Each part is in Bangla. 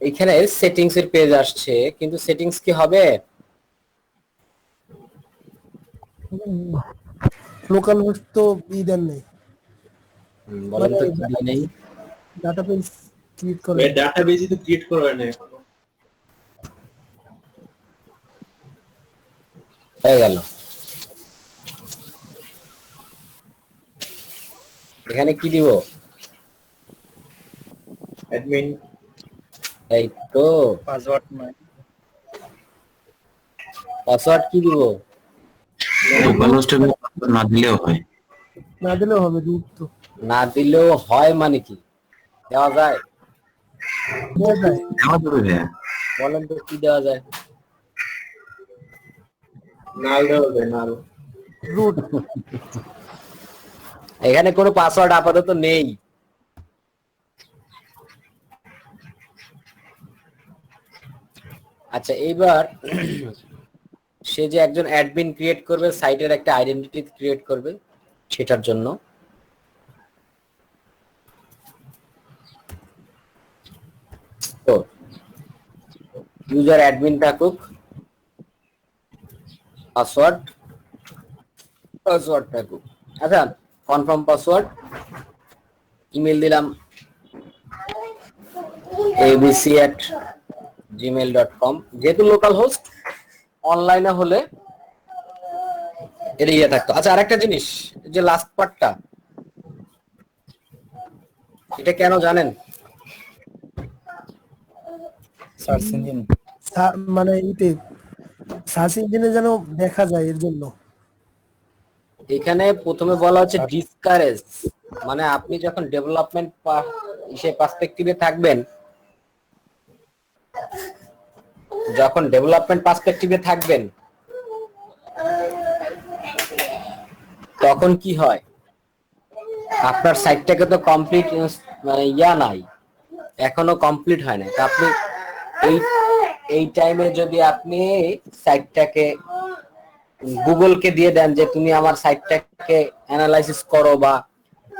এখানে সেটিংস এর পেজ আসছে, কিন্তু সেটিংস কি হবে? লোকাল হোস্ট তো দেন নেই, বলেন মানে তো কি দিয়ে নেই? ডাটাবেস ক্রিয়েট করে ভাই ডাটাবেসই তো ক্রিয়েট করা হয় না এখনো। হয়ে গেল। এখানে কি দিব? অ্যাডমিন এই তো পাসওয়ার্ড নাই, পাসওয়ার্ড কি দিব? লোকাল হোস্টের না দিলেও হয়। না দিলেও হবে, রুট তো না দিলেও হয় মানে কি? দেওয়া যায়? দেওয়া যায়। দেওয়া যাবে ভাইয়া। বলেন তো কি দেওয়া যায়? নাল দেওয়া যায়, নাল। রুট এখানে কোনো পাসওয়ার্ড আপাতত নেই। আচ্ছা, এইবার সে যে একজন অ্যাডমিন ক্রিয়েট করবে, সাইটের একটা আইডেন্টিটি ক্রিয়েট করবে, সেটার জন্য তো ইউজার অ্যাডমিন থাকুক, পাসওয়ার্ড থাকুক। আচ্ছা, কনফার্ম পাসওয়ার্ড, ইমেল দিলাম abc@gmail.com। যেহেতু লোকাল হোস্ট, অনলাইনে হলে এর ইয়ে থাকতো। আচ্ছা, আরেকটা জিনিস, যে লাস্ট পার্টটা, এটা কেন জানেন? Search engine. মানে সার্চ ইঞ্জিনে যেন দেখা যায়, এর জন্য। এখানে প্রথমে বলা হচ্ছে ডিসকারেজ, মানে আপনি যখন ডেভেলপমেন্ট পার্সপেক্টিভে থাকবেন, তখন কি হয়, আপনার সাইটটাকে তো কমপ্লিট মানে নাই, এখনো কমপ্লিট হয় না। তা আপনি এই টাইমে যদি আপনি সাইটটাকে গুগলকে দিয়ে দেন যে তুমি আমার সাইটটাকে অ্যানালাইসিস করো বা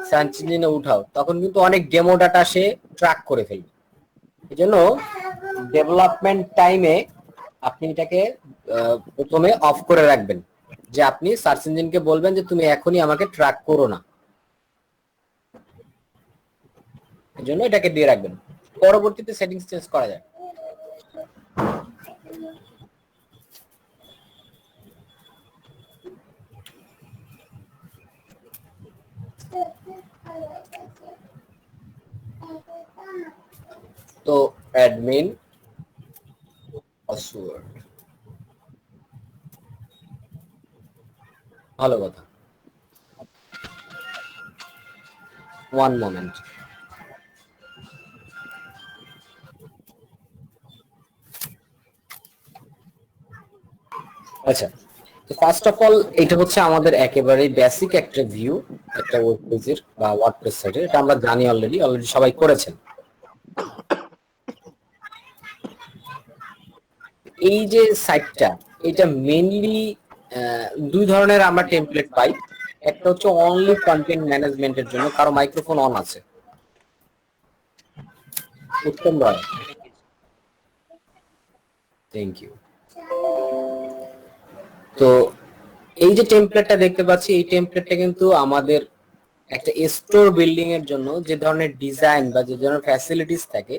সার্চ ইঞ্জিনে উঠাও, তখন কিন্তু অনেক ডেমো ডাটা সে ট্র্যাক করে ফেলবে। এই জন্য ডেভেলপমেন্ট টাইমে আপনি এটাকে প্রথমে অফ করে রাখবেন, যে আপনি সার্চ ইঞ্জিনকে বলবেন যে তুমি এখনই আমাকে ট্র্যাক করো না, এই জন্য এটাকে দিয়ে রাখবেন। পরবর্তীতে সেটিংস চেঞ্জ করা যায়। তো অ্যাডমিন পাসওয়ার্ড, ভালো কথা। One moment. আচ্ছা, তো ফার্স্ট অফ অল এটা হচ্ছে আমাদের একেবারে বেসিক একটা ভিউ একটা ওয়েব পেজের বা ওয়ার্ডপ্রেস সাইটের। এটা আমরা জানি অলরেডি সবাই করেছেন। এই যে সাইটটা, এটা মেইনলি দুই ধরনের আমরা টেমপ্লেট পাই। একটা হচ্ছে অনলি কন্টেন্ট ম্যানেজমেন্টের জন্য, কারো মাইক্রোফোন অন আছে? উত্তম রয়, থ্যাংক ইউ। তো এই যে টেমপ্লেটটা দেখতে পাচ্ছি, এই টেমপ্লেটটা কিন্তু আমাদের একটা স্টোর বিল্ডিং এর জন্য যে ধরনের ডিজাইন বা যে ধরনের ফ্যাসিলিটিস থাকে,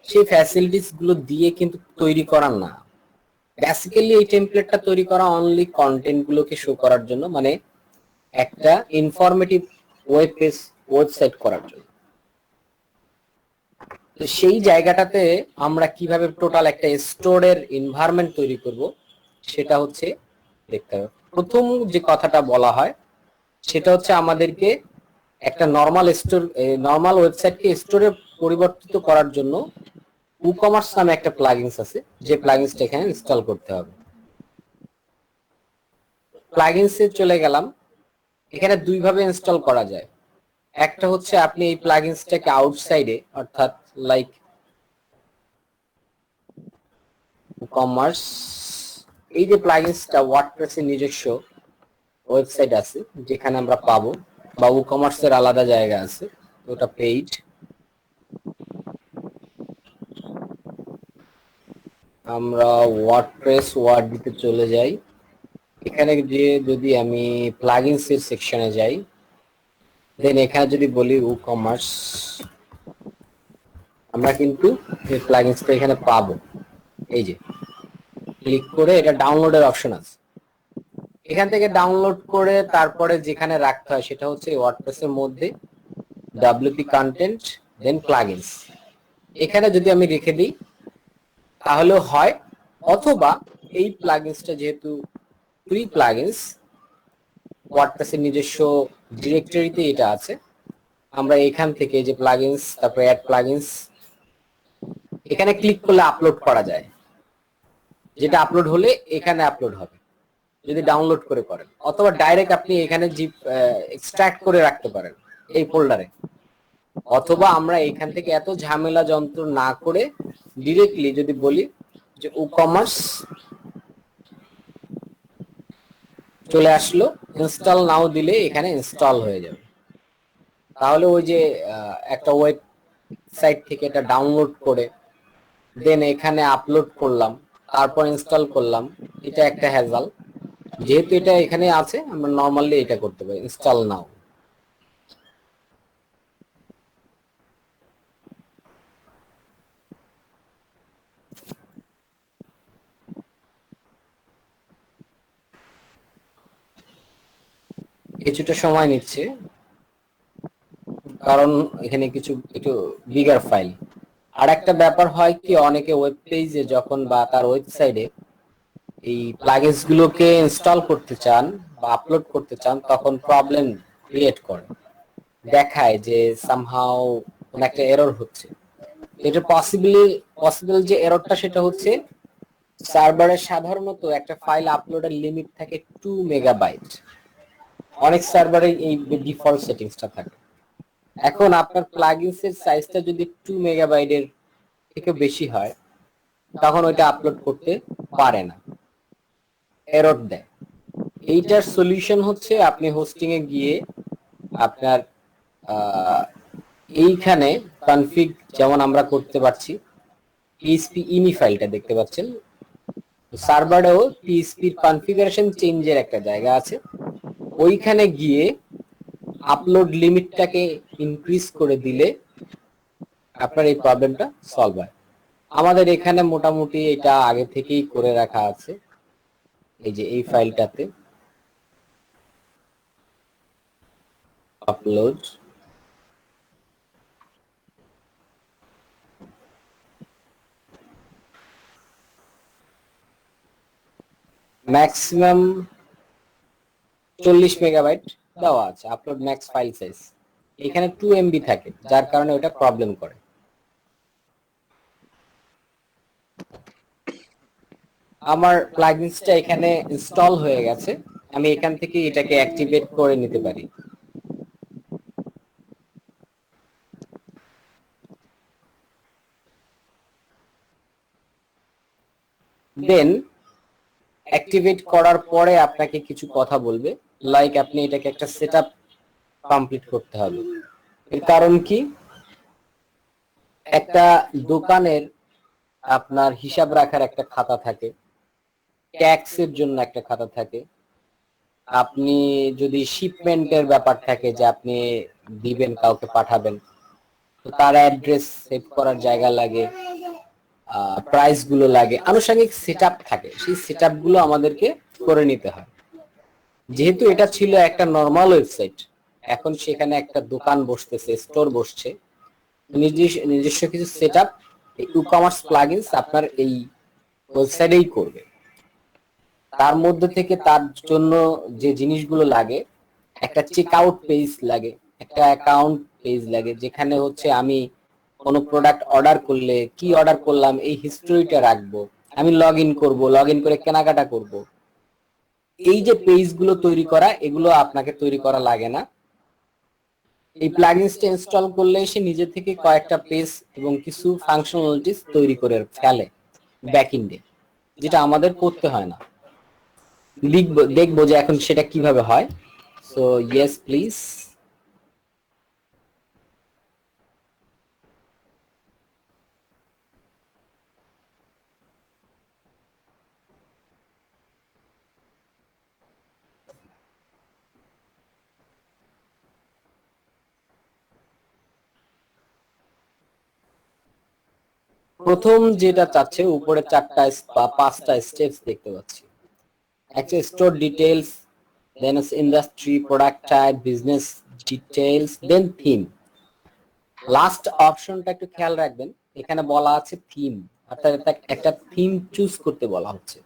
সেই ফ্যাসিলিটিস গুলো দিয়ে কিন্তু তৈরি করার না। বেসিক্যালি এই টেমপ্লেটটা তৈরি করা অনলি কন্টেন্ট গুলোকে শো করার জন্য, মানে একটা ইনফরমেটিভ ওয়েবসাইট করার জন্য। তো সেই জায়গাটাতে আমরা কিভাবে টোটাল একটা স্টোরের এনভায়রনমেন্ট তৈরি করব, সেটা হচ্ছে দেখতে হবে। প্রথম যে কথাটা বলা হয় সেটা হচ্ছে আমাদেরকে একটা নর্মাল ওয়েবসাইটকে স্টোরে পরিবর্তিত করার জন্য WooCommerce নামে একটা প্লাগইনস আছে, যে প্লাগইনসটা এখানে ইনস্টল করতে হবে। প্লাগইনসে চলে গেলাম। এখানে দুই ভাবে ইনস্টল করা যায়। একটা হচ্ছে আপনি এই প্লাগইনসটাকে আউটসাইডে, অর্থাৎ লাইক WooCommerce, এই যে প্লাগইনসটা ওয়ার্ডপ্রেসের নিজস্ব ওয়েবসাইট আছে যেখানে আমরা পাবো, বা WooCommerce এর আলাদা জায়গা আছে, ওটা পেইড। আমরা ওয়ার্ডপ্রেস ওয়ার্ডিতে চলে যাই। এখানে যে যদি আমি প্লাগইনস এর সেকশনে যাই, দেন এখানে যদি বলি WooCommerce, আমরা কিন্তু এই প্লাগইনসটা এখানে পাবো। এই যে ক্লিক করে এটা ডাউনলোডের অপশন আছে, এখান থেকে ডাউনলোড করে তারপরে যেখানে রাখতে হয় সেটা হচ্ছে ওয়ার্ডপ্রেসের মধ্যে WP কন্টেন্ট দেন প্লাগইনস, এখানে যদি আমি রেখে দিই তাহলেও হয়, অথবা এই প্লাগইনসটা যেহেতু ফ্রি প্লাগইনস, ওয়ার্ডপ্রেসের নিজস্ব ডিরেক্টরিতে এটা আছে, আমরা এখান থেকে যে প্লাগইনস তারপর অ্যাড প্লাগইনস এখানে ক্লিক করলে আপলোড করা যায়, যেটা আপলোড হলে এখানে আপলোড হবে যদি ডাউনলোড করে করেন, অথবা ডাইরেক্ট আপনি এখানে জিপ এক্সট্রাক্ট করে রাখতে পারেন এই ফোল্ডারে, অথবা আমরা এখান থেকে এত ঝামেলা যন্ত্র না করে ডিরেক্টলি যদি বলি যে WooCommerce চলে আসলো, ইনস্টল নাও দিলে এখানে ইনস্টল হয়ে যাবে। তাহলে ওই যে একটা ওয়েবসাইট থেকে এটা ডাউনলোড করে দেন এখানে আপলোড করলাম, তারপর ইনস্টল করলাম, এটা একটা হ্যাজাল। যেহেতু এটা এখানে আছে, আমরা নরমালি এটা করতে পারি, ইনস্টল নাও। কিছুটা সময় নিচ্ছে কারণ এখানে কিছু একটু বিগার ফাইল। আর একটা ব্যাপার হয় কি, অনেকে ওয়েব পেজে যখন বা তার ওয়েবসাইটে এই প্লাগইনস গুলোকে ইনস্টল করতে চান বা আপলোড করতে চান, তখন প্রবলেম ক্রিয়েট করে, দেখায় যে সামহাউ কোন একটা এরর হচ্ছে। এটা পসিবল যে এররটা সেটা হচ্ছে সার্ভারে সাধারণত একটা ফাইল আপলোডের লিমিট থাকে 2 মেগাবাইট, অনেক সার্ভারে এই ডিফল্ট সেটিংসটা থাকে। এখন আপনার প্লাগইনস এর সাইজটা যদি 2 মেগাবাইটের থেকে বেশি হয়, তখন ওইটা আপলোড করতে পারে না, এরর দেয়। এইটার সলিউশন হচ্ছে আপনি হোস্টিং এ গিয়ে আপনার এইখানে কনফিগ যেমন আমরা করতে পারছি, PHP ইনি ফাইলটা দেখতে পাচ্ছেন, সার্ভারেও PHP কনফিগারেশন চেঞ্জের একটা জায়গা আছে, ওইখানে গিয়ে আপলোড লিমিটটাকে ইনক্রিজ করে দিলে আপনার এই প্রবলেমটা সলভ হয়। আমাদের এখানে মোটামুটি এটা আগে থেকেই করে রাখা আছে, এই যে এই ফাইলটাতে আপলোড, ম্যাক্সিমাম 40 মেগাবাইট দেওয়া আছে আপলোড ম্যাক্স ফাইল সাইজ, এখানে 2 MB থাকে যার কারণে ওটা প্রবলেম করে। আমার প্লাগইনসটা এখানে ইনস্টল হয়ে গেছে, আমি এখান থেকে এটাকে অ্যাক্টিভেট করে নিতে পারি। দেন অ্যাক্টিভেট করার পরে আপনাকে কিছু কথা বলবে, লাইক আপনি এটাকে একটা সেটআপ কমপ্লিট করতে হবে। এর কারণ কি, একটা দোকানের আপনার হিসাব রাখার একটা খাতা থাকে, ট্যাক্সের জন্য একটা খাতা থাকে, আপনি যদি শিপমেন্টের ব্যাপার থাকে যে আপনি দিবেন কাউকে পাঠাবেন, তো তার অ্যাড্রেস সেভ করার জায়গা লাগে, প্রাইস গুলো লাগে, আনুষঙ্গিক সেটআপ থাকে, সেই সেটআপ গুলো আমাদেরকে করে নিতে হয়। যেহেতু এটা ছিল একটা নরমাল ওয়েবসাইট, এখন সেখানে একটা দোকান বসতেছে, স্টোর বসছে, নিজস্ব কিছু সেটআপ WooCommerce প্লাগইনস আপনার এই ওয়েবসাইটেই করবে। তার মধ্যে থেকে তার জন্য যে জিনিসগুলো লাগে, একটা চেক আউট পেজ লাগে, একটা অ্যাকাউন্ট পেজ লাগে, যেখানে হচ্ছে আমি কোনো প্রোডাক্ট অর্ডার করলে কি অর্ডার করলাম এই হিস্ট্রিটা রাখবো, আমি লগ ইন করবো, লগ ইন করে কেনাকাটা করব। এই যে পেজগুলো তৈরি করা, এগুলো আপনাকে তৈরি করা লাগে না, এই প্লাগইনসটা ইনস্টল করলে সে নিজে থেকে কয়েকটা পেজ এবং কিছু ফাংশনালিটিস তৈরি করে ফেলে ব্যাকএন্ডে, যেটা আমাদের করতে হয় না। দেখবো যে এখন সেটা কিভাবে হয়। So yes please. প্রথম যেটা চাচ্ছে উপরে 4টা বা 5টা স্টেপস দেখতে পাচ্ছি। একটা store details, then industry, product type, business details, then theme. Last অপশনটা একটু খেয়াল রাখবেন, এখানে বলা আছে থিম, অর্থাৎ একটা থিম চুজ করতে বলা হচ্ছে।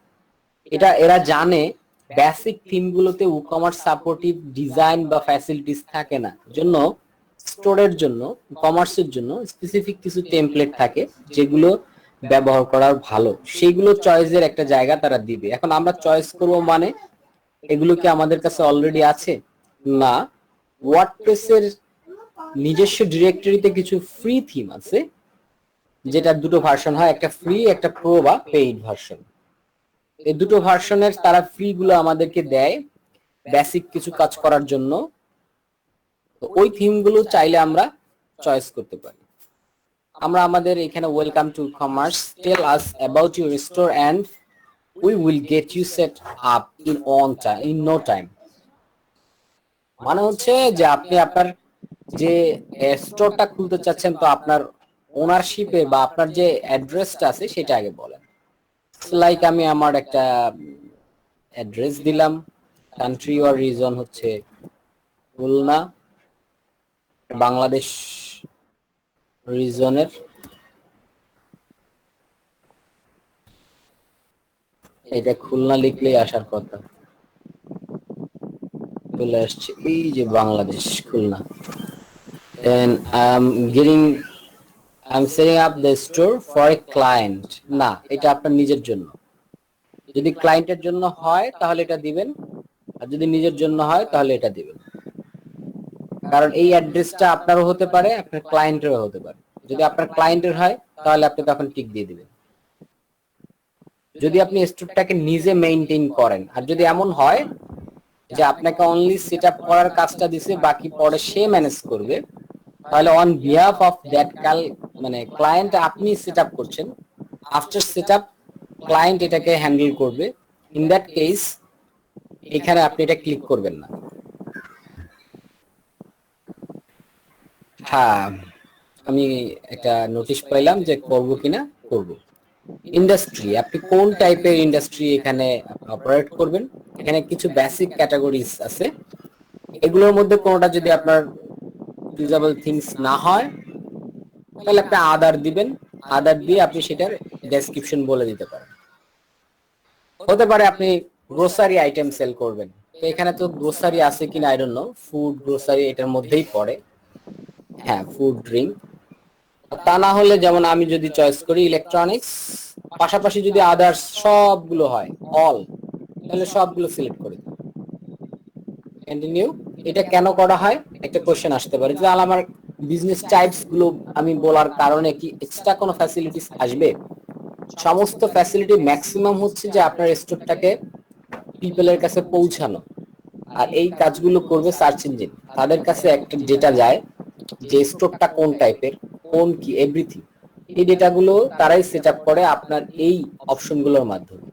এটা এরা জানে বেসিক থিমগুলোতে ই-কমার্স সাপোর্টিভ ডিজাইন বা ফ্যাসিলিটিস থাকে না, জন্য স্টোরের জন্য, কমার্সের জন্য স্পেসিফিক কিছু টেমপ্লেট থাকে যেগুলো ব্যবহার করা ভালো, সেইগুলো চয়েসের একটা জায়গা তারা দিবে। এখন আমরা চয়েস করব মানে এগুলো কি আমাদের কাছে অলরেডি আছে? না, ওয়ার্ডপ্রেসের নিজস্ব ডিরেক্টরিতে কিছু ফ্রি থিম আছে, যেটা দুটো ভার্সন হয়, একটা ফ্রি, একটা প্রো বা পেইড ভার্সন। এই দুটো ভার্সনের তারা ফ্রি গুলো আমাদেরকে দেয় বেসিক কিছু কাজ করার জন্য। তো ওই থিম গুলো চাইলে আমরা চয়েস করতে পারি। আমরা আমাদের এখানে welcome to commerce, tell us about your store and we will get you set up in no time. মানে হচ্ছে যে আপনি আপনার যে স্টোরটা খুলতে চাচ্ছেন, তো আপনার ওনারশিপে বা আপনার যে অ্যাড্রেসটা আছে সেটা আগে বলেন। লাইক আমি আমার একটা অ্যাড্রেস দিলাম, কান্ট্রি অর রিজন হচ্ছে খুলনা, বাংলাদেশ রিজনের। এটা খুলনা লিখলেই আসার কথা, চলে আসছে এই যে Bangladesh, Khulna. Then I'm setting up the store for a client. না, এটা আপনার নিজের জন্য। যদি ক্লায়েন্টের জন্য হয় তাহলে এটা দিবেন, আর যদি নিজের জন্য হয় তাহলে এটা দিবেন। কারণ এই অ্যাড্রেসটা আপনারও হতে পারে, আপনার ক্লায়েন্টেরও হতে পারে। যদি আপনার ক্লায়েন্টের হয় তাহলে আপনি তখন টিক দিয়ে দিবেন। যদি আপনি স্টোরটাকে নিজে মেইনটেইন করেন, আর যদি এমন হয় যে আপনাকে অনলি সেটআপ করার কাজটা দিছে, বাকি পরে সে ম্যানেজ করবে, তাহলে অন বিহাফ অফ দ্যাট মানে ক্লায়েন্ট আপনি সেটআপ করছেন, আফটার সেটআপ ক্লায়েন্ট এটাকে হ্যান্ডেল করবে। ইন দ্যাট কেস এখানে আপনি এটা ক্লিক করবেন না। হ্যাঁ, আমি একটা নোটিশ পাইলাম যে করব কিনা, করব। ইন্ডাস্ট্রি, আপনি কোন টাইপের ইন্ডাস্ট্রি এখানে অপারেট করবেন। এখানে কিছু বেসিক ক্যাটাগরিজ আছে, এগুলোর মধ্যে কোনোটা যদি আপনার ইউজেবল থিংস না হয় তাহলে আপনি আদার দিবেন। আদার দিয়ে আপনি সেটার ডেসক্রিপশন বলে দিতে পারেন। হতে পারে আপনি গ্রোসারি আইটেম সেল করবেন, তো এখানে তো গ্রোসারি আছে কিনা I don't know, food grocery এটার মধ্যেই পড়ে। হ্যাঁ, ফুড ড্রিঙ্ক। তা না হলে যেমন আমি যদি চয়েস করি ইলেকট্রনিক্স, পাশাপাশি যদি আদার্স সবগুলো হয়, অল, তাহলে সবগুলো সিলেক্ট করে দিন। কন্টিনিউ। এটা কেন করা হয়, একটা কোশ্চেন আসতে পারে যে আমার বিজনেস টাইপস গুলো আমি বলার কারণে কি এক্সট্রা কোনো ফ্যাসিলিটিস আসবে? সমস্ত ফ্যাসিলিটি ম্যাক্সিমাম হচ্ছে যে আপনার স্টোরটাকে পিপলের কাছে পৌঁছানো, আর এই কাজগুলো করবে সার্চ ইঞ্জিন। তাদের কাছে একটা ডেটা যায় যে স্টোরটা কোন টাইপের, কোন কি, এভরিথিং। এই ডেটাগুলো তারাই সেট আপ করে আপনার এই অপশনগুলোর মাধ্যমে,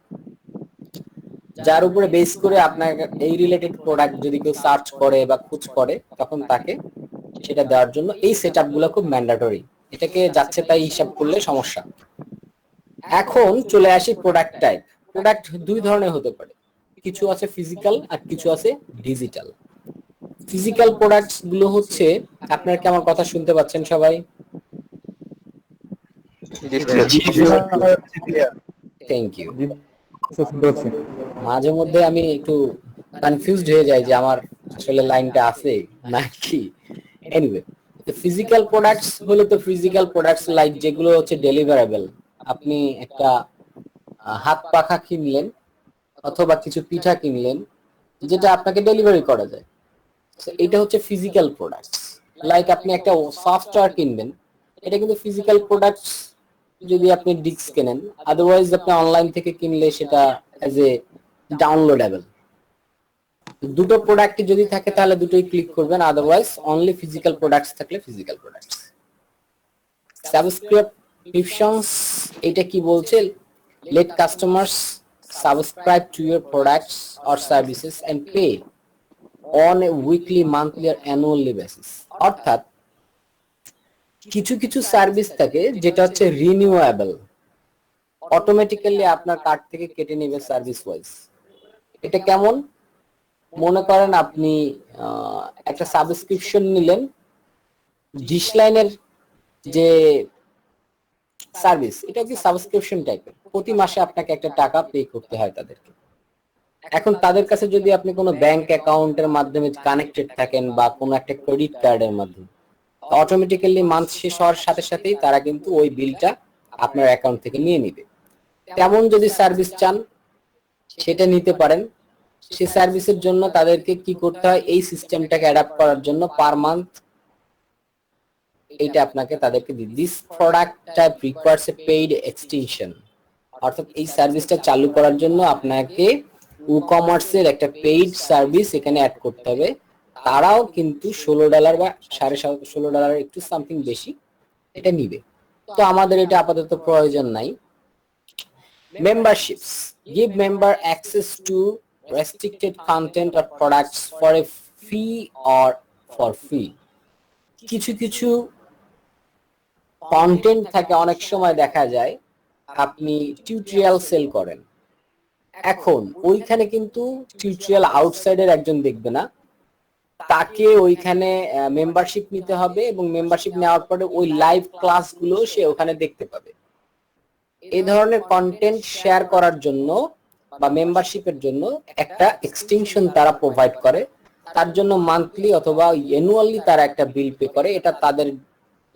যার উপরে বেস করে আপনার এই রিলেটেড প্রোডাক্ট যদি কেউ সার্চ করে বা খোঁজ করে, তখন তাকে সেটা দেওয়ার জন্য এই সেট আপগুলো খুব ম্যান্ডেটরি। এটাকে যাচ্ছে তাই হিসাব করলে সমস্যা। এখন চলে আসি প্রোডাক্ট টাইপ। প্রোডাক্ট দুই ধরনের হতে পারে, কিছু আছে ফিজিক্যাল আর কিছু আছে ডিজিটাল। ফিজিক্যাল প্রোডাক্টস গুলো হচ্ছে, আপনারা কি আমার কথা শুনতে পাচ্ছেন সবাই? Thank you. মাঝে মধ্যে আমি একটু কনফিউজড হয়ে যাই যে আমার আসলে লাইনটা আছে নাকি। এনিওয়ে, ফিজিক্যাল প্রোডাক্টস হলো তো ফিজিক্যাল প্রোডাক্টস লাইক যেগুলো হচ্ছে ডেলিভারেবল। আপনি একটা হাত পাখা কিনলেন অথবা কিছু পিঠা কিনলেন, যেটা আপনাকে ডেলিভারি করা যায়, এটা হচ্ছে ফিজিক্যাল প্রোডাক্টস। লাইক আপনি একটা সফটওয়্যার কিনবেন, এটা কিন্তু ফিজিক্যাল প্রোডাক্টস যদি আপনি ডিস্ক কেনেন। আদারওয়াইজ আপনি অনলাইন থেকে কিনলে সেটা অ্যাজ এ ডাউনলোডেবল। দুটো প্রোডাক্ট যদি থাকে তাহলে দুটোই ক্লিক করবেন, আদারওয়াইজ অনলি ফিজিক্যাল প্রোডাক্টস থাকলে ফিজিক্যাল প্রোডাক্টস। সাবস্ক্রিপশনস, এটা কি বলছে? Let customers subscribe to your products or services and pay on a weekly, monthly আর অ্যানুয়ালি বেসিস। অর্থাৎ কিছু কিছু সার্ভিস থাকে যেটা হচ্ছে রিনিউয়েবল, অটোমেটিক্যালি আপনার কার্ড থেকে কেটে নেবে সার্ভিস ওয়াইজ। এটা কেমন? মনে করেন আপনি একটা সাবস্ক্রিপশন নিলেন ডিশ লাইনের যে সার্ভিস, এটা কি সাবস্ক্রিপশন টাইপের, প্রতি মাসে আপনাকে একটা টাকা পে করতে হয় তাদেরকে। এখন তাদের কাছে যদি আপনি কোনো ব্যাংক অ্যাকাউন্টের মাধ্যমে কানেক্টেড থাকেন বা কোনো একটা ক্রেডিট কার্ডের মাধ্যমে, অটোমেটিক্যালি মান্থ শেষ হওয়ার সাথে সাথেই তারা কিন্তু ওই বিলটা আপনার অ্যাকাউন্ট থেকে নিয়ে নিবে। তেমন যদি সার্ভিস চান সেটা নিতে পারেন। সেই সার্ভিসের জন্য তাদেরকে কি করতে হয়, এই সিস্টেমটাকে অ্যাডাপ্ট করার জন্য পার মান্থ এইটা আপনাকে তাদেরকে this product type requires A paid extension, অর্থাৎ এই সার্ভিসটা চালু করার জন্য আপনাকে ই কমার্সের একটা পেইড সার্ভিস এখানে অ্যাড করতে হবে। তারাও কিন্তু $16 বা $16.5 একটু সামথিং বেশি এটা নিবে। তো আমাদের এটা আপাতত প্রয়োজন নাই। মেম্বারশিপস give member access to restricted content or products for a fee or for free। কিছু কিছু কন্টেন্ট থাকে, অনেক সময় দেখা যায় আপনি টিউটোরিয়াল সেল করেন, এখন ওইখানে কিন্তু টিউটোরিয়াল আউটসাইডের একজন দেখবে না, তাকে ওইখানে মেম্বারশিপ নিতে হবে এবং মেম্বারশিপ নেওয়ার পরে ওই লাইভ ক্লাসগুলো সে ওখানে দেখতে পাবে। এই ধরনের কন্টেন্ট শেয়ার করার জন্য বা মেম্বারশিপের জন্য একটা এক্সটেনশন তারা প্রোভাইড করে, তার জন্য মান্থলি অথবা অ্যানুয়ালি তারা একটা বিল পে করে। এটা তাদের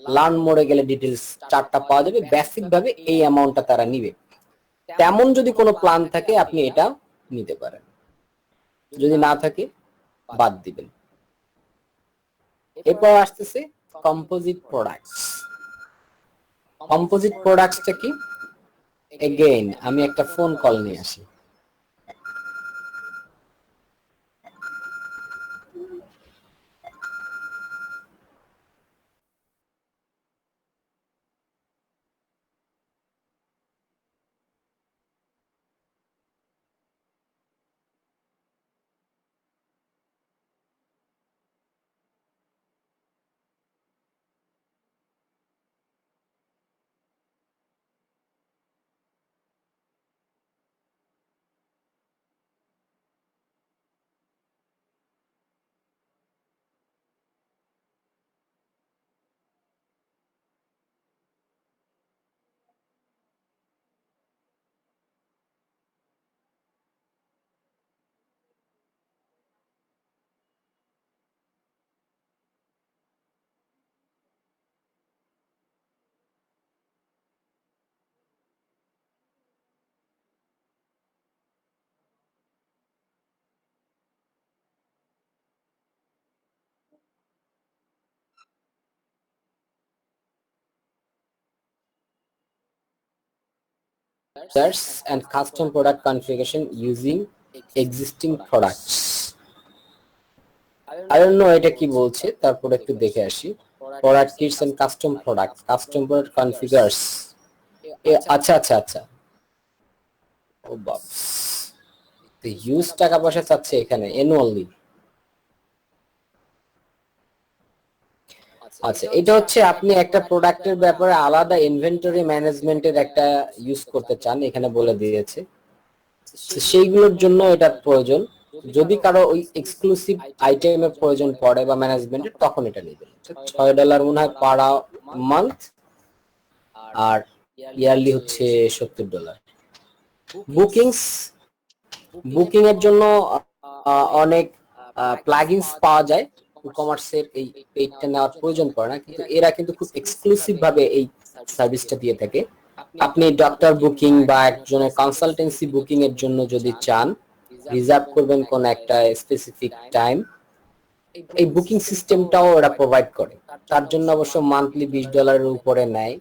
লার্ন মোডে গেলে ডিটেলস চার্টটা পাওয়া যাবে, বেসিক ভাবে এই অ্যামাউন্টটা তারা নিবে। তেমন যদি কোনো প্ল্যান থাকে আপনি এটা নিতে পারেন, যদি না থাকে বাদ দিবেন। এরপর আসতেছে কম্পোজিট প্রোডাক্টস। কম্পোজিট প্রোডাক্টসটা কি? এগেইন আমি একটা ফোন কল নিয়ে আসি। Search and custom product configuration using existing products. I don't know এটা কি বলছে, তারপর একটু দেখে আসি। Product kits and custom product, custom product configures। আচ্ছা আচ্ছা আচ্ছা, ও বাপস, তো হিউজ টাকা পয়সা চাচ্ছে এখানে অ্যানুয়ালি। আচ্ছা, এটা হচ্ছে আপনি একটা প্রোডাক্টের ব্যাপারে আলাদা ইনভেন্টরি ম্যানেজমেন্টের একটা ইউজ করতে চান, এখানে বলে দিয়েছে। সেইগুলোর জন্য এটা প্রয়োজন। যদি কারো ওই এক্সক্লুসিভ আইটেমের প্রয়োজন পড়ে বা ম্যানেজমেন্টের, তখন এটা নেবেন। $6 মনে হয় পার মান্থ, আর ইয়ারলি হচ্ছে $70। বুকিংস, বুকিং এর জন্য অনেক প্লাগইনস পাওয়া যায়। ই-কমার্সের এই পেজটা নেওয়ার প্রয়োজন পড়ে না, কিন্তু এরা কিন্তু খুব এক্সক্লুসিভ ভাবে এই সার্ভিসটা দিয়ে থাকে। আপনি ডক্টর বুকিং বা একজনের কনসালটেন্সি বুকিং এর জন্য যদি চান, রিজার্ভ করবেন কোন একটা স্পেসিফিক টাইম, এই বুকিং সিস্টেমটাও ওরা প্রোভাইড করে। তার জন্য অবশ্য মান্থলি $20 উপরে নেয়।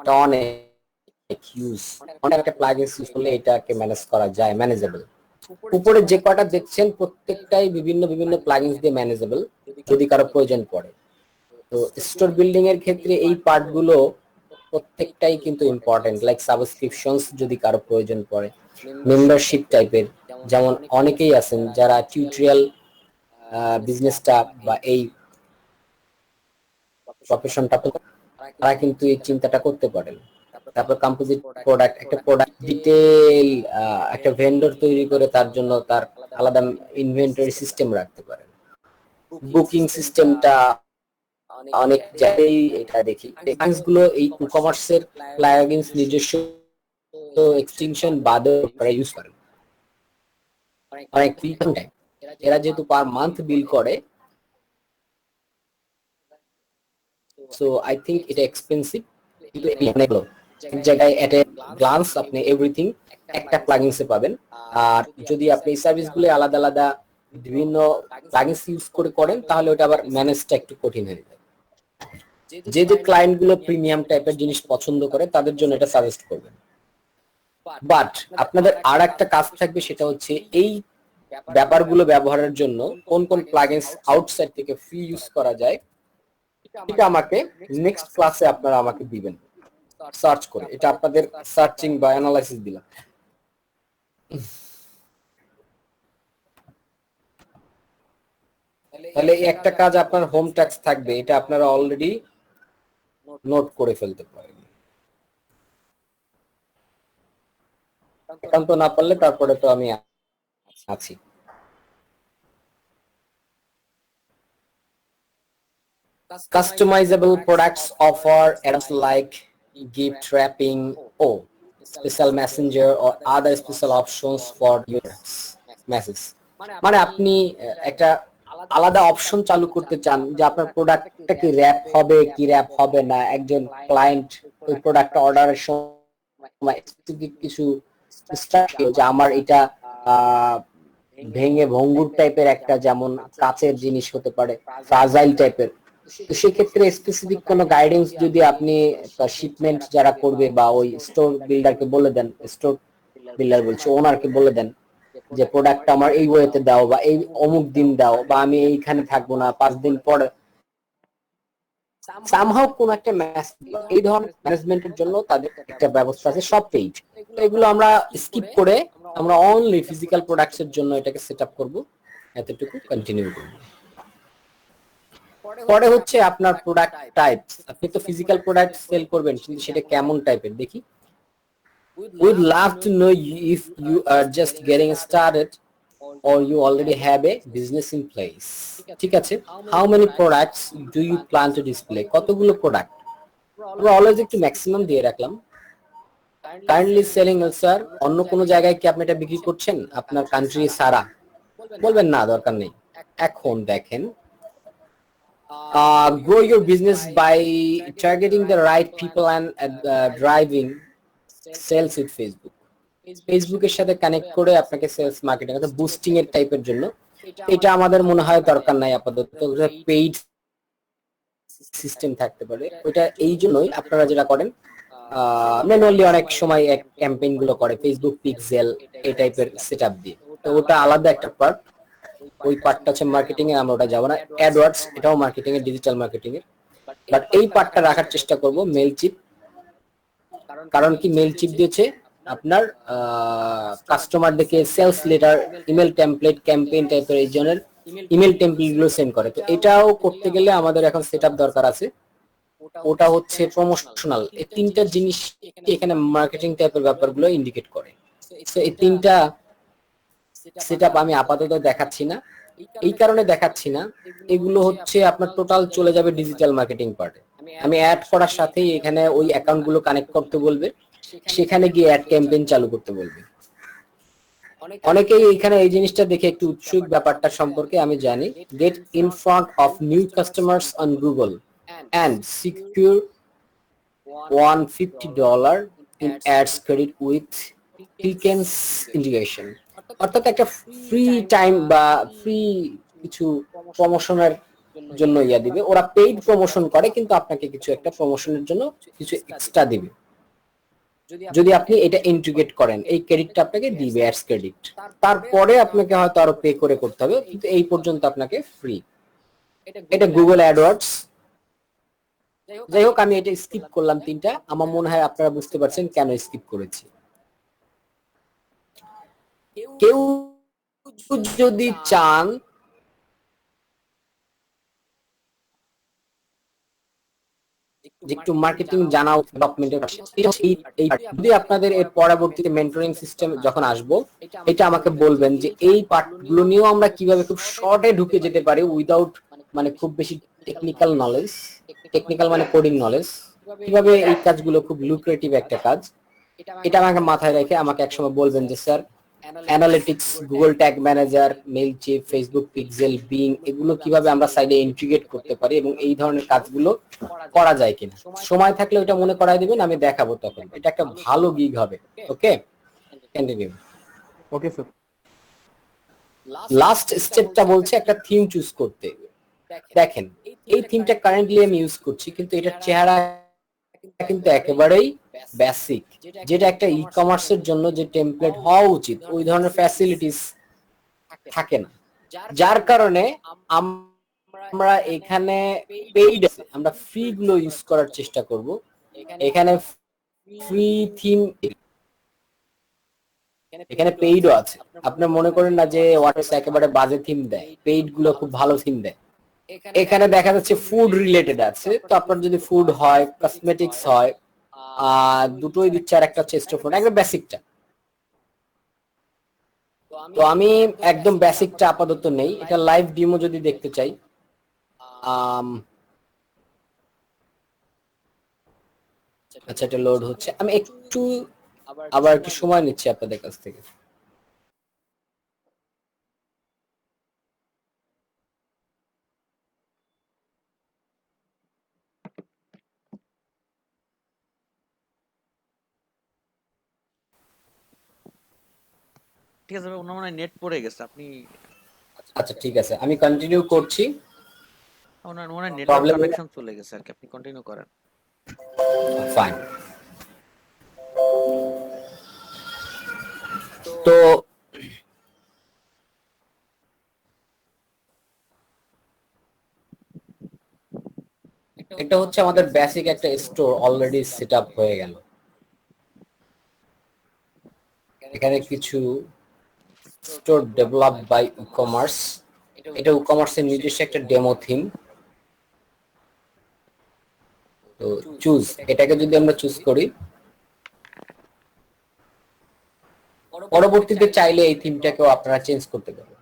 এটা অনেক হিউজ, অনেক একটা প্লাগইনস ইউজ করলে এটাকে ম্যানেজ করা যায়, ম্যানেজেবল। উপরে যে কটা দেখছেন প্রত্যেকটাই বিভিন্ন বিভিন্ন প্লাগইনস দিয়ে ম্যানেজেবল যদি কারো প্রয়োজন পড়ে। তো স্টোর বিল্ডিং এর ক্ষেত্রে এই পার্টগুলো প্রত্যেকটাই কিন্তু ইম্পর্টেন্ট, লাইক সাবস্ক্রিপশনস যদি কারো প্রয়োজন পড়ে, মেম্বারশিপ টাইপের, যেমন অনেকেই আছেন যারা টিউটোরিয়াল বিজনেসটা বা এই প্রফেশনটা, তারা কিন্তু এই চিন্তাটা করতে পারেন। তারপর কম্পোজিট প্রোডাক্ট, একটা প্রোডাক্ট ডিটেইল একটা ভেন্ডর তৈরি করে তার জন্য তার আলাদা ইনভেন্টরি সিস্টেম রাখতে পারেন। বুকিং সিস্টেমটা অনেক জায়গায় এটা দেখি গুলো এই ই কমার্সের প্লাগইনস নিজস্ব এক্সটেনশন বাদে তারা ইউজ করেন। অনেক এরা যেহেতু পার মান্থ বিল করে, সো আই থিংক এটা এক্সপেন্সিভ, কিন্তু অনেকগুলো এক জায়গায় এট এ গ্লান্স আপনি এভরিথিং একটা প্লাগইনসে পাবেন। আর যদি আপনি এই সার্ভিসগুলো আলাদা আলাদা বিভিন্ন প্লাগইনস ইউজ করে করেন, তাহলে ওটা আবার ম্যানেজটা একটু কঠিন হয়ে যায়। যে যে ক্লায়েন্ট গুলো প্রিমিয়াম টাইপের জিনিস পছন্দ করে তাদের জন্য এটা সাজেস্ট করবেন। বাট আপনাদের আর একটা কাজ থাকবে, সেটা হচ্ছে এই ব্যাপারগুলো ব্যবহারের জন্য কোন কোন প্লাগইনস আউটসাইড থেকে ফ্রি ইউজ করা যায়, এটা আমাকে নেক্সট ক্লাসে আপনারা আমাকে দিবেন সার্চ করে। এটা আপনাদের সার্চিং বা অ্যানালাইসিস দিলাম। তাহলে এই একটা কাজ আপনার হোম ট্যাক্স থাকবে, এটা আপনারা অলরেডি নোট করে ফেলতে পারেন। একান্ত না পারলে তারপরে তো আমি আছি। Customizable products offer items like gift wrapping or special messenger or other special options for your messages. মানে আপনি একটা আলাদা অপশন চালু করতে চান যে আপনার প্রোডাক্টটা কি র‍্যাপ হবে কি র‍্যাপ হবে না। একজন ক্লায়েন্ট ওই প্রোডাক্টটা অর্ডারের সময় স্পেসিফিক কিছু ইনস্ট্রাকশন, যে আমার এটা ভেঙে ভঙ্গুর টাইপের একটা, যেমন কাচের জিনিস হতে পারে, ফ্রাজাইল টাইপের। তো সেক্ষেত্রে স্পেসিফিক কোনো গাইডেন্স যদি আপনি শিপমেন্ট যারা করবে বা ওই স্টোর বিল্ডারকে বলে দেন, স্টোর বিল্ডার বলছে ওনারকে বলে দেন যে প্রোডাক্টটা আমার এই ওয়েতে দাও বা এই অমুক দিন দাও, বা আমি এইখানে থাকবো না 5 দিন পরে, সামহাউ কোন একটা এই ধরনের ম্যানেজমেন্টের জন্য তাদের একটা ব্যবস্থা আছে সব পেজ। তো এগুলো আমরা স্কিপ করে আমরা অনলি ফিজিক্যাল প্রোডাক্টস এর জন্য এটাকে সেটআপ করব। এতটুকু কন্টিনিউ করব। পরে হচ্ছে আপনার প্রোডাক্ট টাইপস। আপনি তো ফিজিক্যাল প্রোডাক্ট সেল করবেন, কিন্তু সেটা কেমন টাইপের দেখি। We'd love to know if you are just getting started or you already have a business in place. ঠিক আছে, how many products do you plan to display? কতগুলো প্রোডাক্ট? আমরা অলওয়েজ একটু ম্যাক্সিমাম দিয়ে রাখলাম। কাইন্ডলি সেলিং স্যার, অন্য কোনো জায়গায় কি আপনি এটা বিক্রি করছেন আপনার কান্ট্রি সারা? বলবেন না, দরকার নেই। এখন দেখেন, grow your business by targeting the right people and driving sales with Facebook. ফেসবুকের সাথে কানেক্ট করে আপনাকে সেলস মার্কেটিং অর্থাৎ বুস্টিং এর টাইপের জন্য এটা আমাদের মনে হয় দরকার নাই আপাতত। পেইড সিস্টেম থাকতে পারে, ওইটা এই জন্যই আপনারা যেটা করেন ম্যানুয়ালি অনেক সময় এক ক্যাম্পেইন গুলো করে ফেসবুক পিক্সেল এই টাইপের সেটআপ দিয়ে। তো ওটা আলাদা একটা পার্ট, ওই পার্টটা হচ্ছে মার্কেটিং এ, আমরা ওটা যাব না। অ্যাডওয়ার্ডস এটাও মার্কেটিং এর, ডিজিটাল মার্কেটিং এর, বাট এই পার্টটা রাখার চেষ্টা করব মেইলচিপ। কারণ কি, মেইলচিপ দিয়েছে আপনার কাস্টমারদেরকে sales letter, email template, campaign টাইপের এই জনের ইমেল টেমপ্লেট গুলো সেন্ড করে। তো এটাও করতে গেলে আমাদের এখন সেটআপ দরকার আছে। ওটা হচ্ছে প্রমোশনাল। এই তিনটা জিনিস এখানে মার্কেটিং টাইপের ব্যাপারগুলো ইন্ডিকেট করে। তো এই তিনটা সেটআপ আমি আপাতত দেখাচ্ছি না। এই কারণে দেখাচ্ছি না, এগুলো হচ্ছে আপনার টোটাল চলে যাবে ডিজিটাল মার্কেটিং পার্টে। আমি অ্যাড করার সাথেই এখানে ওই অ্যাকাউন্ট গুলো কানেক্ট করতে বলবে, সেখানে গিয়ে অ্যাড ক্যাম্পেইন চালু করতে বলবে। অনেকেই এইখানে এই জিনিসটা দেখে একটু উৎসুক ব্যাপারটা সম্পর্কে, আমি জানি। Get in front of new customers on Google and secure $150 in ads credit with Pilkins integration. অর্থাৎ একটা ফ্রি টাইম বা ফ্রি কিছু প্রমোশনের জন্য ইয়া দিবে। ওরা পেইড প্রমোশন করে, কিন্তু আপনাকে কিছু একটা প্রমোশনের জন্য কিছু এক্সট্রা দিবে যদি আপনি এটা ইন্টিগ্রেট করেন। এই ক্রেডিটটা আপনাকে দিবে, অ্যাডস ক্রেডিট। তারপরে আপনাকে হয়তো আরো পে করে করতে হবে, কিন্তু এই পর্যন্ত আপনাকে ফ্রি। এটা গুগল অ্যাডওয়ার্ডস। যাই হোক, আমি এটা স্কিপ করলাম তিনটা। আমার মনে হয় আপনারা বুঝতে পারছেন কেন স্কিপ করেছি। কেউ যদি চান যে একটু মার্কেটিং জানা ডেভেলপমেন্টের যদি আপনাদের এর পরবর্তীতে মেন্টরিং সিস্টেম যখন আসবো, এটা আমাকে বলবেন যে এই পার্টগুলো নিয়েও আমরা কিভাবে খুব শর্টে ঢুকে যেতে পারি উইদাউট মানে খুব বেশি টেকনিক্যাল নলেজ, টেকনিক্যাল মানে কোডিং নলেজ, কিভাবে এই কাজগুলো খুব লুক্রেটিভ একটা কাজ, এটা আমাকে মাথায় রেখে আমাকে একসময় বলবেন যে sir analytics, Google tag manager, Mailchimp, Facebook pixel, Bing এগুলো কিভাবে আমরা সাইডে ইন্টিগ্রেট করতে পারি এবং এই ধরনের কাজগুলো করা যায় কিনা। সময় থাকলে ওটা মনে করাই দিবেন, আমি দেখাবো তখন। এটা একটা ভালো গিগ হবে। ওকে, কন্টিনিউ। Okay sir. লাস্ট স্টেপটা বলছে একটা থিম চুজ করতে। দেখেন এই থিমটা কারেন্টলি আমি ইউজ করছি, কিন্তু এটার চেহারা কিন্তু একেবারেই বেসিক, যেটা একটা ই কমার্সের জন্য যে টেমপ্লেট হওয়া উচিত ওই ধরনের ফ্যাসিলিটিস থাকে না, যার কারণে আমরা এখানে পেইড, আমরা ফ্রি গুলো ইউজ করার চেষ্টা করব। এখানে ফ্রি থিম, এখানে পেইডও আছে। আপনি মনে করেন না যে ওয়াটারস একেবারে বাজে থিম দেয়, পেইড গুলো খুব ভালো থিম দেয়। এখানে দেখা যাচ্ছে ফুড রিলেটেড আছে, তো আপনার যদি ফুড হয়, কসমেটিক্স হয়, দুটোই দিচ্ছে, আর একটা চেস্ট ফোন, একদম বেসিকটা। তো আমি একদম বেসিকটা আপাতত নেই, এটা লাইভ ডিমো যদি দেখতে চাই। আচ্ছা, এটা লোড হচ্ছে, আমি একটু আবার একটু সময় নিচ্ছি আপনাদের কাছ থেকে। ঠিক আছে ভাই, ওনার মনে হয় নেট পড়ে গেছে, আপনি আচ্ছা ঠিক আছে, আমি কন্টিনিউ করছি। ওনার মনে হয় নেটওয়ার্ক Problem- কানেকশন চলে গেছে আর কি, আপনি কন্টিনিউ করেন। ফাইন। তো এটা হচ্ছে আমাদের বেসিক একটা স্টোর অলরেডি সেট আপ হয়ে গেল। এখানে কিছু store develop by e-commerce, এটা ই কমার্সের নিজস্ব একটা ডেমো থিম। তো চুজ, এটাকে যদি আমরা চুজ করি, পরবর্তীতে চাইলে এই থিমটাকেও আপনারা চেঞ্জ করতে পারবেন।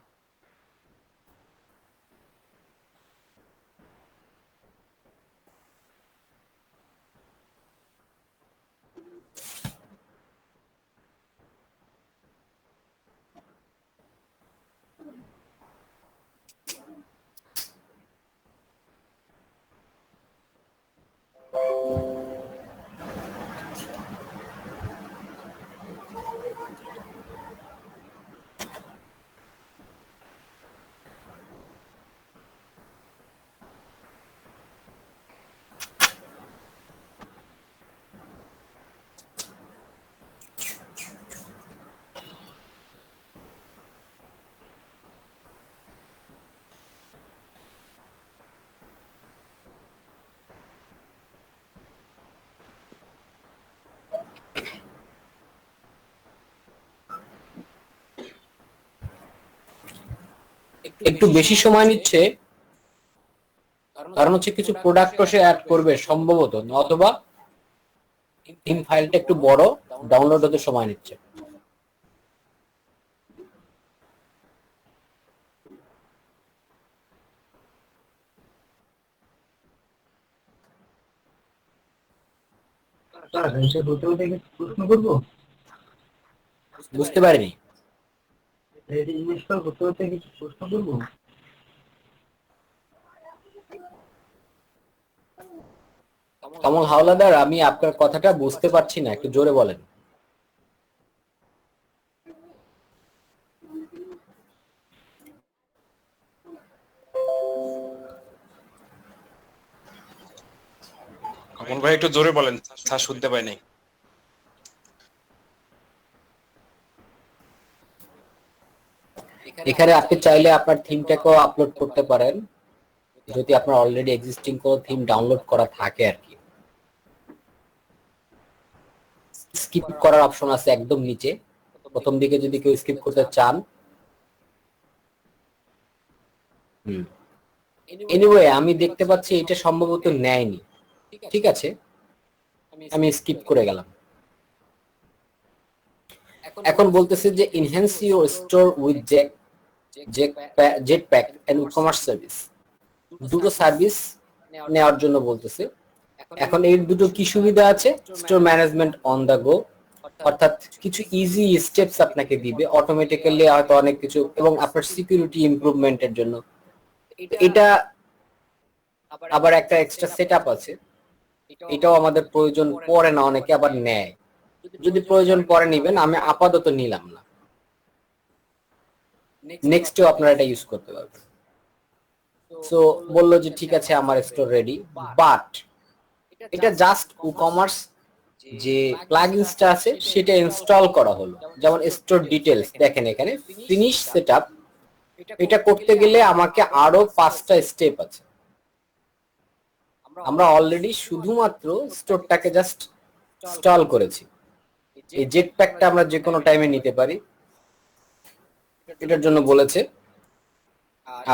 একটু বেশি সময় নিচ্ছে, কারণ হচ্ছে কিছু প্রোডাক্ট সে অ্যাড করবে সম্ভবত, অথবা থিম ফাইলটা একটু বড়, ডাউনলোড হতে সময় নিচ্ছে। প্রশ্ন করবো, বুঝতে পারিনি। ইনস্টল করতে হতে কিছু প্রশ্ন করবো। কমল হাওলাদার, আমি আপনার কথাটা বুঝতে পারছি না, একটু জোরে বলেন। কমল ভাই একটু জোরে বলেন, স্যার শুনতে পাই নাই। এখানে আপনি চাইলে আপনার থিমটাকেও আপলোড করতে পারেন, যদি আপনার অলরেডি এক্সিস্টিং কোনো থিম ডাউনলোড করা থাকে আর কি। স্কিপ করার অপশন আছে একদম নিচে, প্রথম দিকে যদি কেউ স্কিপ করতে চান। এনিওয়ে আমি দেখতে পাচ্ছি এটা সম্ভবত নেয়নি। ঠিক আছে, আমি স্কিপ করে গেলাম। এখন বলতেছে যে enhance your store with Jetpack and e-commerce service. দুটো সার্ভিস নেওয়ার জন্য বলতেছে। এখন এর দুটো কি সুবিধা আছে? Store management on the go, অর্থাৎ কিছু ইজি স্টেপস আপনাকে দিবে অটোমেটিক্যালি, হয়তো অনেক কিছু, এবং আপনার সিকিউরিটি ইমপ্রুভমেন্টের জন্য। এটা আবার একটা এক্সট্রা সেটআপ আছে, এটাও আমাদের প্রয়োজন পড়ে না, অনেকে আবার নেয়। যদি প্রয়োজন পড়ে নিবেন, আমি আপাতত নিলাম না, নেক্সটেও আপনারা এটা ইউজ করতে পারবেন। সো বললো যে ঠিক আছে আমার স্টোর রেডি, বাট এটা জাস্ট ই-কমার্স যে প্লাগইনসটা আছে সেটা ইনস্টল করা হলো। যেমন স্টোর ডিটেলস দেখেন এখানে ফিনিশ সেটআপ, এটা করতে গেলে আমাকে আরো 5টা স্টেপ আছে। আমরা অলরেডি শুধুমাত্র স্টোরটাকে জাস্ট ইনস্টল করেছি। এই জেটপ্যাকটা আমরা যে কোনো টাইমে নিতে পারি, এটার জন্য বলেছে।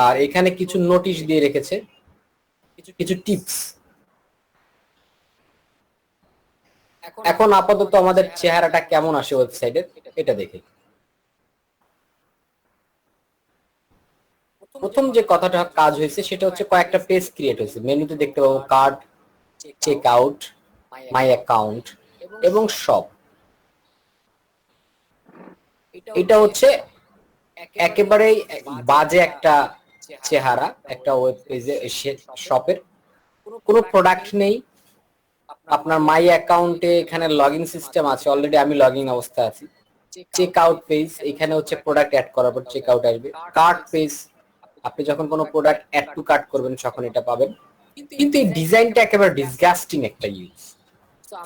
আর এখানে কিছু নোটিশ দিয়ে রেখেছে, কিছু টিপস। এখন আপাতত আমাদের চেহারাটা কেমন আসে ওয়েবসাইটের এটা দেখে। প্রথম যে কথাটা কাজ হয়েছে সেটা হচ্ছে কয়েকটা পেজ ক্রিয়েট হয়েছে। মেনুতে দেখতে পাবো card, check out, my account এবং শপ। এটা হচ্ছে একেবারেই বাজে একটা চেহারা একটা ওয়েব পেজে, শপের কোনো প্রোডাক্ট নেই। আপনার মাই অ্যাকাউন্টে এখানে লগইন সিস্টেম আছে, অলরেডি আমি লগইন অবস্থায় আছি। চেক আউট পেজ, এখানে হচ্ছে প্রোডাক্ট অ্যাড করার পর চেক আউট আসবে। কার্ট পেজ, আপনি যখন কোনো প্রোডাক্ট অ্যাড টু কার্ট করবেন তখন এটা পাবেন। কিন্তু এই ডিজাইনটা একেবারে ডিসগাস্টিং একটা ইউজ।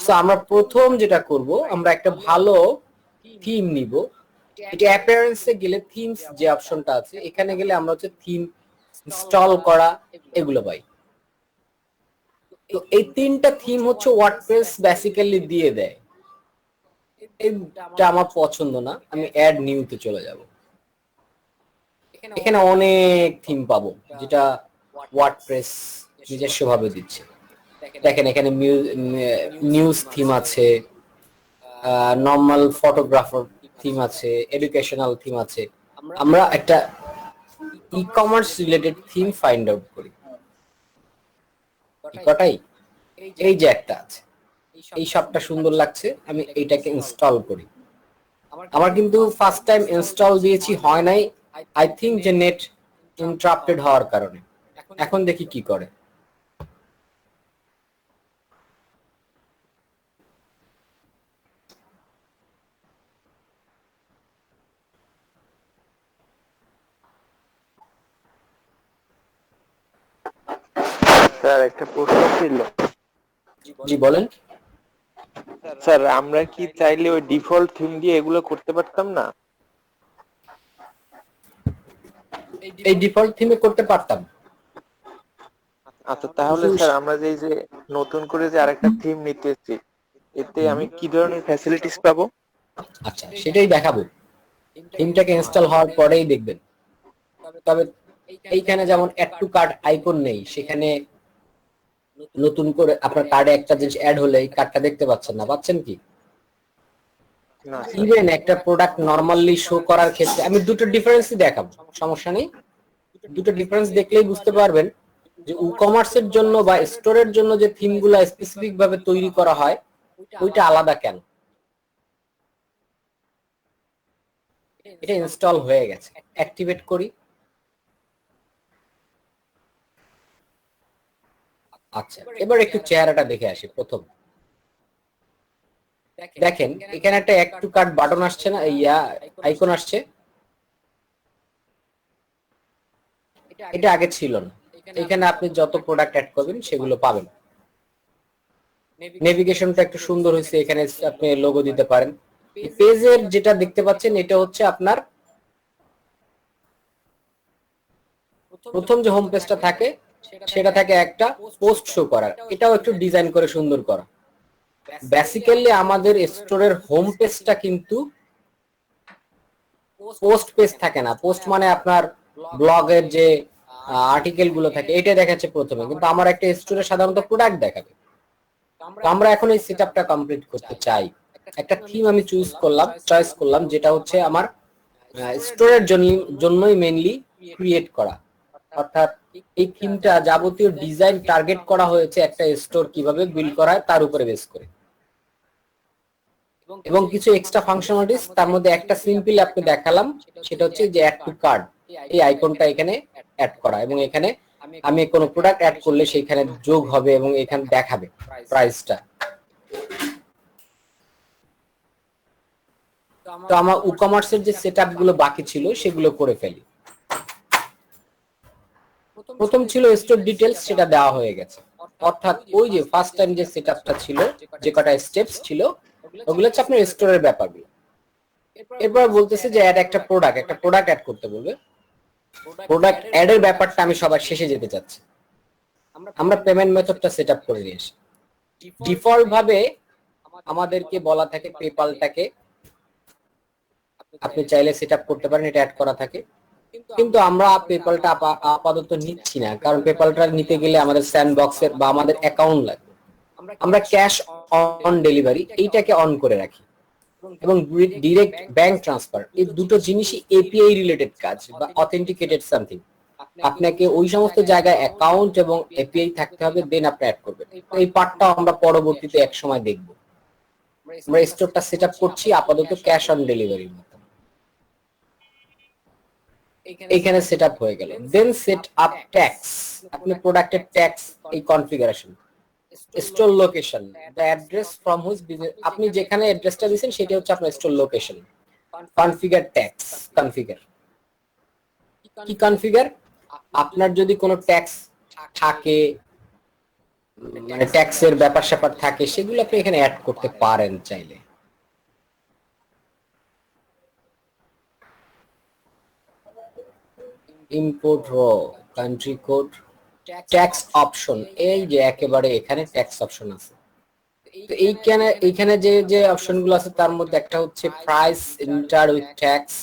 সো আমরা প্রথম যেটা করব, আমরা একটা ভালো থিম নিব। এটা অ্যাপিয়ারেন্সে গেলে থিমস যে অপশনটা আছে, এখানে গেলে আমরা হচ্ছে থিম ইনস্টল করা এগুলো পাই। তো এই 3টা থিম হচ্ছে ওয়ার্ডপ্রেস বেসিক্যালি দিয়ে দেয়। এটা আমার পছন্দ না, আমি অ্যাড নিউতে চলে যাব। এখানে অনেক থিম পাবো যেটা ওয়ার্ডপ্রেস নিজস্ব ভাবে দিচ্ছে। দেখেন এখানে নিউজ থিম আছে, নরমাল ফটোগ্রাফার থিম আছে, এডুকেশনাল থিম আছে। আমরা একটা e-commerce related theme find out করি। কটাই এই যে একটা আছে, এই সবটা সুন্দর লাগছে, আমি এইটাকে ইনস্টল করি। আমার কিন্তু ফার্স্ট টাইম ইনস্টল দিয়েছি, হয় নাই, আই থিংক যে নেট ইন্টারাপ্টেড হওয়ার কারণে। এখন দেখি কি করে। স্যার একটা প্রশ্ন ছিল। জি বলেন। স্যার আমরা কি চাইলে ওই ডিফল্ট থিম দিয়ে এগুলো করতে পারতাম না? এই ডিফল্ট থিমে করতে পারতাম। আচ্ছা তাহলে স্যার আমরা যে এই যে নতুন করে যে আরেকটা থিম নিতেছি, এতে আমি কি ধরনের ফ্যাসিলিটিস পাবো? আচ্ছা সেটাই দেখাবো, থিমটাকে ইনস্টল হওয়ার পরেই দেখবেন। তবে এইখানে যেমন অ্যাড টু কার্ট আইকন নেই, সেখানে নতুন করে আপনার কার্ডে একটা জিনিস অ্যাড হলে এই কার্ডটা দেখতে পাচ্ছেন না, পাচ্ছেন কি? না ইভেন একটা প্রোডাক্ট নরমালি শো করার ক্ষেত্রে আমি দুটো ডিফারেন্সই দেখাবো, সমস্যা নেই। দুটো ডিফারেন্স দেখলেই বুঝতে পারবেন যে ই-কমার্সের জন্য বা স্টোরের জন্য যে থিমগুলো স্পেসিফিক ভাবে তৈরি করা হয় ওইটা আলাদা কেন। এটা ইনস্টল হয়ে গেছে, অ্যাক্টিভেট করি। আচ্ছা এবার একটু চেহারাটা দেখে আসি। প্রথম দেখেন এখানে একটা অ্যাড টু কার্ট বাটন আসছে না, আইকন আসছে, এটা আগে ছিল না। এখানে আপনি যত প্রোডাক্ট অ্যাড করবেন সেগুলো পাবেন। নেভিগেশনটা একটু সুন্দর হয়েছে, এখানে আপনি লোগো দিতে পারেন। পেজের যেটা দেখতে পাচ্ছেন এটা হচ্ছে আপনার প্রথম যে হোম পেজটা থাকে সেটা থাকে একটা পোস্ট শো করার, এটাও একটু ডিজাইন করে সুন্দর করা। বেসিক্যালি আমাদের স্টোরের হোম পেজটা কিন্তু পোস্ট পেজ থাকে না। পোস্ট মানে আপনার ব্লগের যে আর্টিকেল গুলো থাকে এটা দেখাচ্ছে প্রথমে, কিন্তু আমার একটা স্টোরে সাধারণত প্রোডাক্ট দেখাবে। তো আমরা এখন এই সেটআপটা কমপ্লিট করতে চাই। একটা থিম আমি চয়েস করলাম যেটা হচ্ছে আমার স্টোরের জন্যই মেইনলি ক্রিয়েট করা, অর্থাৎ এই থিমটা যাবতীয় ডিজাইন টার্গেট করা হয়েছে একটা স্টোর কিভাবে বিল্ড করা হয় তার উপরে বেস করে, এবং কিছু এক্সট্রা ফাংশনালিটিস তার মধ্যে একটা সিম্পল আপনি দেখালাম, সেটা হচ্ছে যে অ্যাড টু কার্ট, এই আইকনটা এখানে অ্যাড করা, এবং এখানে আমি কোনো প্রোডাক্ট অ্যাড করলে সেখানে যোগ হবে এবং এখানে দেখাবে প্রাইসটা। তো আমার ই-কমার্সের যে সেটআপ গুলো বাকি ছিল সেগুলো করে ফেলি। প্রথম ছিল স্টোর ডিটেলস, সেটা দেওয়া হয়ে গেছে, অর্থাৎ ওই যে ফার্স্ট টাইম যে সেটআপটা ছিল, যে কটা স্টেপস ছিল ওগুলো হচ্ছে আপনার স্টোরের ব্যাপারগুলো। এরপর বলতেছে যে অ্যাড একটা প্রোডাক্ট অ্যাড করতে বলবে। প্রোডাক্ট অ্যাড এর ব্যাপারটা আমি সবার শেষে যেতে চাচ্ছি। আমরা পেমেন্ট মেথডটা সেটআপ করে নিয়ে আসি। ডিফল্ট ভাবে আমাদেরকে বলা থাকে পেপালটাকে আপনি চাইলে সেটআপ করতে পারেন, এটা অ্যাড করা থাকে, কিন্তু আমরা পেপালটা আপাতত নিচ্ছি না, কারণ পেপালটা নিতে গেলে আমাদের স্যান্ডবক্সের বা আমাদের অ্যাকাউন্ট লাগবে। আমরা ক্যাশ অন ডেলিভারি এইটাকে অন করে রাখি, এবং ডিরেক্ট ব্যাংক ট্রান্সফার, এই দুটো জিনিসই এপিআই রিলেটেড কাজ বা অথেন্টিকেটেড সামথিং। আপনাকে ওই সমস্ত জায়গায় অ্যাকাউন্ট এবং এপিআই থাকতে হবে, দেন আপনি অ্যাড করবেন। এই পার্টটা আমরা পরবর্তীতে এক সময় দেখব। আমরা স্টোরটা সেটআপ করছি আপাতত ক্যাশ অন ডেলিভারির মতো। এখানে সেটআপ হয়ে গেল। দেন সেট আপ ট্যাক্স, আপনি প্রোডাক্টের ট্যাক্স, এই configuration, store location, the address from which business, আপনি যেখানে অ্যাড্রেসটা দিবেন সেটা হচ্ছে আপনার স্টোর লোকেশন। কনফিগার ট্যাক্স, কি কনফিগার, আপনার যদি কোনো ট্যাক্স থাকে, মানে ট্যাক্সের ব্যাপার স্যাপার থাকে, সেগুলো আপনি এখানে অ্যাড করতে পারেন চাইলে। ইম্পোর্ট র কান্ট্রি কোড, ট্যাক্স অপশন, এই যে একেবারে এখানে ট্যাক্স অপশন আছে। তো এইখানে যে অপশনগুলো আছে তার মধ্যে একটা হচ্ছে প্রাইস এন্টার উইথ ট্যাক্স,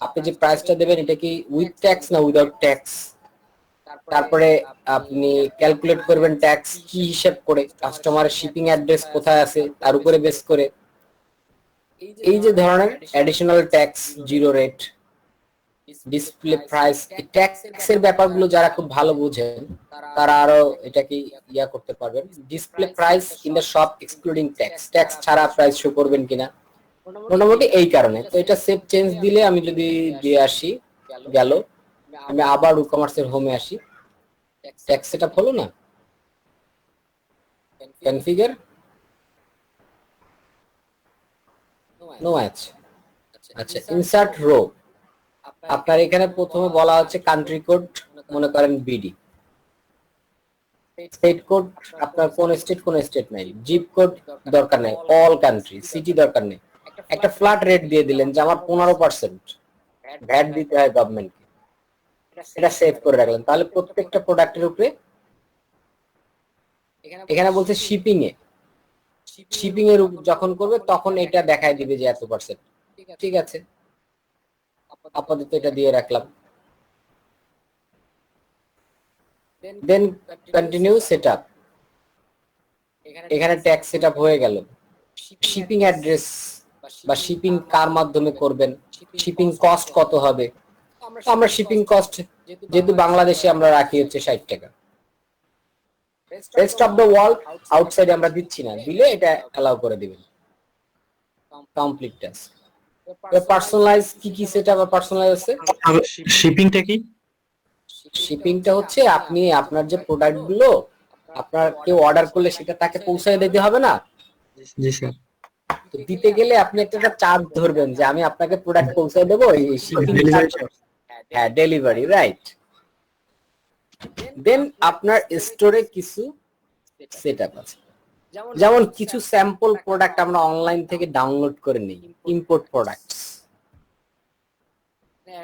আপনি যে প্রাইসটা দেবেন এটা কি উইথ ট্যাক্স না উইদাউট ট্যাক্স। তারপরে আপনি ক্যালকুলেট করবেন ট্যাক্স কি হিসাব করে, কাস্টমারের শিপিং অ্যাড্রেস কোথায় আছে তার উপরে বেস করে। এই যে ধরনের additional tax, zero rate, display price, এই ট্যাক্সের ব্যাপারগুলো যারা খুব ভালো বোঝেন তারা আরো এটাকে ইয়া করতে পারবেন। Display price in the shop excluding tax, tax ছাড়া প্রাইস শো করবেন কিনা, মোটামুটি এই কারণে। তো এটা সেভ চেঞ্জ দিলে আমি যদি দিয়ে আসি, গেল, আমি আবার ই-কমার্সের হোমে আসি, ট্যাক্স সেটআপ হলো না, কনফিগার, নো ম্যাচ। আচ্ছা, ইনসার্ট রো, আপনার এখানে প্রথমে বলা হচ্ছে কান্ট্রি কোড, মনে করেন বিডি। স্টেট কোড, আপনার কোন স্টেট নাই। জিপ কোড দরকার নেই, অল কান্ট্রি। সিটি দরকার নেই। একটা ফ্ল্যাট রেট দিয়ে দিলেন যে আমার 15% ভ্যাট দিতে হয় গভর্নমেন্টকে, এটা সেভ করে রাখলেন। তাহলে প্রত্যেকটা প্রোডাক্টের উপরে, এখানে বলছে শিপিং এর যখন করবে তখন এটা দেখায় দিবে যে এত %। ঠিক আছে, আপাতত এটা দিয়ে রাখলাম। দেন কন্টিনিউ সেটআপ, এখানে ট্যাক্স সেটআপ হয়ে গেল। শিপিং অ্যাড্রেস বা শিপিং কার মাধ্যমে করবেন, শিপিং কস্ট কত হবে, আমরা শিপিং কস্ট যেহেতু বাংলাদেশে আমরা রাখি হচ্ছে 60 টাকা। Rest of the world outside আমরা দিচ্ছি না, দিলে এটা অ্যালাউ করে দিবেন। Complete task. পার্সোনালাইজ, কি সেটআপ আর পার্সোনালাইজ আছে। শিপিংটা কি? শিপিংটা হচ্ছে আপনি আপনার যে প্রোডাক্ট গুলো আপনার কেউ অর্ডার করলে সেটা তাকে পৌঁছায় দিতে হবে না। জি স্যার। তো দিতে গেলে আপনি একটা চার্জ ধরবেন যে আমি আপনাকে প্রোডাক্ট পৌঁছায় দেবো, এই শিপিং চার্জ, হ্যাঁ ডেলিভারি, রাইট। দেন আপনার স্টোরে কিছু সেটআপ আছে, যেমন কিছু স্যাম্পল প্রোডাক্ট আমরা অনলাইন থেকে ডাউনলোড করে নিই, import products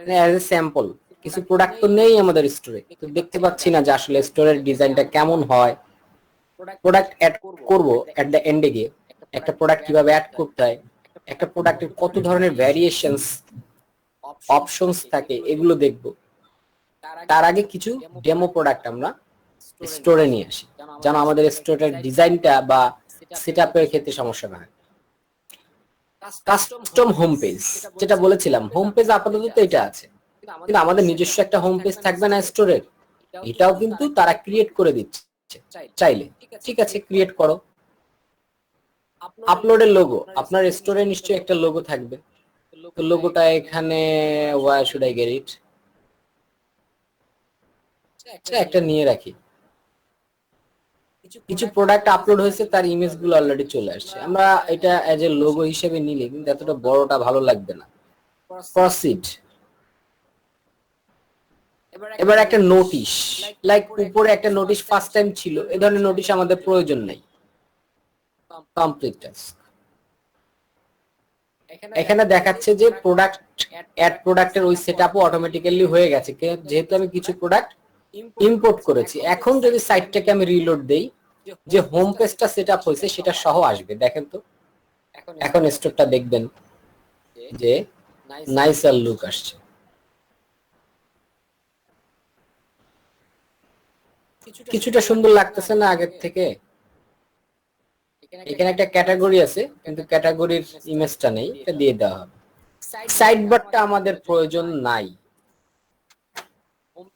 as a sample. কিছু প্রোডাক্ট তো নেই আমাদের স্টোরে, তো দেখতে পাচ্ছি না যে আসলে স্টোরের ডিজাইনটা কেমন হয়। প্রোডাক্ট অ্যাড করব, এট দ্য এন্ডে গিয়ে একটা প্রোডাক্ট কিভাবে অ্যাড করতে হয়, একটা প্রোডাক্টের কত ধরনের ভ্যারিয়েশনস, অপশনস থাকে, এগুলো দেখব। তার আগে কিছু ডেমো প্রোডাক্ট আমরা স্টোরে নিয়ে আসি, যেন আমাদের স্টোরের ডিজাইনটা বা সেটআপের ক্ষেত্রে সমস্যা না হয়। কাস্টম হোম পেজ, যেটা বলেছিলাম, হোম পেজ আপাতত এটা আছে, কিন্তু আমাদের নিজস্ব একটা হোম পেজ থাকবে না স্টোরের, এটাও কিন্তু তারা ক্রিয়েট করে দিচ্ছে চাইলে। ঠিক আছে, ক্রিয়েট করো। আপলোডের লোগো, আপনার স্টোরে নিশ্চয়ই একটা লোগো থাকবে, তো লোগোটা এখানে where should I get it, একটা নিয়ে রাখি। কিছু প্রোডাক্ট আপলোড হয়েছে, তার ইমেজ গুলো অলরেডি চলে আসছে, আমরা এটা এজ এ লোগো হিসেবে নিলে কিন্তু এতটা বড়টা ভালো লাগবে না। প্রসিড। এবার একটা নোটিশ, লাইক উপরে একটা নোটিশ ফার্স্ট টাইম ছিল, এই ধরনের নোটিশ আমাদের প্রয়োজন নাই। Complete task. এখানে দেখাচ্ছে যে প্রোডাক্ট অ্যাড প্রোডাক্টের ওই সেটআপও অটোমেটিক্যালি হয়ে গেছে, যেহেতু আমি কিছু প্রোডাক্ট ইম্পোর্ট করেছি। এখন যদি সাইটটাকে আমি রিলোড দেই, যে হোম পেজটা সেটআপ হয়েছে সেটা সহ আসবে। দেখেন তো, এখন স্টোরটা দেখবেন যে নাইসার লুক আসছে। কিছুটা সুন্দর লাগতেছে না আগের থেকে? এখানে একটা ক্যাটাগরি আছে, কিন্তু ক্যাটাগরির ইমেজটা নেই, এটা দিয়ে দেওয়া হবে। সাইড বারটা আমাদের প্রয়োজন নাই।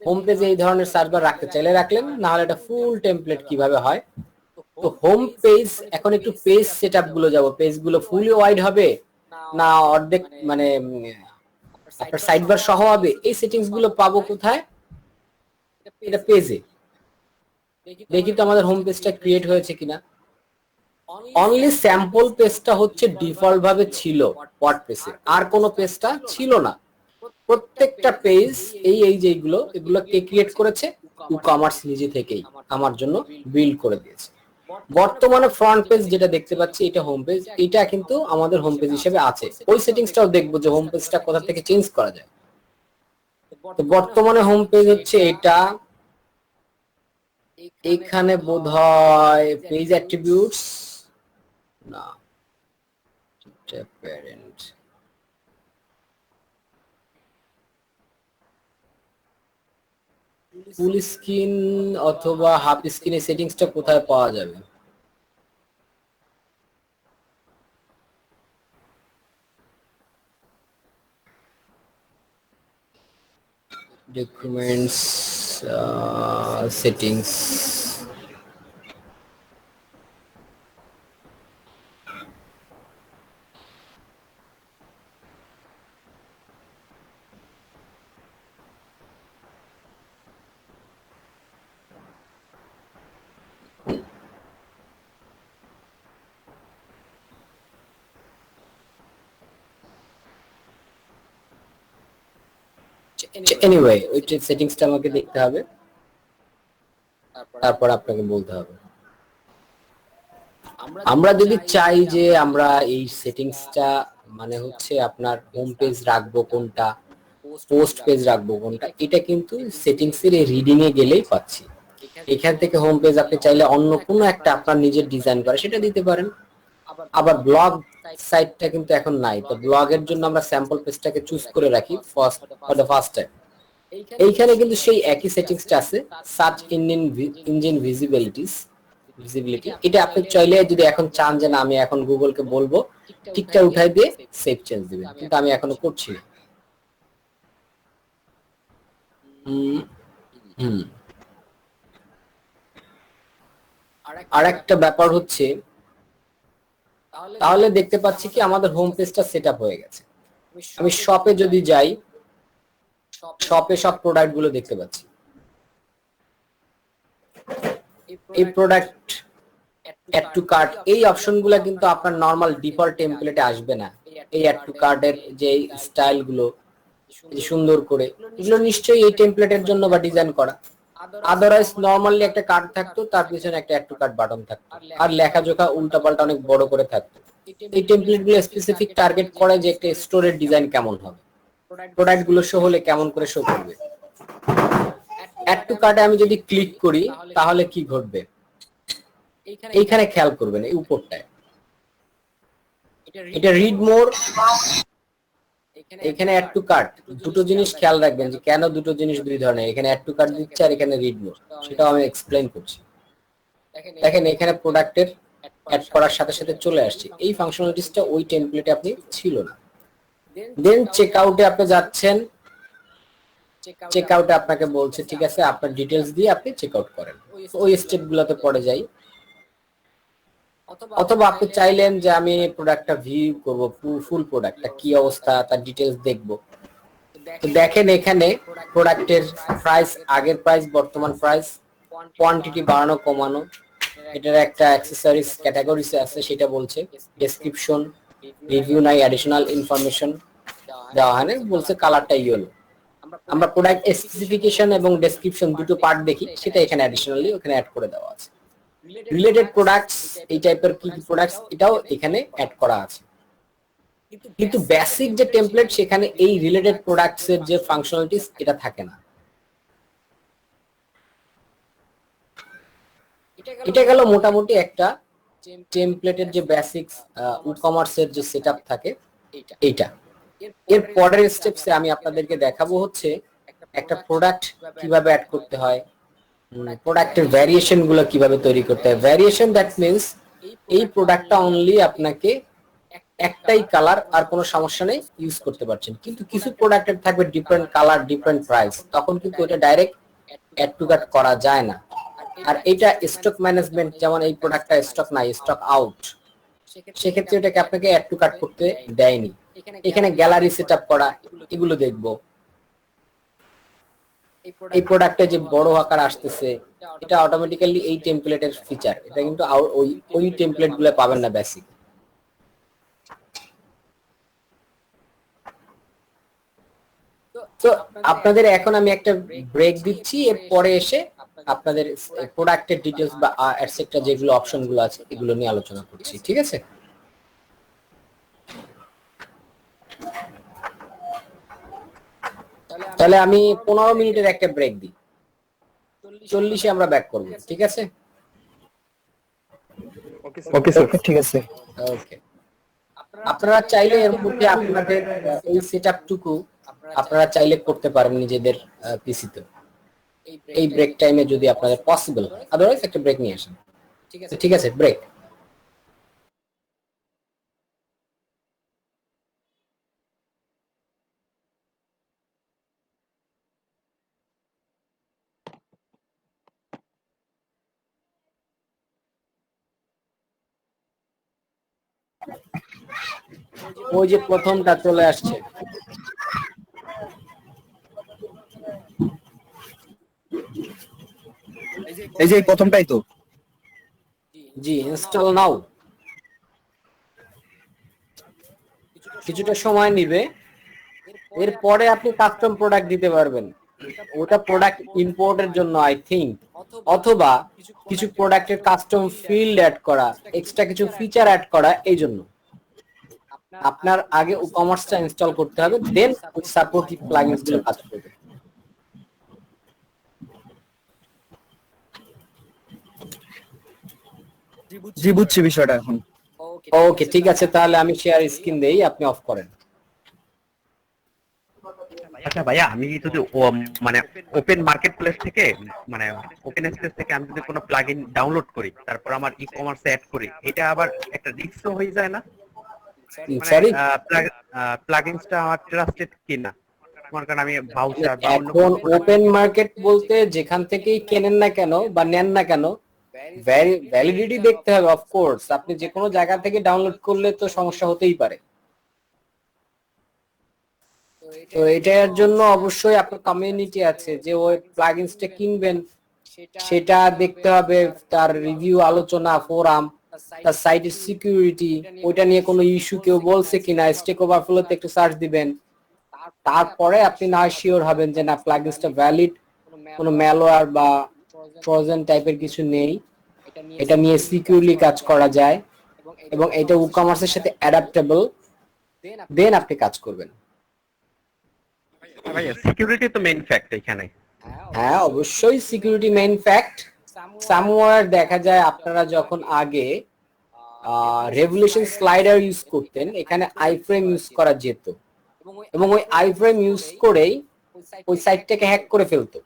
হোম পেজে এই ধরনের সার্চ বার রাখতে চাইলে রাখলেন, না হলে এটা ফুল টেমপ্লেট কিভাবে হয়। তো হোম পেজ, এখন একটু পেজ সেটআপ গুলো যাব। পেজ গুলো ফুলি ওয়াইড হবে না অর্ধেক, মানে আপনার সাইড বার সহ হবে, এই সেটিংস গুলো পাবো কোথায়? এটা পেজে। দেখি তো আমাদের হোম পেজটা ক্রিয়েট হয়েছে কিনা। অনলি স্যাম্পল পেজটা হচ্ছে ডিফল্ট ভাবে ছিল ওয়ার্ডপ্রেসে, আর কোনো পেজটা ছিল না। প্রত্যেকটা পেজ এই যেগুলো, এগুলো কে ক্রিয়েট করেছে? ই-কমার্স নিজে থেকেই আমার জন্য বিল্ড করে দিয়েছে। বর্তমানে ফ্রন্ট পেজ যেটা দেখতে পাচ্ছি, এটা হোম পেজ, এটা কিন্তু আমাদের হোম পেজ হিসেবে আছে। ওই সেটিংসটাও দেখবো যে হোম পেজটা কোথা থেকে চেঞ্জ করা যায়। তো বর্তমানে হোম পেজ হচ্ছে এটা। এখানে বোধহয় পেজ অ্যাট্রিবিউটস না, প্যারেন্ট, ফুল স্ক্রিন অথবা হাফ স্ক্রিনের সেটিংসটা কোথায় পাওয়া যাবে? ডকুমেন্টস, সেটিংস, এনিওয়ে ওই সেটিংসটা আমাকে দেখতে হবে, তারপর আপনাকে বলতে হবে। আমরা যদি চাই যে আমরা এই সেটিংসটা, মানে হচ্ছে আপনার হোম পেজ রাখবো কোনটা, পোস্ট পেজ রাখবো কোনটা, এটা কিন্তু সেটিংসের এই রিডিং এ গেলেই পাচ্ছি। এখান থেকে হোম পেজ আপনি চাইলে অন্য কোনো একটা আপনার নিজের ডিজাইন করে সেটা দিতে পারেন। আবার ব্লগ সাইটটা কিন্তু এখন নাই, তো ব্লগের জন্য আমরা স্যাম্পল পেজটাকে চুজ করে রাখি ফর দ্য ফার্স্ট টাইম। এইখানে কিন্তু সেই একই সেটিংসটা আছে, সার্চ ইঞ্জিন ভিজিবিলিটি। এটা আপনি চাইলে যদি এখন চান যে না আমি এখন গুগলকে বলবো, টিকটা উঠাই দিয়ে সেভ চেঞ্জ দিবেন, কিন্তু আমি এখনো করছি না। আর একটা ব্যাপার হচ্ছে, তাহলে দেখতে পাচ্ছি কি আমাদের হোম পেজটা সেটআপ হয়ে গেছে। আমি শপে যদি যাই, শপে সব প্রোডাক্ট গুলো দেখতে পাচ্ছি। এই প্রোডাক্ট অ্যাড টু কার্ট, এই অপশন গুলো কিন্তু আপনার নরমাল ডিফল্ট টেমপ্লেটে আসবে না। এই অ্যাড টু কার্টের যে স্টাইল গুলো সুন্দর করে, এগুলো নিশ্চয়ই এই টেমপ্লেটের জন্য বা ডিজাইন করা। আদারওয়াইজ নরমালি একটা কার্ড থাকতো, তার পিছনে একটা অ্যাড টু কার্ট বাটন থাকতো, আর লেখাজোখা উল্টাপাল্টা অনেক বড় করে থাকতো। এই টেমপ্লেট গুলো স্পেসিফিক টার্গেট করে যে একটা স্টোরের ডিজাইন কেমন হবে, প্রোডাক্ট গুলো শো হলে কেমন করে শো করবে। অ্যাড টু কার্টে আমি যদি ক্লিক করি তাহলে কি ঘটবে? এইখানে খেয়াল করবেন, এই উপরটায় এটা রিড মোর, এখানে অ্যাড টু কার্ট। দুটো জিনিস খেয়াল রাখবেন যে কেন দুটো জিনিস দুই ধরনের, এখানে অ্যাড টু কার্ট দিচ্ছে আর এখানে রিড মোর, সেটাও আমি এক্সপ্লেইন করছি। দেখেন এখানে প্রোডাক্টের অ্যাড করার সাথে সাথে চলে আসছে। এই ফাংশনালিটিসটা ওই টেমপ্লেটে আপনি ছিল না। দেন চেক আউটে আপনি যাচ্ছেন, চেক আউটে আপনাকে বলছে ঠিক আছে আপনার ডিটেলস দিয়ে আপনি চেক আউট করেন। ওই স্টেপগুলোতে পড়ে যাই। অথবা আপনি চাইলেন যে আমি প্রোডাক্টটা ভিউ করব, ফুল প্রোডাক্টটা কি অবস্থা তার ডিটেলস দেখব। তো দেখেন এখানে প্রোডাক্টের প্রাইস, আগের প্রাইস, বর্তমান প্রাইস, কোয়ান্টিটি বাড়ানো কমানো, এটার একটা অ্যাক্সেসরিজ ক্যাটাগরিজ আছে সেটা বলছে, ডেসক্রিপশন, রিভিউ নাই, অ্যাডিশনাল ইনফরমেশন দেওয়া হয় না, বলছে কালারটা ইয়েলো। আমরা প্রোডাক্ট স্পেসিফিকেশন এবং ডেসক্রিপশন দুটো পার্ট দেখি, সেটা এখানে অ্যাডিশনালি ওখানে অ্যাড করে দেওয়া আছে। রিলেটেড প্রোডাক্টস, এই টাইপের কি প্রোডাক্টস এটাও এখানে অ্যাড করা আছে। কিন্তু বেসিক যে টেমপ্লেট সেখানে এই রিলেটেড প্রোডাক্টস এর যে ফাংশনালিটিস এটা থাকে না। এটা গেল মোটামুটি একটা টেমপ্লেটের যে বেসিক্স ই-কমার্সের যে সেটআপ থাকে এইটা। এর পরের স্টেপসে আমি আপনাদেরকে দেখাবো হচ্ছে একটা প্রোডাক্ট কিভাবে অ্যাড করতে হয়, প্রোডাক্টের ভ্যারিয়েশন গুলো কিভাবে তৈরি করতে হয়। ভ্যারিয়েশন দ্যাট মিনস এই প্রোডাক্টটা অনলি আপনাকে একটাই কালার আর কোনো সমস্যা নেই ইউজ করতে পারছেন, কিন্তু কিছু প্রোডাক্টের থাকবে ডিফারেন্ট কালার, ডিফারেন্ট প্রাইস, তখন কিন্তু এটা ডাইরেক্ট অ্যাড টু কাট করা যায় না। আর এটা স্টক ম্যানেজমেন্ট, যেমন এই প্রোডাক্টটা স্টক নাই, স্টক আউট, সেক্ষেত্রে এটাকে আপনাকে অ্যাড টু কাট করতে দেয়নি। এখানে গ্যালারি সেটআপ করা, এগুলো দেখবো। এই প্রোডাক্টে যে বড় আকার আসতেছে এটা অটোমেটিক্যালি এই টেমপ্লেটের ফিচার, এটা কিন্তু ওই টেমপ্লেট গুলো পাবেন না বেসিক। তো আপনাদের এখন আমি একটা ব্রেক দিচ্ছি, এর পরে এসে আপনাদের প্রোডাক্টের ডিটেলস বা এটসেট্রা যেগুলো অপশন গুলো আছে এগুলো নিয়ে আলোচনা করছি, ঠিক আছে? তাহলে আমি 15 মিনিটের একটা ব্রেক দিই, 40-এ আমরা ব্যাক করব, ঠিক আছে? ওকে স্যার, ঠিক আছে। ওকে, আপনারা চাইলে এর মধ্যে আপনাদের এই সেটআপটুকু আপনারা চাইলে করতে পারেন নিজেদের পিসিতে, এই ব্রেক টাইমে যদি আপনাদের পসিবল হয়। আদারওয়াইজ একটা ব্রেক নিয়ে আসেন, ঠিক আছে? ব্রেক। ওই যে প্রথমটা চলে আসছে, এই যে প্রথমটাই তো। জি, ইনস্টল নাও। কিছুটা সময় নিবে, এরপরে আপনি কাস্টম প্রোডাক্ট দিতে পারবেন। ওটা প্রোডাক্ট ইম্পোর্টের জন্য আই থিংক, অথবা কিছু প্রোডাক্টের কাস্টম ফিল্ড অ্যাড করা, এক্সট্রা কিছু ফিচার অ্যাড করা। এই জন্য আপনার আগে ই-কমার্সটা ইনস্টল করতে হবে, দেন ওই সাপোর্টিভ প্লাগইনস গুলো কাজ করবে। জি বুঝছি বিষয়টা এখন। ওকে, ঠিক আছে, তাহলে আমি শেয়ার স্ক্রিন দেই, আপনি অফ করেন। আচ্ছা ভাইয়া, আমি যদি মানে ওপেন মার্কেট প্লেস থেকে, মানে ওপেন স্পেস থেকে আমি যদি কোনো প্লাগইন ডাউনলোড করি, তারপর আমার ই-কমার্সে অ্যাড করি, এটা আবার একটা রিস্ক হয়ে যায় না? সরি, প্লাগইনসটা আমার ট্রাস্টেড কিনা? মনে করেন আমি ভাউচার বা অন্য এখন ওপেন মার্কেট বলতে যেখান থেকেই কেনেন না কেন বা নেন না কেন, ভ্যালিডিটি দেখতে হবে। অফকোর্স আপনি যে কোনো জায়গা থেকে ডাউনলোড করলে তো সমস্যা হতেই পারে। তো এটার জন্য অবশ্যই আপনার কমিউনিটি আছে, যে ওই প্লাগইনসটা কিনবেন সেটা দেখতে হবে, তার রিভিউ, আলোচনা, ফোরাম, তার সাইটের সিকিউরিটি, ওইটা নিয়ে কোনো ইস্যু কেউ বলছে কিনা, স্টেক ওভারফ্লোতে একটু সার্চ দিবেন। তারপরে আপনি না শিওর হবেন যে না প্লাগইনসটা ভ্যালিড, কোনো ম্যালওয়্যার বা ট্রোজান টাইপের কিছু নেই, এটা নিয়ে সিকিউরলি কাজ করা যায় এবং এটা ই-কমার্সের সাথে অ্যাডাপ্টেবল, দেন আপনি কাজ করবেন। ভাইয়া সিকিউরিটি তো মেইন ফ্যাক্ট এখানে। হ্যাঁ, অবশ্যই সিকিউরিটি মেইন ফ্যাক্ট। সামওয়্যার দেখা যায় আপনারা যখন আগে রেভলিউশন স্লাইডার ইউজ করতেন, এখানে আইফ্রেম ইউজ করা যেত এবং ওই আইফ্রেম ইউজ করেই ওই সাইটটাকে হ্যাক করে ফেলতো।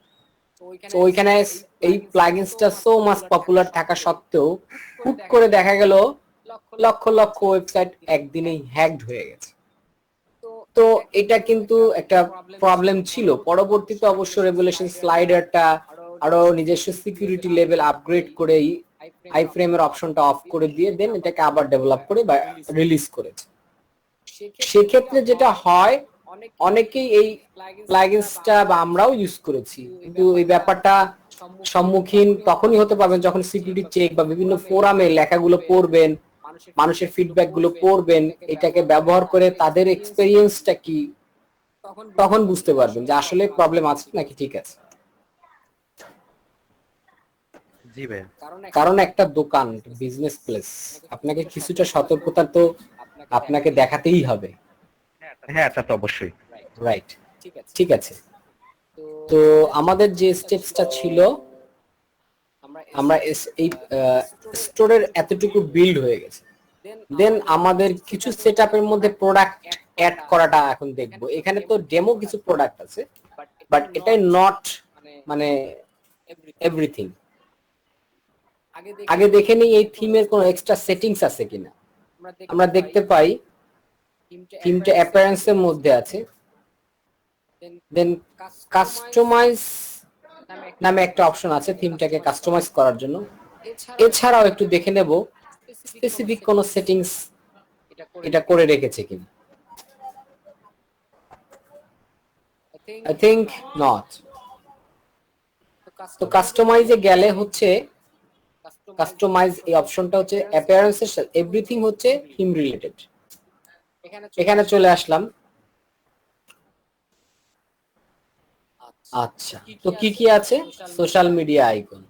তো ওইখানে এই প্লাগইনসটা সো মাচ পপুলার থাকা সত্ত্বেও হুট করে দেখা গেল লক্ষ লক্ষ ওয়েবসাইট একদিনেই হ্যাকড হয়ে গেছে। তো এটা কিন্তু একটা প্রবলেম ছিল। পরবর্তীতে অবশ্য রেগুলেশন স্লাইডারটা আরো নিজস্ব সিকিউরিটি লেভেল আপগ্রেড করে আই ফ্রেমের অপশনটা অফ করে দিয়ে দেন এটাকে আবার ডেভেলপ করে বা রিলিজ করেছে। সেক্ষেত্রে যেটা হয়, অনেকেই এই প্লাগইনসটা বা আমরাও ইউজ করেছি, কিন্তু এই ব্যাপারটা সম্মুখীন তখনই হতে পারবেন যখন সিকিউরিটি চেক বা বিভিন্ন ফোরামে লেখাগুলো পড়বেন, মানুষের ফিডব্যাক গুলো পড়বেন, এটাকে ব্যবহার করে তাদের এক্সপেরিয়েন্সটা কি, তখন বুঝতে পারবেন যে আসলে প্রবলেম আছে নাকি ঠিক আছে। জি ভাই। কারণ একটা দোকান, বিজনেস প্লেস, আপনাকে কিছুটা সতর্কতা তো আপনাকে দেখাতেই হবে। হ্যাঁ, তা তো অবশ্যই। রাইট, ঠিক আছে। তো আমাদের যে স্টেপসটা ছিল, আমরা এই স্টোরের এতটুকু বিল্ড হয়ে গেছে, দেন আমাদের কিছু সেটআপের মধ্যে প্রোডাক্ট অ্যাড করাটা এখন দেখবো। এখানে তো ডেমো কিছু প্রোডাক্ট আছে, বাট এটাই নট মানে এভরিথিং। আগে দেখে নিই এই থিমের কোনো এক্সট্রা সেটিংস আছে কিনা। আমরা দেখতে পাই থিমটা অ্যাপিয়ারেন্সের মধ্যে আছে, দেন কাস্টমাইজ নামে একটা অপশন আছে থিমটাকে কাস্টমাইজ করার জন্য। এছাড়াও একটু দেখে নেব স্পেসিফিক কোনো সেটিংস এটা করে রেখেছে কিনা। I think not. তো কাস্টমাইজে গেলে হচ্ছে কাস্টমাইজ এই অপশনটা হচ্ছে অ্যাপিয়ারেন্সের সাথে এভরিথিং হচ্ছে থিম রিলেটেড। এখানে চলে আসলাম। আচ্ছা, তো কি কি আছে? Social media icon.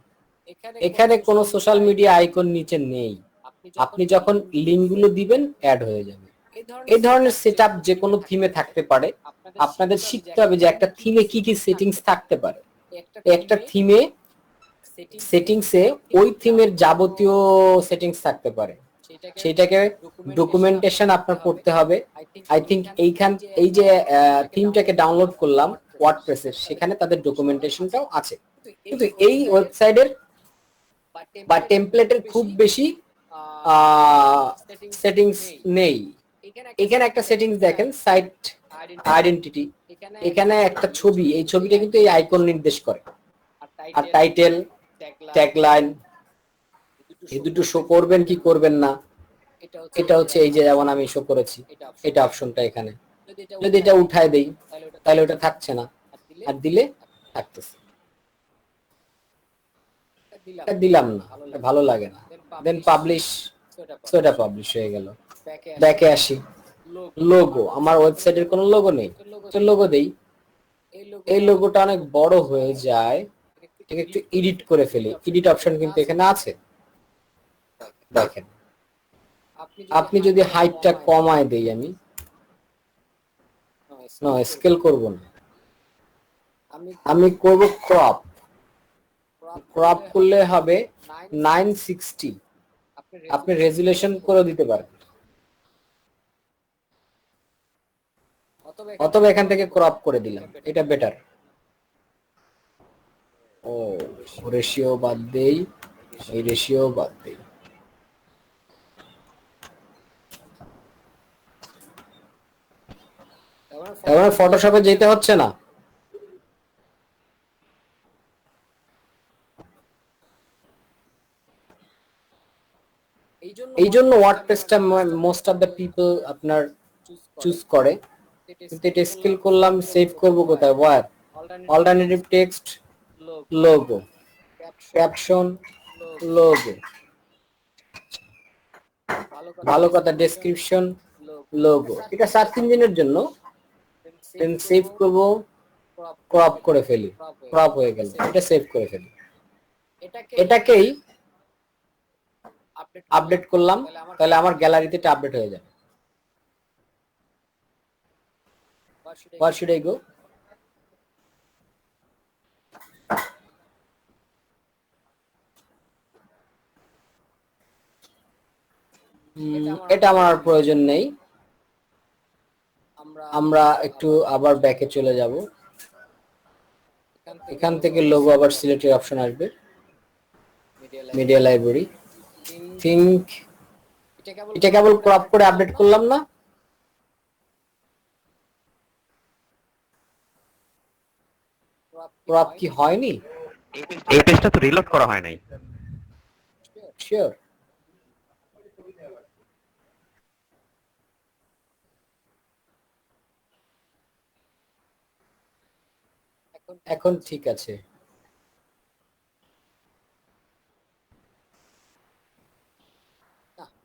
এখানে কোনো সোশ্যাল মিডিয়া আইকন নিচে নেই। আপনি যখন লিঙ্কগুলো দিবেন অ্যাড হয়ে যাবে। এই ধরনের সেটআপ যে কোনো থিমে থাকতে পারে। আপনাদের শিখতে হবে যে একটা থিমে কি কি সেটিংস থাকতে পারে। একটা থিমে সেটিংসে ওই থিমের যাবতীয় সেটিংস থাকতে পারে, সেটাকে ডকুমেন্টেশন আপনার পড়তে হবে। আই থিংক এই যে থিমটাকে ডাউনলোড করলাম ওয়ার্ডপ্রেসের, সেখানে তাদের ডকুমেন্টেশনটাও আছে। কিন্তু এই ওয়েবসাইটের বা টেমপ্লেটের খুব বেশি সেটিংস নেই। এখানে একটা সেটিংস দেখেন, সাইট আইডেন্টিটি। এখানে একটা ছবি, এই ছবিটা কিন্তু এই আইকন নির্দেশ করে। আর টাইটেল, ট্যাগলাইন, এই দুটো শো করবেন কি করবেন না, এটা হচ্ছে এই যে যেমন আমি শো করেছি এটা অপশনটা। এখানে যদি এটা উঠায় দেই তাহলে ওটা থাকছে না, আর দিলে থাকতেছে। দিলাম না, ভালো লাগে না, দেন পাবলিশ। এটা পাবলিশ হয়ে গেল। ব্যাকে আসি। লোগো, আমার ওয়েবসাইটের কোনো লোগো নেই, তো লোগো দেই। এই লোগোটা অনেক বড় হয়ে যায়, এটাকে একটু এডিট করে ফেলি। এডিট অপশন কিন্তু এখানে আছে, দেখেন। আপনি যদি হাইটটা কমায় দেই, আমি স্কেল করব না, আমি করব ক্রপ। ক্রপ করলে হবে 960। আপনি রেজুলেশন করে দিতে পারেন, অথবা এখান থেকে ক্রপ করে দিলাম, এটা বেটার। ও রেশিও বাদ দেই, এই রেশিও বাদ দেই। এবার ফটোশপে যেতে হচ্ছে না। এই জন্য ওয়ার্ডপ্রেসটা মোস্ট অফ দ্য পিপল আপনার চুজ করে। কিন্তু এটা স্কেল করলাম, সেভ করব কোথায়? ওয়ার alternative text, logo, caption, logo, ভালো কথা ডেসক্রিপশন, লোগো। এটা সার্চ ইঞ্জিনের জন্য। দেন সেভ করব, ক্রপ করে ফেলি, ক্রপ হয়ে গেল, এটা সেভ করে ফেলি। এটাকেই আপডেট করলাম, তাহলে আমার গ্যালারিতে এটা আপডেট হয়ে যাবে। Where should I go? এটা আমার প্রয়োজন নেই। আমরা একটু আবার ব্যাকে চলে যাব। এখান থেকে লোগো আবার সিলেক্টের অপশন আসবে, মিডিয়া লাইব্রেরি, থিঙ্ক, এটা কেবল ক্রপ করে আপডেট করলাম না, ক্রপ কি হয়নি? এই পেজটা তো রিলোড করা হয় নাই। শিওর। এখন ঠিক আছে।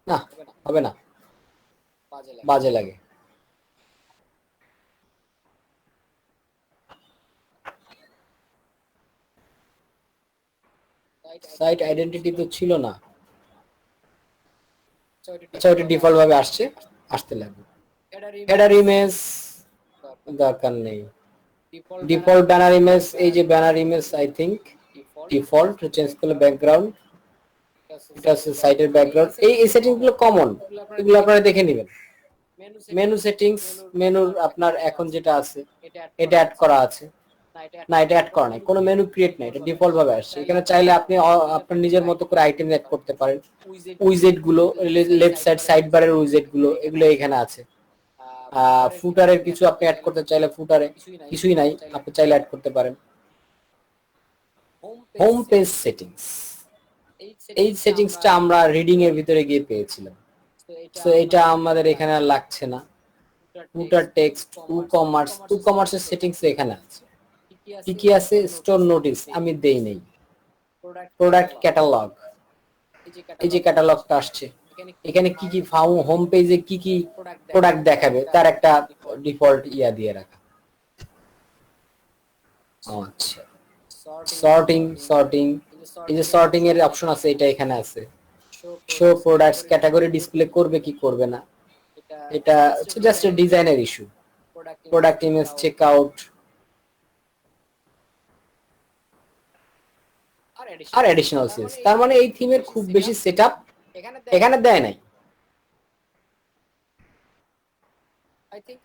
না, হবে না, বাজে লাগে। সাইট আইডেন্টিটি তো ছিল না। আচ্ছা, ওটা ডিফল্ট ভাবে আসতে লাগবে। হেডার ইমেজ দরকার নেই। ডিফল্ট ব্যানার ইমেজ, এই যে banner image I think default, change করলে ব্যাকগ্রাউন্ড, এটা হচ্ছে সাইটের ব্যাকগ্রাউন্ড। এই সেটিংস গুলো কমন, এগুলো আপনারা দেখে নেবেন। মেনু সেটিংস, মেনুর আপনার এখন যেটা আছে এটা অ্যাড করা আছে না, এটা অ্যাড করা নাই, কোনো মেনু ক্রিয়েট নাই, এটা ডিফল্ট ভাবে আসছে। এখানে চাইলে আপনি আপনার নিজের মতো করে আইটেম অ্যাড করতে পারেন। উইজেট গুলো, লেফট সাইড বারের উইজেট গুলো, এগুলো এখানে আছে। ফুটারের কিছু আপনি অ্যাড করতে চাইলে ফুটারে কিছুই নাই, আপনি চাইলে অ্যাড করতে পারেন। হোম পেজ সেটিংস, এই সেটিংসটা আমরা রিডিং এর ভিতরে গিয়ে পেয়েছিলাম, তো এটা আমাদের এখানে আর লাগছে না। ফুটার টেক্সট, ই-কমার্সের সেটিংস এখানে আছে। কি কি আছে? স্টোর নোটিস আমি দেই নাই। প্রোডাক্ট ক্যাটালগ, এই যে ক্যাটালগটা আসছে, এখানে কি কি হোম পেজে কি কি প্রোডাক্ট দেখাবে তার একটা ডিফল্ট ইয়া দিয়ে রাখা। আচ্ছা, সর্টিং, এই যে সর্টিং এর অপশন আছে, এটা এখানে আছে। শো প্রোডাক্টস, ক্যাটাগরি ডিসপ্লে করবে কি করবে না, এটা জাস্ট ডিজাইনের issue. Product image, check out আর অ্যাডিশনাল সেলস। তার মানে এই থিমের খুব বেশি সেটআপ এখানে দেয় নাই।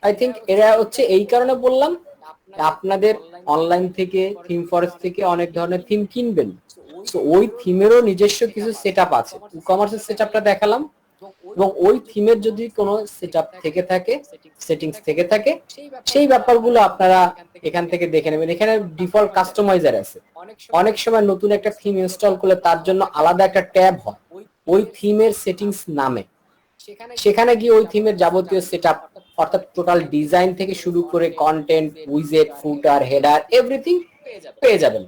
আই থিংক এরা হচ্ছে এই কারণে বললাম, আপনাদের অনলাইন থেকে থিম ফরেস্ট থেকে অনেক ধরনের থিম কিনবেন, তো ওই থিমেরও নিজস্ব কিছু সেটআপ আছে। ই-কমার্সের সেটআপটা দেখালাম, এবং ওই থিমের যদি কোনো সেটআপ থেকে থাকে, সেটিংস থেকে থাকে, সেই ব্যাপারগুলো আপনারা এখান থেকে দেখে নেবেন। এখানে ডিফল্ট কাস্টমাইজার আছে। অনেক সময় নতুন একটা থিম ইনস্টল করলে তার জন্য আলাদা একটা ট্যাব হয় ওই থিমের সেটিংস নামে। সেখানে গিয়ে ওই থিমের যাবতীয় সেটআপ, অর্থাৎ টোটাল ডিজাইন থেকে শুরু করে কন্টেন্ট, উইজেট, ফুটার, হেডার, এভরিথিং পেয়ে যাবেন।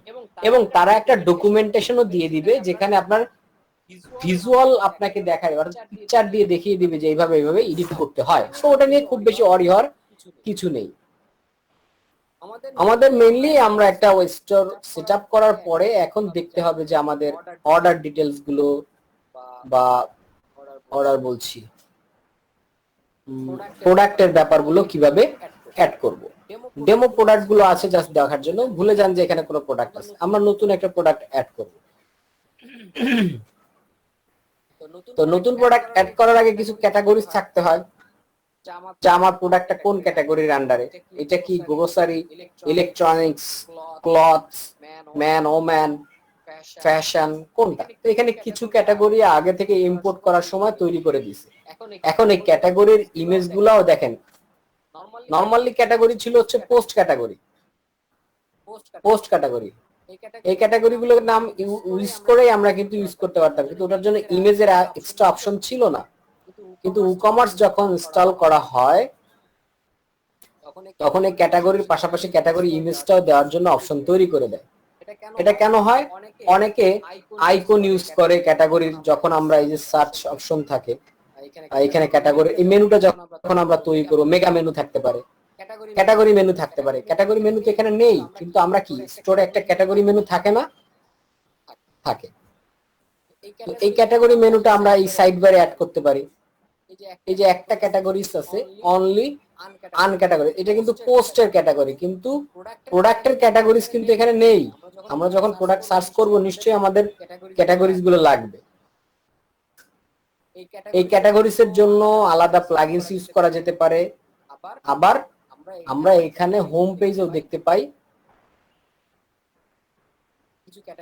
এবং তারা একটা ডকুমেন্টেশনও দিয়ে দিবে, যেখানে আপনার ভিজুয়াল আপনাকে দেখায়, অর্থাৎ পিকচার দিয়ে দেখিয়ে দিবে যে এইভাবে এডিট করতে হয়। তো ওটা নিয়ে খুব বেশি অরি হওয়ার কিছু নেই। আমাদের মেইনলি আমরা একটা স্টোর সেটআপ করার পরে এখন দেখতে হবে যে আমাদের অর্ডার ডিটেলস গুলো বা অর্ডার বলছি প্রোডাক্টের ব্যাপারগুলো কিভাবে অ্যাড করব। ডেমো প্রোডাক্ট গুলো আছে জাস্ট দেখার জন্য, ভুলে যান যে এখানে কোনো প্রোডাক্ট আছে। আমরা নতুন একটা প্রোডাক্ট অ্যাড করব। তো নতুন প্রোডাক্ট অ্যাড করার আগে কিছু ক্যাটাগরিজ থাকতে হয়, যে আমার প্রোডাক্টটা কোন ক্যাটাগরির আন্ডারে। এটা কি grocery, electronics, clothes, man, woman, fashion, কোনটা? তো এখানে কিছু ক্যাটাগরি আগে থেকে ইম্পোর্ট করার সময় তৈরি করে দিয়েছে। এখন এই ক্যাটাগরির ইমেজ গুলাও দেখেন, নরমালি ক্যাটাগরি ছিল হচ্ছে পোস্ট ক্যাটাগরি। এই ক্যাটাগরি গুলোর নাম ইউজ করে আমরা কিন্তু ইউজ করতে পারতাম, কিন্তু ওটার জন্য ইমেজের এক্সট্রা অপশন ছিল না। কিন্তু ই-কমার্স যখন ইনস্টল করা হয় তখন এই ক্যাটাগরির পাশাপাশি ক্যাটাগরি ইমেজটাও দেওয়ার জন্য অপশন তৈরি করে দেয়। এটা কেন হয়? অনেকে আইকন ইউজ করে ক্যাটাগরির, যখন আমরা এই যে সার্চ অপশন থাকে এখানে ক্যাটাগরি, এই মেনুটা যখন আমরা তৈরি করব, মেগা মেনু থাকতে পারে, ক্যাটাগরি মেনু থাকতে পারে। ক্যাটাগরি মেনু তো এখানে নেই, কিন্তু আমরা কি স্টোরে একটা ক্যাটাগরি মেনু থাকে না? থাকে। এই ক্যাটাগরি মেনুটা আমরা এই সাইড বারে অ্যাড করতে পারি। এই যে একটা ক্যাটাগরিজ আছে অনলি আনক্যাটাগরি, এটা কিন্তু পোস্টের ক্যাটাগরি, কিন্তু প্রোডাক্টের ক্যাটাগরিজ কিন্তু এখানে নেই। আমরা যখন প্রোডাক্ট সার্চ করব নিশ্চয়ই আমাদের ক্যাটাগরিজ গুলো লাগবে। এই ক্যাটাগরিজের জন্য আলাদা প্লাগইনস ইউজ করা যেতে পারে। আবার আমরা এখানে হোম পেজেও দেখতে পাই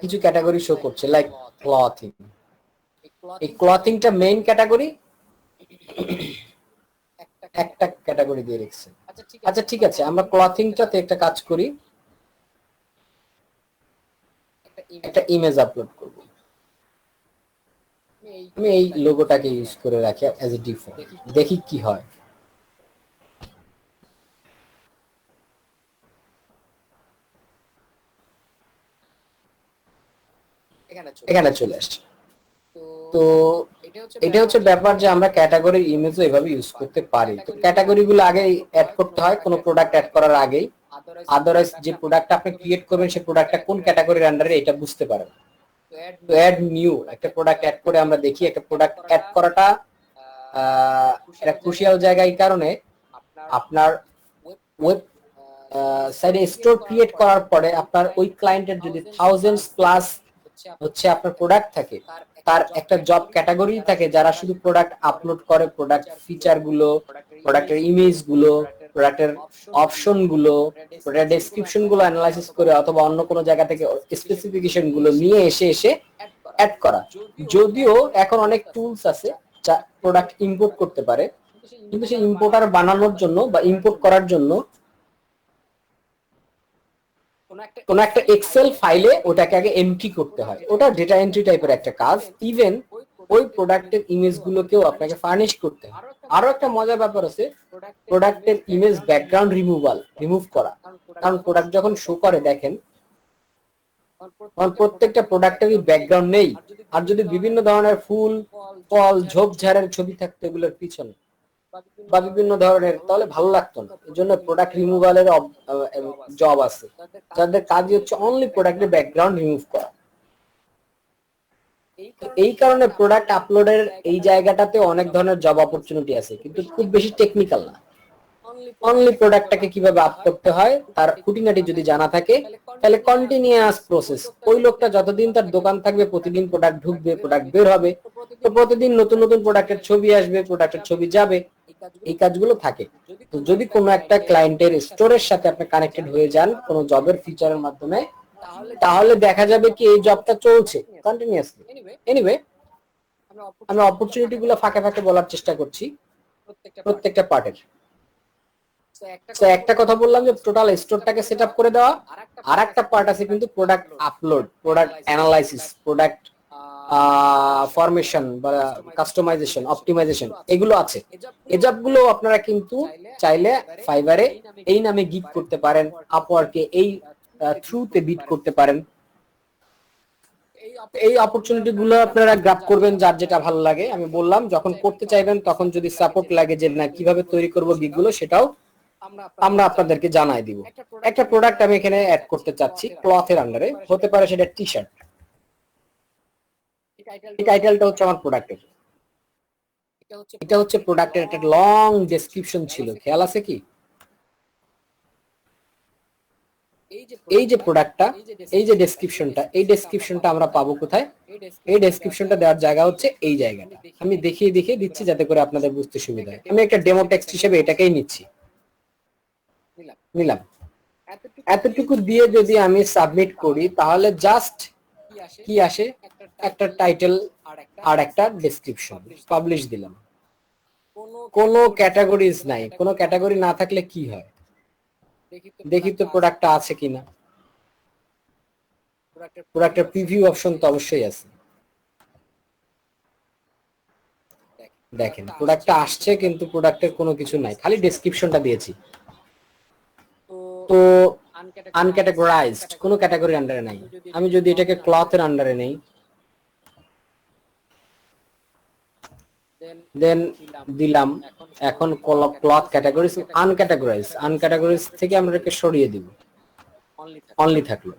কিছু ক্যাটাগরি শো করছে, লাইক ক্লথিং। এই ক্লথিংটা মেইন ক্যাটাগরি, একটা ক্যাটাগরি দিয়ে রেখেছে। আচ্ছা ঠিক আছে, আমরা ক্লথিংটাতে একটা কাজ করি, একটা ইমেজ আপলোড করব। আমি এই লোগোটাকে ইউজ করে রাখি অ্যাজ এ ডিফল্ট, দেখি কি হয়। এখানে চলে আসছে। তো এটা হচ্ছে ব্যাপার যে আমরা ক্যাটাগরির ইমেজও এভাবে ইউজ করতে পারি। তো ক্যাটাগরি গুলো আগে অ্যাড করতে হয় কোনো প্রোডাক্ট অ্যাড করার আগেই, আদারওয়াইজ যে প্রোডাক্টটা আপনি ক্রিয়েট করবেন সেই প্রোডাক্টটা কোন ক্যাটাগরির আন্ডারে এটা বুঝতে পারেন। তো অ্যাড নিউ একটা প্রোডাক্ট অ্যাড করে আমরা দেখি একটা প্রোডাক্ট অ্যাড করাটা একটা ক্রুশিয়াল জায়গা, এই কারণে আপনার ওয়েব সাইডে স্টোর ক্রিয়েট করার পরে আপনার ওই ক্লায়েন্টের যদি থাউজেন্ডস প্লাস হচ্ছে আপনার প্রোডাক্ট থাকে, তার একটা জব ক্যাটাগরি থাকে যারা শুধু প্রোডাক্ট আপলোড করে, প্রোডাক্ট ফিচার গুলো, প্রোডাক্টের ইমেজ গুলো, প্রোডাক্টের অপশন গুলো, প্রোডাক্ট ডেসক্রিপশন গুলো অ্যানালাইসিস করে অথবা অন্য কোনো জায়গা থেকে স্পেসিফিকেশন গুলো নিয়ে এসে অ্যাড করা। যদিও এখন অনেক টুলস আছে যা প্রোডাক্ট ইম্পোর্ট করতে পারে, কিন্তু সেই ইম্পোর্টার বানানোর জন্য বা ইম্পোর্ট করার জন্য কোন একটা এক্সেল ফাইলে ওটাকে আগে এন্ট্রি করতে হয়, ওটা ডেটা এন্ট্রি টাইপের একটা কাজ। ইভেন ওই প্রোডাক্টের ইমেজ গুলোকেও আপনাকে ফার্নিশ করতে হয়। আরো একটা মজার ব্যাপার আছে, প্রোডাক্টের ইমেজ ব্যাকগ্রাউন্ড রিমুভ করা। কারণ প্রোডাক্ট যখন শো করে দেখেন প্রত্যেকটা প্রোডাক্টেরই ব্যাকগ্রাউন্ড নেই, আর যদি বিভিন্ন ধরনের ফুল ফল ঝোপঝাড়ের ছবি থাকতো এগুলোর পিছনে বা বিভিন্ন ধরনের, তাহলে ভালো লাগতো না। এই জন্য প্রোডাক্ট রিমুভালের জব আছে যাদের কাজই হচ্ছে অনলি প্রোডাক্টের ব্যাকগ্রাউন্ড রিমুভ করা। এই কারণে প্রোডাক্ট আপলোডের এই জায়গাটাতে অনেক ধরনের জব অপরচুনিটি আছে, কিন্তু খুব বেশি টেকনিক্যাল না। অনলি প্রোডাক্টটাকে কিভাবে আপ করতে হয় তার খুঁটিনাটি যদি জানা থাকে, তাহলে কন্টিনিউয়াস প্রসেস। ওই লোকটা যতদিন তার দোকান থাকবে প্রতিদিন প্রোডাক্ট ঢুকবে, প্রোডাক্ট বের হবে, তো প্রতিদিন নতুন নতুন প্রোডাক্টের ছবি আসবে, প্রোডাক্টের ছবি যাবে, এই কাজগুলো থাকে। তো যদি কোনো একটা ক্লায়েন্টের স্টোরের সাথে আপনি কানেক্টেড হয়ে যান কোনো জবের ফিচারের মাধ্যমে, তাহলে দেখা যাবে কি এই জবটা চলছে কন্টিনিউয়াসলি। এনিওয়ে, আমি অপরচুনিটি গুলো ফাঁকে ফাঁকে বলার চেষ্টা করছি প্রত্যেকটা পার্টের। একটা কথা বললাম যে টোটাল স্টোরটাকে সেট আপ করে দেওয়া, আর একটা পার্ট আছে কিন্তু product upload, product analysis, product formation বা কাস্টমাইজেশন, অপটিমাইজেশন, এগুলো আছে। এই জবগুলো আপনারা কিন্তু চাইলে ফাইবারে এই নামে গিগ করতে পারেন, আপওয়ার্কে এই থ্রুতে বিট করতে পারেন। এই অপরচুনিটি গুলো আপনারা গ্রাব করবেন যার যেটা ভালো লাগে। আমি বললাম যখন করতে চাইবেন তখন যদি সাপোর্ট লাগে যে না কিভাবে তৈরি করব গিগ গুলো, সেটাও আমরা আপনাদেরকে জানাই দিব। একটা প্রোডাক্ট আমি এখানে অ্যাড করতে চাচ্ছি ক্লথের আন্ডারে, হতে পারে সেটা টি শার্ট। এই টাইটেলটা হচ্ছে আমার প্রোডাক্টের, এটা হচ্ছে প্রোডাক্টের একটা লং ডেসক্রিপশন ছিল, খেয়াল আছে কি? এই যে প্রোডাক্টটা, এই যে ডেসক্রিপশনটা, এই ডেসক্রিপশনটা আমরা পাবো কোথায়? এই ডেসক্রিপশনটা দেওয়ার জায়গা হচ্ছে এই জায়গাটা। আমি দেখিয়ে দিচ্ছি যাতে করে আপনাদের বুঝতে সুবিধা হয়। আমি একটা ডেমো টেক্সট হিসেবে এটাকেই নিচ্ছি, নিলাম। এতটুকু দিয়ে যদি আমি সাবমিট করি তাহলে জাস্ট কি আসে? একটা টাইটেল আর একটা ডেসক্রিপশন, পাবলিশ দিলাম। কোনো ক্যাটাগরিজ নাই। কোনো ক্যাটাগরি না থাকলে কি হয় দেখি তো প্রোডাক্টটা আছে কিনা। প্রোডাক্টের প্রিভিউ অপশন তো অবশ্যই আছে। দেখেন প্রোডাক্টটা আসছে কিন্তু প্রোডাক্টের কোনো কিছু নাই, খালি ডেসক্রিপশনটা দিয়েছি। তো আনক্যাটাগরাইজড, কোনো ক্যাটাগরির আন্ডারে নাই। আমি যদি এটাকে ক্লথের আন্ডারে নেই, দেন দিলাম। এখন ক্লথ ক্যাটাগরিজ আনক্যাটাগরাইজ থেকে আমরা এটাকে সরিয়ে দিব, অনলি থাকলো।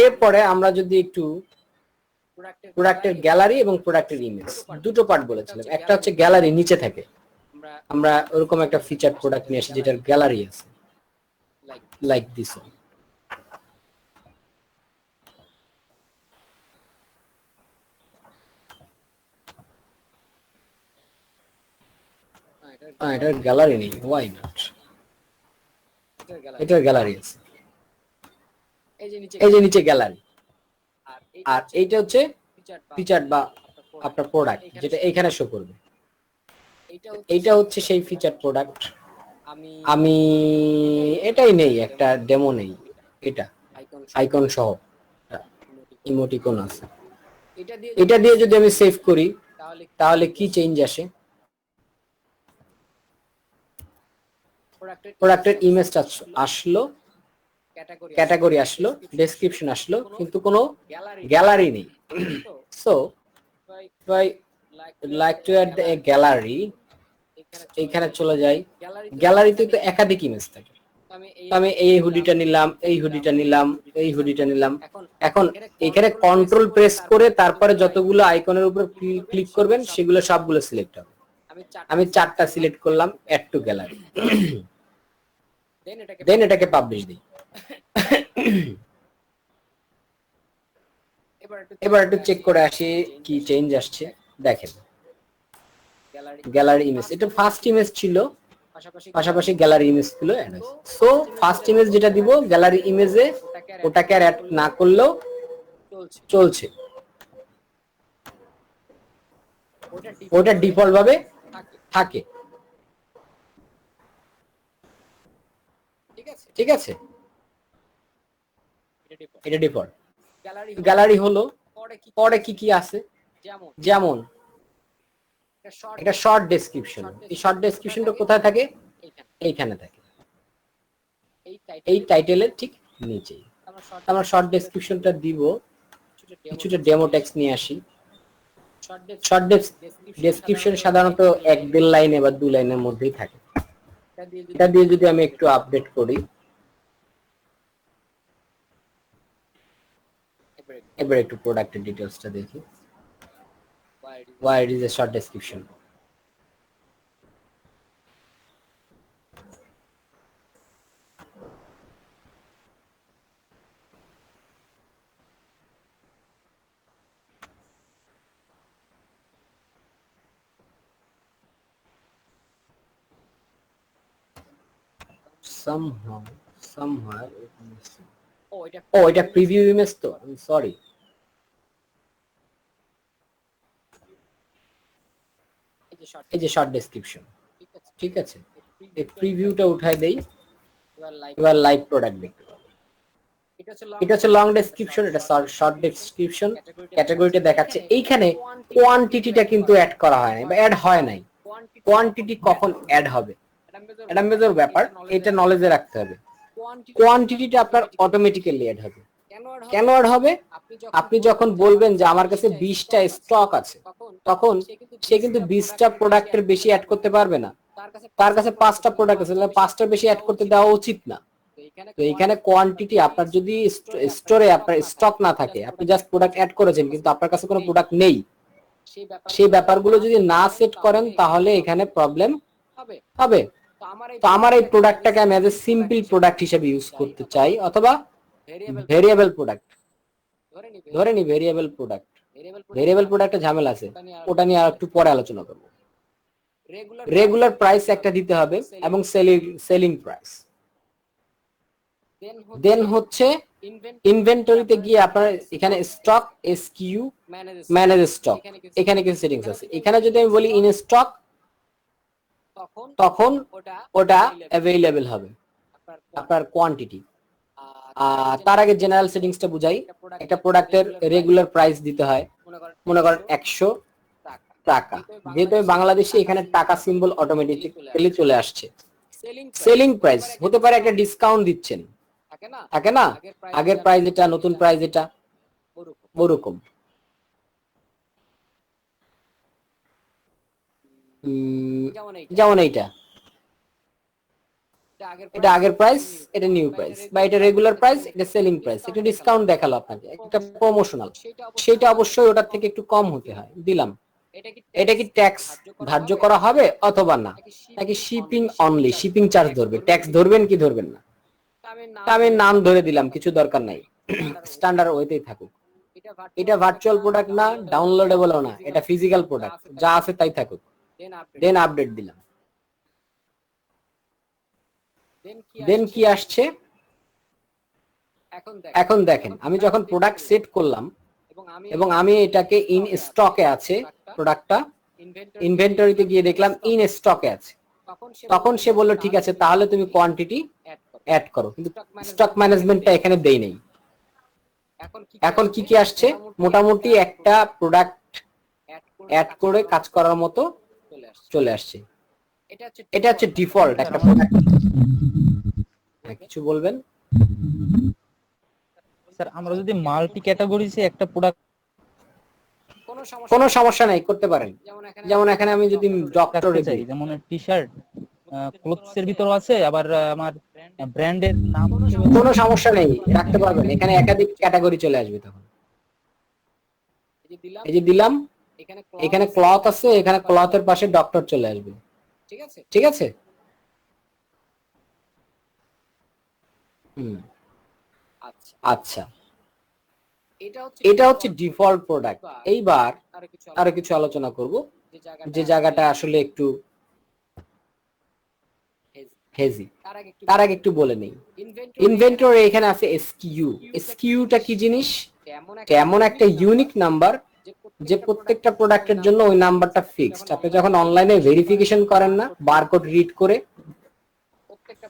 এরপরে আমরা যদি একটু প্রোডাক্টের গ্যালারি এবং প্রোডাক্টের ইমেজ দুটো পার্ট বলেছিলাম, একটা হচ্ছে গ্যালারি নিচে থাকে, আমরা ওরকম একটা ফিচার প্রোডাক্ট নিয়ে আসি যেটার গ্যালারি আছে, লাইক দিস। এটার গ্যালারি নেই, ওয়াই নট? এটার গ্যালারি আছে, এই যে নিচে গ্যালারি। আর এইটা হচ্ছে ফিচার বা আপনার প্রোডাক্ট যেটা এখানে শো করবে। এইটা হচ্ছে সেই ফিচার প্রোডাক্ট। আমি এটাই নেই, একটা ডেমো নেই, এটা আইকন সহ ইমোটিকন আছে। এটা দিয়ে যদি আমি সেভ করি তাহলে কি চেঞ্জ আসে? প্রোডাক্টের ইমেজটা আসলো, ক্যাটাগরি আসলো, ডেসক্রিপশন আসলো, কিন্তু কোনো গ্যালারি নেই। So I like to add a gallery, এইখানে চলে যাই। গ্যালারিতে তো একাধিক ইমেজ থাকে। আমি এই হুডিটা নিলাম, এই হুডিটা নিলাম, এই হুডিটা নিলাম। এখন এখানে কন্ট্রোল প্রেস করে তারপরে যতগুলো আইকনের উপর ক্লিক করবেন সেগুলো সবগুলো সিলেক্ট হবে। আমি 4টা সিলেক্ট করলাম, অ্যাড টু গ্যালারি, দেন এটাকে পাবলিশ দিই। এবার একটু চেক করে আসি কি চেঞ্জ আসছে। দেখেন গ্যালারি ইমেজ, এটা ফার্স্ট ইমেজ ছিল, পাশাপাশি গ্যালারি ইমেজ গুলো অ্যাড হয়েছে। সো ফার্স্ট ইমেজ যেটা দিব গ্যালারি ইমেজে, ওটাকে আর অ্যাড না করলেও চলছে, ওটা ডিফল্ট ভাবে থাকে। ঠিক আছে, এটা ডিফল্ট। গ্যালারি হলো, পরে কি কি আছে, যেমন এটা শর্ট ডেসক্রিপশন। এই শর্ট ডেসক্রিপশনটা কোথায় থাকে? এইখানে থাকে, এই টাইটেলের ঠিক নিচেই। আমরা শর্ট ডেসক্রিপশনটা দিব, কিছুটা ডেমো টেক্সট নিয়ে আসি। শর্ট ডেসক্রিপশন সাধারণত 1-1.5 লাইনে বা 2 লাইনের মধ্যেই থাকে। এটা দিয়ে যদি আমি একটু আপডেট করি, এবার একটু প্রোডাক্টের ডিটেইলসটা দেখি। Why it is a short description? Somewhere it missing. Oh, এটা প্রিভিউ ইমেজ তো, আমি সরি। এই যে শর্ট ডেসক্রিপশন, ঠিক আছে, এই প্রিভিউটা উঠাই দেই। এবার লাইভ প্রোডাক্ট দেখতে পাবো। এটা হচ্ছে লং ডেসক্রিপশন, এটা শর্ট ডেসক্রিপশন। ক্যাটাগরিটা দেখাচ্ছে, এইখানে কোয়ান্টিটিটা কিন্তু অ্যাড করা হয় নাই বা অ্যাড হয় নাই। কোয়ান্টিটি কখন অ্যাড হবে এটা মেজর ব্যাপার, এটা নলেজে রাখতে হবে। কোয়ান্টিটিটা আপনার অটোমেটিক্যালি অ্যাড হবে। কেন অ্যাড হবে? আপনি যখন বলবেন যে আমার কাছে 20টা স্টক আছে, তখন সে কিন্তু 20টা প্রোডাক্টের বেশি অ্যাড করতে পারবে না। তার কাছে 5টা প্রোডাক্ট আছে, তাহলে 5টার বেশি অ্যাড করতে দেওয়া উচিত না। তো এখানে কোয়ান্টিটি, আপনার যদি স্টোরে আপনার স্টক না থাকে, আপনি জাস্ট প্রোডাক্ট অ্যাড করেছেন কিন্তু আপনার কাছে কোনো প্রোডাক্ট নেই, সেই ব্যাপারগুলো যদি না সেট করেন তাহলে এখানে প্রবলেম হবে। তো আমার এই প্রোডাক্টটাকে আমি এজ এ সিম্পল প্রোডাক্ট হিসেবে ইউজ করতে চাই, অথবা ভেরিয়েবল প্রোডাক্ট, ধরে নি ভেরিয়েবল প্রোডাক্ট। ভেরিয়েবল প্রোডাক্টের ঝামেলা আছে, ওটা নিয়ে আর একটু পরে আলোচনা করব। রেগুলার প্রাইস একটা দিতে হবে এবং সেলিং প্রাইস। দেন হচ্ছে ইনভেন্টরিতে গিয়ে আপনার এখানে স্টক, এসকিউ, ম্যানেজ স্টক, এখানে কিছু সেটিংস আছে। এখানে যদি আমি বলি ইন স্টক, তখন ওটা অ্যাভেইলেবল হবে আপনার কোয়ান্টিটি। তার আগে জেনারেল সেটিংসটা বুঝাই। একটা প্রোডাক্টের রেগুলার প্রাইস দিতে হয়, মনে করেন 100 টাকা। যেহেতু বাংলাদেশে এখানে টাকা সিম্বল অটোমেটিক্যালি চলে আসছে। সেলিং প্রাইস হতে পারে একটা ডিসকাউন্ট দিচ্ছেন, থাকে না, আগের প্রাইস এটা, নতুন প্রাইস এটা, ওরকম। যেমন এইটা, এটা আগের প্রাইস, এটা নিউ প্রাইস, বা এটা রেগুলার প্রাইস, এটা সেলিং প্রাইস। এটা ডিসকাউন্ট দেখালো আপনাকে, এটা প্রমোশনাল, সেটা অবশ্যই ওটার থেকে একটু কম হতে হয়, দিলাম। এটা কি ট্যাক্স ধার্য করা হবে অথবা না, নাকি শিপিং অনলি, শিপিং চার্জ ধরবে, ট্যাক্স ধরবেন কি ধরবেন না? আমি নাম ধরে দিলাম, কিছু দরকার নাই, স্ট্যান্ডার্ড ওয়েতেই থাকুক। এটা ভার্চুয়াল প্রোডাক্ট না, ডাউনলোডেবলও না, এটা ফিজিক্যাল প্রোডাক্ট, যা আছে তাই থাকুক। দেন আপডেট দিলাম। দেন কি আসছে? এখন দেখেন, আমি যখন প্রোডাক্ট সেট করলাম এবং আমি এটাকে ইন স্টকে আছে প্রোডাক্টটা, ইনভেন্টরিতে গিয়ে দেখলাম ইন স্টকে আছে, তখন সে বললো ঠিক আছে তাহলে তুমি কোয়ান্টিটি অ্যাড করো, কিন্তু স্টক ম্যানেজমেন্টটা এখানে দেই নেই। এখন কি কি আসছে, মোটামুটি একটা প্রোডাক্ট অ্যাড করে কাজ করার মতো চলে আসছে। এটা হচ্ছে ডিফল্ট একটা প্রোডাক্ট। কিছু বলবেন? স্যার আমরা যদি মাল্টি ক্যাটাগরিজে একটা প্রোডাক্ট কোনো সমস্যা নাই, করতে পারেন। যেমন এখানে আমি যদি ডক্টর রাখতে চাই, যেমন টি শার্ট ক্লোথস এর ভিতর আছে, আবার আমার ব্র্যান্ডের নাম, কোনো সমস্যা নেই, রাখতে পারবেন। এখানে একাধিক ক্যাটাগরি চলে আসবে তখন। এই যে দিলাম, এখানে ক্লথ আছে, এখানে ক্লথের পাশে ডক্টর চলে আসবে। ঠিক আছে? আচ্ছা, এটা হচ্ছে ডিফল্ট প্রোডাক্ট। এইবার আরো কিছু আলোচনা করব, যে জায়গাটা আসলে একটু হেজি। তার আগে একটু বলে নেই, ইনভেন্টরি এখানে আছে এসকিউ। এসকিউটা কি জিনিস? এমন একটা ইউনিক নাম্বার যে প্রত্যেকটা প্রোডাক্টের জন্য ওই নাম্বারটা ফিক্সড। আপনি যখন অনলাইনে ভেরিফিকেশন করেন না, বারকোড রিড করে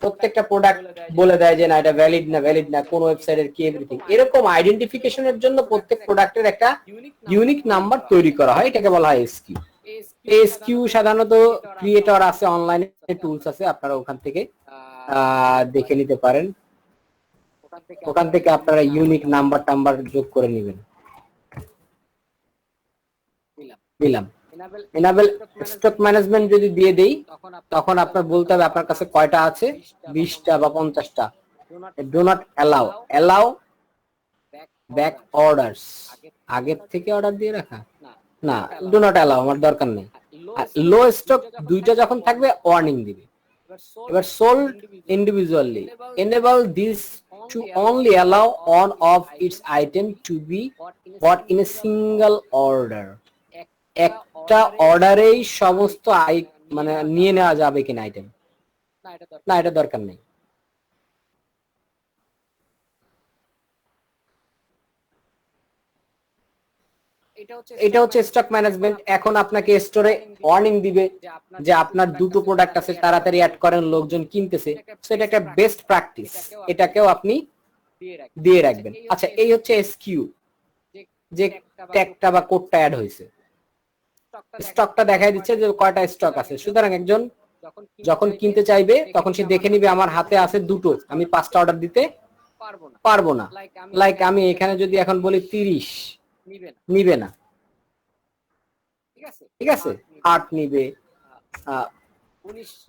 প্রত্যেকটা প্রোডাক্ট বলে দেয় যে না এটা ভ্যালিড না, কোন ওয়েবসাইটের কি, এভরিথিং। এরকম আইডেন্টিফিকেশনের জন্য প্রত্যেক প্রোডাক্টের একটা ইউনিক নাম্বার তৈরি করা হয়, এটাকে বলা হয় এসকিউ। এসকিউ সাধারণত ক্রিয়েটর আছে, অনলাইনে টুলস আছে, আপনারা ওখান থেকে দেখে নিতে পারেন। ওখান থেকে আপনারা ইউনিক নাম্বার যোগ করে নেবেন। দিলাম এনাবেল স্টক ম্যানেজমেন্ট যদি দিয়ে দেই, তখন আপনার বলতে হবে আপনার কাছে কয়টা আছে, 20টা বা 50টা। Do not allow back orders, আগের থেকে অর্ডার দিয়ে রাখা না, ডু নট অ্যালাউ, আমার দরকার নেই। লো স্টক দুইটা যখন থাকবে ওয়ার্নিং দিবে। এবার sold individually, enable this to only allow one of its item to be bought in a single order. একটা অর্ডারেই সমস্ত মানে নিয়ে নেওয়া যাবে কিনা আইটেম, না এটা দরকার নেই। এটা হচ্ছে স্টক ম্যানেজমেন্ট। এখন আপনাকে স্টোরে ওয়ার্নিং দিবে যে আপনার দুটো প্রোডাক্ট আছে, তাড়াতাড়ি অ্যাড করেন, লোকজন কিনতেছে। সো এটা একটা বেস্ট প্র্যাকটিস, এটাকেও আপনি দিয়ে রাখবেন। আচ্ছা, এই হচ্ছে এসকিউ, যে ট্যাগটা বা কোডটা অ্যাড হয়েছে, স্টকটা দেখাই দিচ্ছে যে কয়টা স্টক আছে। সুতরাং একজন যখন কিনতে চাইবে তখন সে দেখে নিবে আমার হাতে আছে দুটো, আমি 5টা অর্ডার দিতে পারবো না। লাইক আমি এখানে যদি এখন বলি 30, নিবে না, ঠিক আছে, 8 নিবে,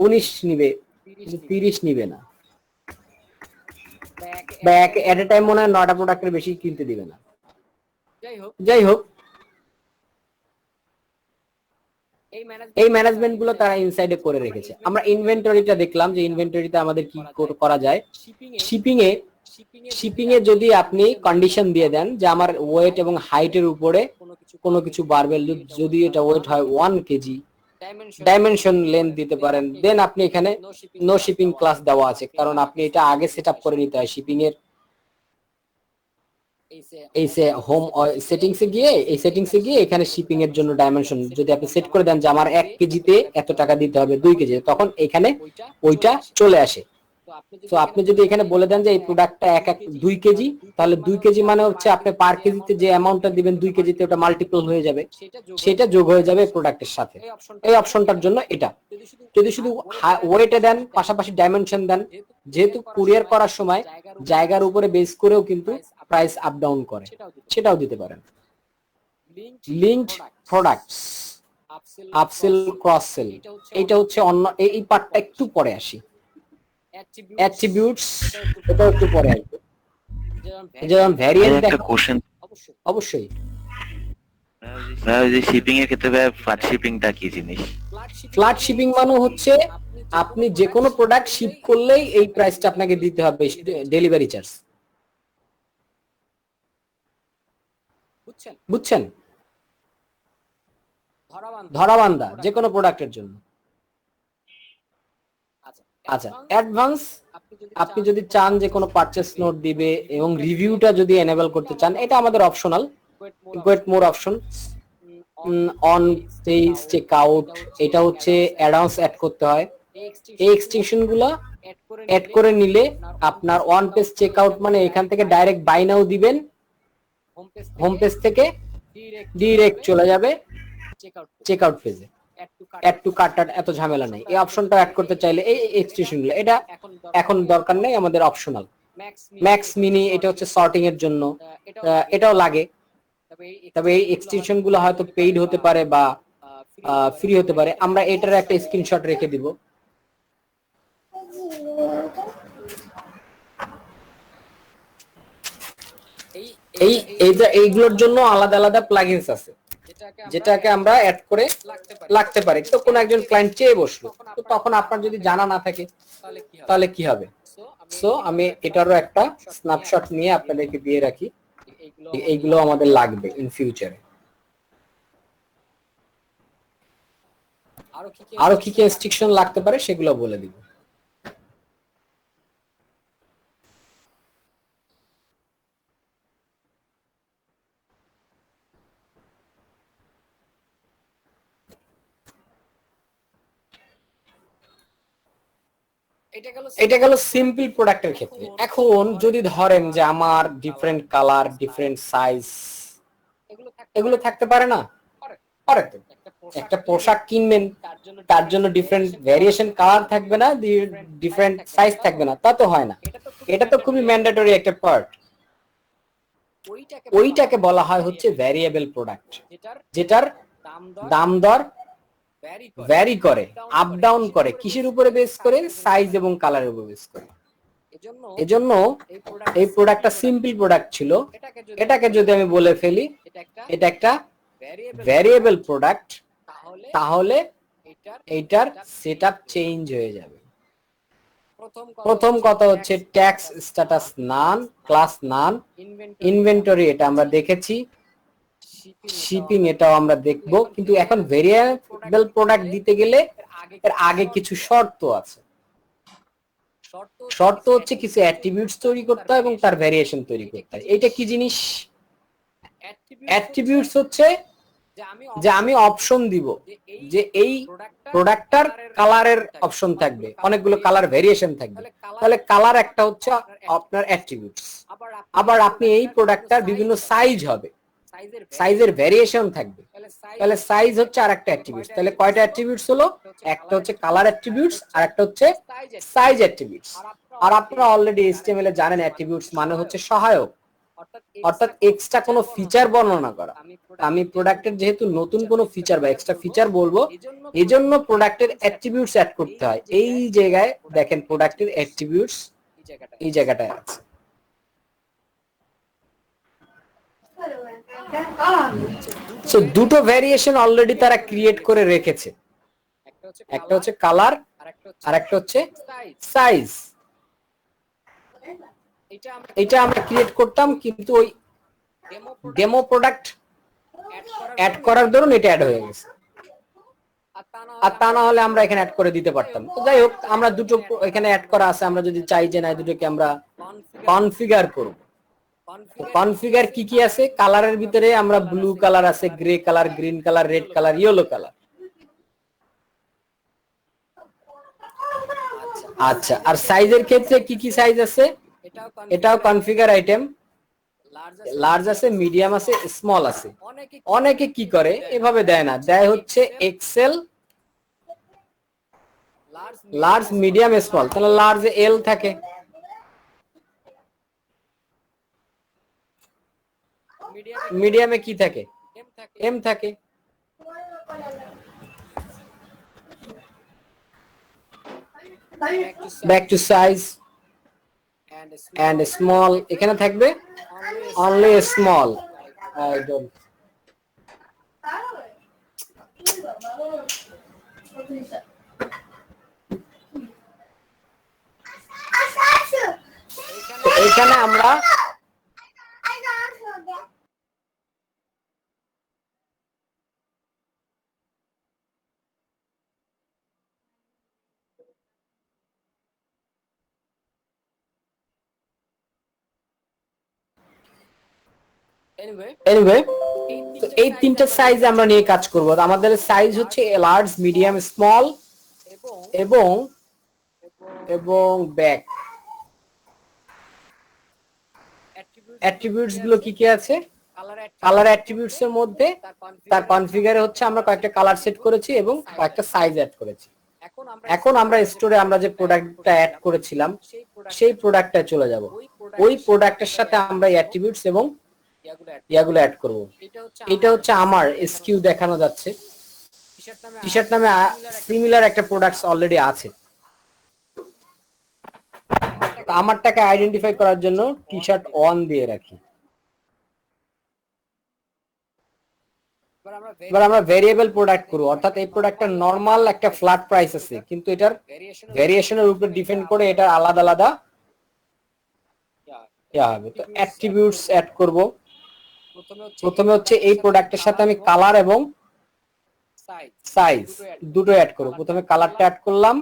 19 নিবে, 30 নিবে না। বা এট এ টাইম মনে হয় 9টা প্রোডাক্টের বেশি কিনতে দিবে না। যাই হোক, এই ম্যানেজমেন্ট গুলো তারা ইনসাইডে করে রেখেছে। আমরা ইনভেন্টরিটা দেখলাম যে ইনভেন্টরিতে আমাদের কি করা যায়। শিপিং এ যদি আপনি কন্ডিশন দিয়ে দেন যে আমার ওয়েট এবং হাইটের উপরে কোনো কিছু বাড়বে, যদি এটা ওয়েট হয় 1 কেজি, ডাইমেনশন লেন্থ দিতে পারেন। দেন আপনি এখানে নো শিপিং ক্লাস দেওয়া আছে, কারণ আপনি এটা আগে সেট আপ করে নিতে হয়। শিপিং এর এই হোম সেটিংসে গিয়ে এখানে শিপিং এর জন্য ডাইমেনশন যদি আপনি সেট করে দেন যে আমার 1 কেজিতে এত টাকা দিতে হবে, 2 কেজি, তখন এখানে ওইটা চলে আসে। তো আপনি যদি এখানে বলে দেন যে এই প্রোডাক্টটা 2 কেজি, তাহলে 2 কেজি মানে হচ্ছে আপনি পার কেজিতে যে অ্যামাউন্টটা দিবেন 2 কেজিতে ওটা মাল্টিপল হয়ে যাবে, সেটা যোগ হয়ে যাবে প্রোডাক্টের সাথে। এই অপশনটার জন্য এটা। যদি শুধু ওয়েটে দেন, পাশাপাশি ডাইমেনশন দেন, যেহেতু কুরিয়ার করার সময় জায়গার উপরে বেস করেও কিন্তু প্রাইস আপ ডাউন করে, সেটাও দিতে পারেন। Linked products, upsell, cross sell, এটা হচ্ছে অন্য, এই পার্টটা একটু পরে আসি। অ্যাট্রিবিউটস, এটা একটু পরে আসবে। যেমন ভ্যারিয়েন্ট, একটা কোশ্চেন, অবশ্যই যে শিপিং এর ক্ষেত্রে ফ্ল্যাট শিপিংটা কি জিনিস? ফ্ল্যাট শিপিং মানে হচ্ছে আপনি যে কোনো প্রোডাক্ট শিপ করলেই এই প্রাইসটা আপনাকে দিতে হবে, ডেলিভারি চার্জ। বুঝছেন? ধরাবান্ধা যে কোনো প্রোডাক্টের জন্য। আচ্ছা, অ্যাডভান্স আপনি যদি চান যে কোনো পারচেস নোট দিবে এবং রিভিউটা যদি এনেবল করতে চান, এটা আমাদের optional. Get more option, on page check out, এটা হচ্ছে অ্যাডভান্স অ্যাড করতে হয়। এই এক্সটেনশন গুলো অ্যাড করে নিলে আপনার ওয়ান পেজ চেক আউট মানে এখান থেকে ডাইরেক্ট বাই নাও দিবেন, হোম পেজ থেকে ডিরেক্ট চলে যাবে চেক আউট পেজে। অ্যাড টু কার্ট এত ঝামেলা নেই। এই অপশনটা অ্যাড করতে চাইলে এই এক্সটেনশন গুলো, এটা এখন দরকার নেই, আমাদের অপশনাল। ম্যাক্স মিনি এটা হচ্ছে সর্টিং এর জন্য, এটাও লাগে। তবে এই এক্সটেনশন গুলো হয়তো পেইড হতে পারে বা ফ্রি হতে পারে। আমরা এটার একটা স্ক্রিনশট রেখে দিব। এইগুলোর জন্য আলাদা আলাদা প্লাগইনস আছে, যেটাকে আমরা অ্যাড করে লাগতে পারি। তো কোন একজন ক্লায়েন্ট চেয়ে বসলো, তো তখন আপনার যদি জানা না থাকে তাহলে কি হবে? সো আমি এটারও একটা স্ন্যাপশট নিয়ে আপনাদেরকে দিয়ে রাখি, এইগুলো আমাদের লাগবে ইন ফিউচারে। আরো কি কি রেস্ট্রিকশন লাগতে পারে সেগুলো বলে দিব। এটা গেল সিম্পল প্রোডাক্টের ক্ষেত্রে। এখন যদি ধরেন যে আমার ডিফারেন্ট কালার, ডিফারেন্ট সাইজ, এগুলো থাকতে পারে না? পারে তো। একটা পোশাক কিনবেন, তার জন্য ডিফারেন্ট ভ্যারিয়েশন কালার থাকবে না, ডিফারেন্ট সাইজ থাকবে না, তা তো হয় না। এটা তো খুবই ম্যান্ডেটরি একটা পার্ট। ওইটাকে বলা হয় হচ্ছে ভ্যারিয়েবল প্রোডাক্ট, যেটার দাম দর ভ্যারি করে, আপ ডাউন করে। কিসের উপরে বেস করে? সাইজ এবং কালারের উপরে বেস করে। এজন্য এই প্রোডাক্টটা সিম্পল প্রোডাক্ট ছিল, এটাকে যদি আমি বলে ফেলি এটা একটা ভ্যারিয়েবল প্রোডাক্ট, তাহলে এইটার সেটআপ চেঞ্জ হয়ে যাবে। প্রথম কথা হচ্ছে ট্যাক্স স্ট্যাটাস নান, ক্লাস নান, ইনভেন্টরি এটা আমরা দেখেছি, শিপিং এটাও আমরা দেখব। কিন্তু এখন ভেরিয়েবল প্রোডাক্ট দিতে গেলে এর আগে কিছু শর্ত আছে। শর্ত হচ্ছে কিছু অ্যাট্রিবিউটস তৈরি করতে হয় এবং তার ভেরিয়েশন তৈরি করতে হয়। এটা কি জিনিস? অ্যাট্রিবিউটস হচ্ছে যে আমি অপশন দিব যে এই প্রোডাক্টটার কালারের অপশন থাকবে, অনেকগুলো কালার ভেরিয়েশন থাকবে, তাহলে কালার একটা হচ্ছে আপনার অ্যাট্রিবিউটস। আবার আপনি এই প্রোডাক্টটার বিভিন্ন সাইজ হবে, সাইজের ভেরিয়েশন থাকবে, তাহলে সাইজ হচ্ছে আরেকটা অ্যাট্রিবিউটস। তাহলে কয়টা অ্যাট্রিবিউটস হলো? একটা হচ্ছে কালার অ্যাট্রিবিউটস আর একটা হচ্ছে সাইজ অ্যাট্রিবিউটস। আর আপনারা অলরেডি এইচটিএমএল এ জানেন অ্যাট্রিবিউটস মানে হচ্ছে সহায়ক, অর্থাৎ এক্সট্রা কোনো ফিচার বর্ণনা করা। আমি প্রোডাক্টের যেহেতু নতুন কোনো ফিচার বা এক্সট্রা ফিচার বলবো, এজন্য প্রোডাক্টের অ্যাট্রিবিউটস অ্যাড করতে হয়। এই জায়গায় দেখেন প্রোডাক্টের অ্যাট্রিবিউটস এই জায়গাটায় আছে। সো দুটো ভেরিয়েশন অলরেডি তারা ক্রিয়েট করে রেখেছে, একটা হচ্ছে কালার আর একটা হচ্ছে সাইজ। এটা আমরা ক্রিয়েট করতাম, কিন্তু ওই ডেমো প্রোডাক্ট অ্যাড করার দরুন এটা অ্যাড হয়ে গেছে। আর তা না হলে আমরা এখানে অ্যাড করে দিতে পারতাম। তো যাই হোক, আমরা দুটো এখানে অ্যাড করা আছে, আমরা যদি চাই যে না দুটোকে আমরা কনফিগার করব। কনফিগার কি কি আছে? কালারের ভিতরে আমরা ব্লু কালার আছে, grey colour, green colour, red colour, yellow colour. আচ্ছা, আর সাইজের ক্ষেত্রে কি কি সাইজ আছে? এটাও কনফিগার আইটেম। লার্জ আছে, মিডিয়াম আছে, স্মল আছে। অনেকে কি করে এভাবে দেয় না, দেয় হচ্ছে এক্সেল, লার্জ, মিডিয়াম, স্মল। তাহলে লার্জ এল থাকে, মিডিয়ামে কি থাকে? এম থাকে। Back to size and small, এখানে থাকবে অনলি স্মল। আই ডোন্ট এখানে আমরা এনিওয়ে, তো এই তিনটা সাইজ আমরা নিয়ে কাজ করব। আমাদের সাইজ হচ্ছে লার্জ, মিডিয়াম, স্মল এবং এবং ব্যাক। অ্যাট্রিবিউটস গুলো কি কি আছে? কালার অ্যাট্রিবিউটস এর মধ্যে তার কনফিগারে হচ্ছে আমরা কয়েকটা কালার সেট করেছি এবং কয়েকটা সাইজ অ্যাড করেছি। এখন আমরা স্টোরে আমরা যে প্রোডাক্টটা অ্যাড করেছিলাম সেই প্রোডাক্টটা চলে যাব। ওই প্রোডাক্টের সাথে আমরা অ্যাট্রিবিউটস এবং ইয়াগুলো অ্যাড করব। এটা হচ্ছে আমার এসকিউ দেখানো যাচ্ছে। টি-শার্ট নামে সিমিলার একটা প্রোডাক্টস অলরেডি আছে। তো আমারটাকে আইডেন্টিফাই করার জন্য টি-শার্ট 1 দিয়ে রাখি। এবার আমরা ভেরিয়েবল প্রোডাক্ট করব, অর্থাৎ এই প্রোডাক্টের নরমাল একটা ফ্ল্যাট প্রাইস আছে, কিন্তু এটার ভেরিয়েশনের উপর ডিপেন্ড করে এটার আলাদা আলাদা ইয়া হবে। তো অ্যাট্রিবিউটস অ্যাড করব। প্রথমে হচ্ছে এই প্রোডাক্টের সাথে আমি কালার এবং সাইজ দুটো অ্যাড করব। প্রথমে কালারটা অ্যাড করলাম,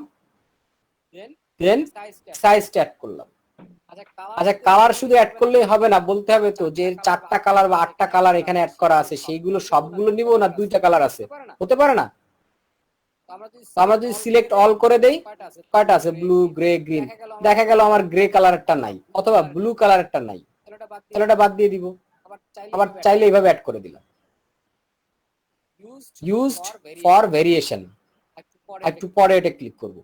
দেন সাইজটা অ্যাড করলাম। আচ্ছা, কালার শুধু অ্যাড করলেই হবে না, বলতে হবে তো যে 4টা কালার বা 8টা কালার এখানে অ্যাড করা আছে, সেইগুলো সবগুলো নিব না 2টা কালার আছে, হতে পারে না। তো আমরা যদি সিলেক্ট অল করে দেই, কয়টা আছে? Blue, grey, green. দেখা গেল আমার গ্রে কালারটা নাই অথবা ব্লু কালারটা নাই, তাহলে এটা বাদ দিয়ে দিব। আবার চাইলে এইভাবে অ্যাড করে দিলাম, ইউজড ফর ভেরিয়েশন। একটু পরে এটা ক্লিক করব।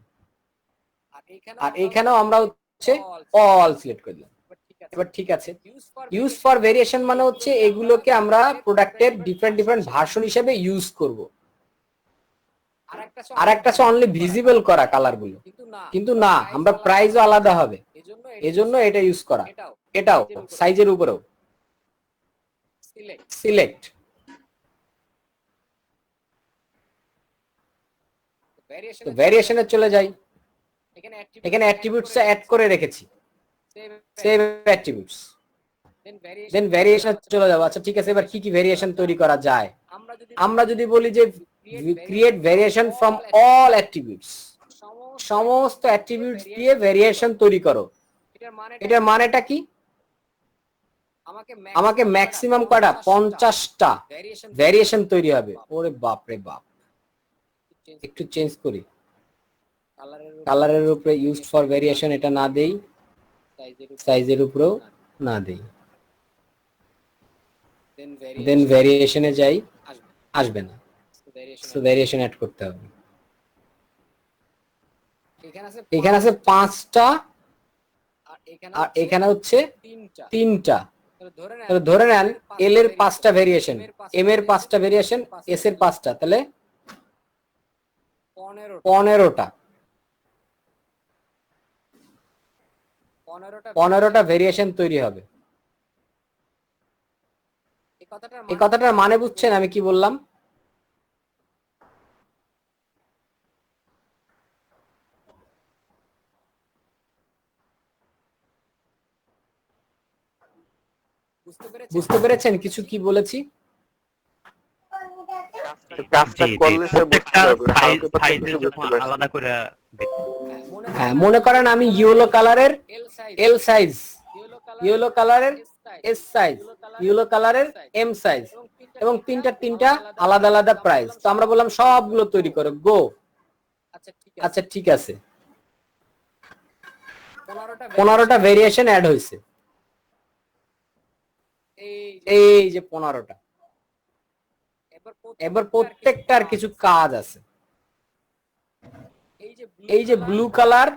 আর এখানেও আমরা হচ্ছে অল সিলেক্ট করে দিলাম। এবার ঠিক আছে। ইউজ ফর ভেরিয়েশন মানে হচ্ছে এগুলোকে আমরা প্রোডাক্টের ডিফারেন্ট ভার্সন হিসেবে ইউজ করব। আর একটা হচ্ছে অনলি ভিজিবল করা কালার গুলো, কিন্তু না, আমরা প্রাইসও আলাদা হবে, এজন্য এটা ইউজ করা। এটাও সাইজের উপরেও সিলেক্ট। ভেরিয়েশনে চলে যাই। এখানে অ্যাট্রিবিউটস অ্যাড করে রেখেছি, সেভ অ্যাট্রিবিউটস, দেন ভেরিয়েশনে চলে যাব। আচ্ছা ঠিক আছে, এবার কি কি ভেরিয়েশন তৈরি করা যায়? আমরা যদি বলি যে create variation from all attributes, সমস্ত অ্যাট্রিবিউটস দিয়ে ভেরিয়েশন তৈরি করো, এটার মানেটা কি? আমাকে ম্যাক্সিমাম কয়টা? 50টা ভেরিয়েশন তৈরি হবে। ওরে বাপ রে বাপ, একটু চেঞ্জ করি। কালারের উপরে ইউজড ফর ভেরিয়েশন এটা না দেই, সাইজের উপরেও না দেই, দেন ভেরিয়েশনে যাই, আসবে না। সো ভেরিয়েশন অ্যাড করতে হবে। এখানে আছে 5টা আর এখানে হচ্ছে 3টা। ধরে নেন এল এর 5টা ভেরিয়েশন, এম এর 5টা ভেরিয়েশন, এস এর 5টা, তাহলে 15টা। 15টা ভেরিয়েশন তৈরি হবে। এই কথাটার মানে বুঝছেন আমি কি বললাম? বুঝতে পেরেছেন কিছু কি বলেছি? কাজটা করলে সে বুঝতে পারবে, হালকা পাতলা সাইজে কিছু বুঝতে পারবে। আলাদা করে হ্যাঁ, মনে করেন আমি ইয়েলো কালারের এল সাইজ, ইয়েলো কালারের এস সাইজ, ইয়েলো কালারের এম সাইজ এবং তিনটা আলাদা আলাদা প্রাইস। তো আমরা বললাম সবগুলো তৈরি করো, গো। আচ্ছা ঠিক আছে, 15টা ভেরিয়েশন অ্যাড হয়েছে। এই যে 15টা। এবার প্রত্যেকটার কিছু কাজ আছে। এই যে ব্লু কালার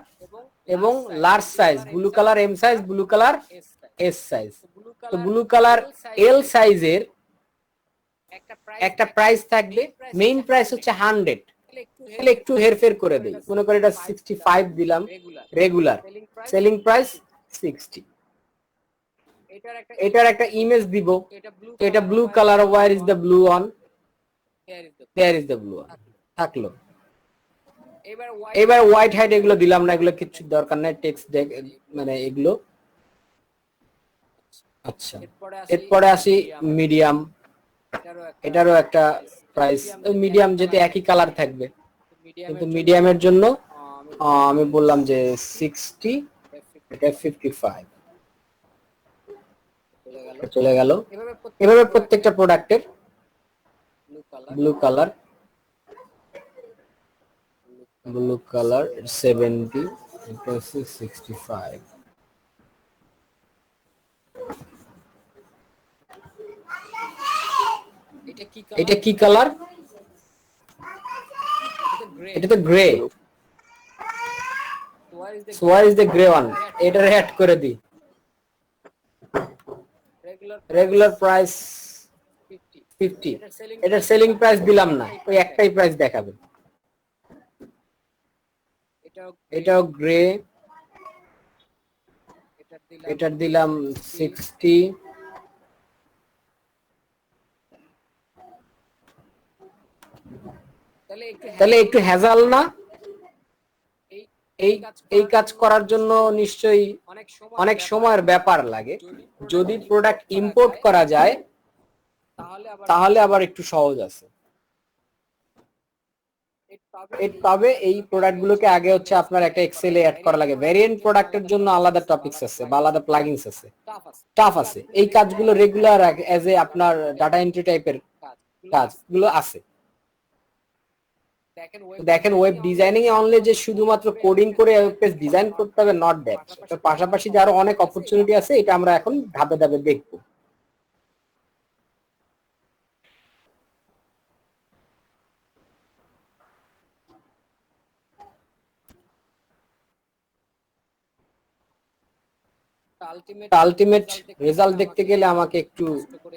এবং large size, blue colour M size, blue colour S size. তো ব্লু কালার এল সাইজের একটা প্রাইস থাকবে, মেইন প্রাইস হচ্ছে 100, তাহলে একটু হেরফের করে দেই, মনে করি এটা 65 দিলাম রেগুলার, সেলিং প্রাইস 60। এটার একটা ইমেজ দিব, এটা blue colour, where is the blue on, there is the blue on, থাকলো। এবার হোয়াইট হাইট এগুলো দিলাম না, এগুলো কিছু দরকার নাই, টেক্সট মানে এগুলো। আচ্ছা, এরপরে আসি মিডিয়াম। এটারও একটা প্রাইস, মিডিয়াম যেতে একই কালার থাকবে, কিন্তু মিডিয়ামের জন্য আমি বললাম যে 60, এটা 55 চলে গেল। এভাবে প্রত্যেকটা প্রোডাক্টের ব্লু কালার 70 65। এটা কি কালার? এটা তো grey. So what is the gray one? এটা অ্যাড করে দিই। Regular price 50। এটা সেলিং প্রাইস দিলাম না, ওই একটাই প্রাইস দেখাবে। এটাও গ্রে, এটার দিলাম 60। তাহলে একটু হ্যাজাল না? এই কাজ করার জন্য নিশ্চয়ই অনেক সময়ের ব্যাপার লাগে। যদি প্রোডাক্ট ইম্পোর্ট করা যায় তাহলে আবার একটু সহজ আছে। তবে এই প্রোডাক্ট গুলোকে আগে হচ্ছে আপনার একটা এক্সেলে অ্যাড করা লাগে। ভ্যারিয়েন্ট প্রোডাক্টের জন্য আলাদা টপিকস আছে বা আলাদা প্লাগইনস আছে, টাফ আছে। এই কাজগুলো রেগুলার অ্যাজ এ আপনার ডাটা এন্ট্রি টাইপের কাজগুলো আছে। দেখেন ওয়েব ডিজাইনিং এ অনলি যে শুধুমাত্র কোডিং করে ওয়েব পেজ ডিজাইন করতে হবে, নট দ্যাট। এর পাশাপাশি যে আরো অনেক অপরচুনিটি আছে, এটা আমরা এখন ধাপে ধাপে দেখব। আলটিমেট রেজাল্ট দেখতে গেলে আমাকে একটু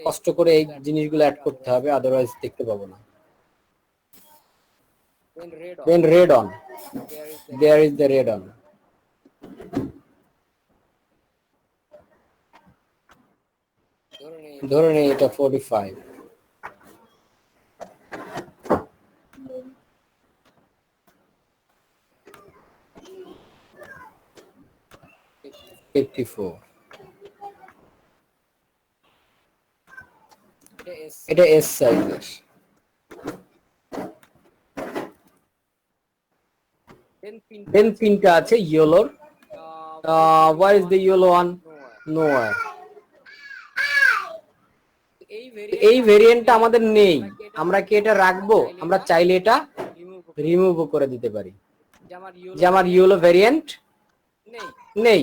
কষ্ট করে এই জিনিসগুলো অ্যাড করতে হবে, আদারওয়াইজ দেখতে পাবো না। When red on, there is the red on. ধরে নেই এটা 45। এটা এস সাইজের। দেন পিনটা আছে ইয়েলোর। where is the yellow one? Nowhere. এই ভেরিয়েন্টটা আমাদের নেই, আমরা কি এটা রাখবো? আমরা চাইলে এটা রিমুভ করে দিতে পারি, যে আমার ইয়েলো ভেরিয়েন্ট নেই।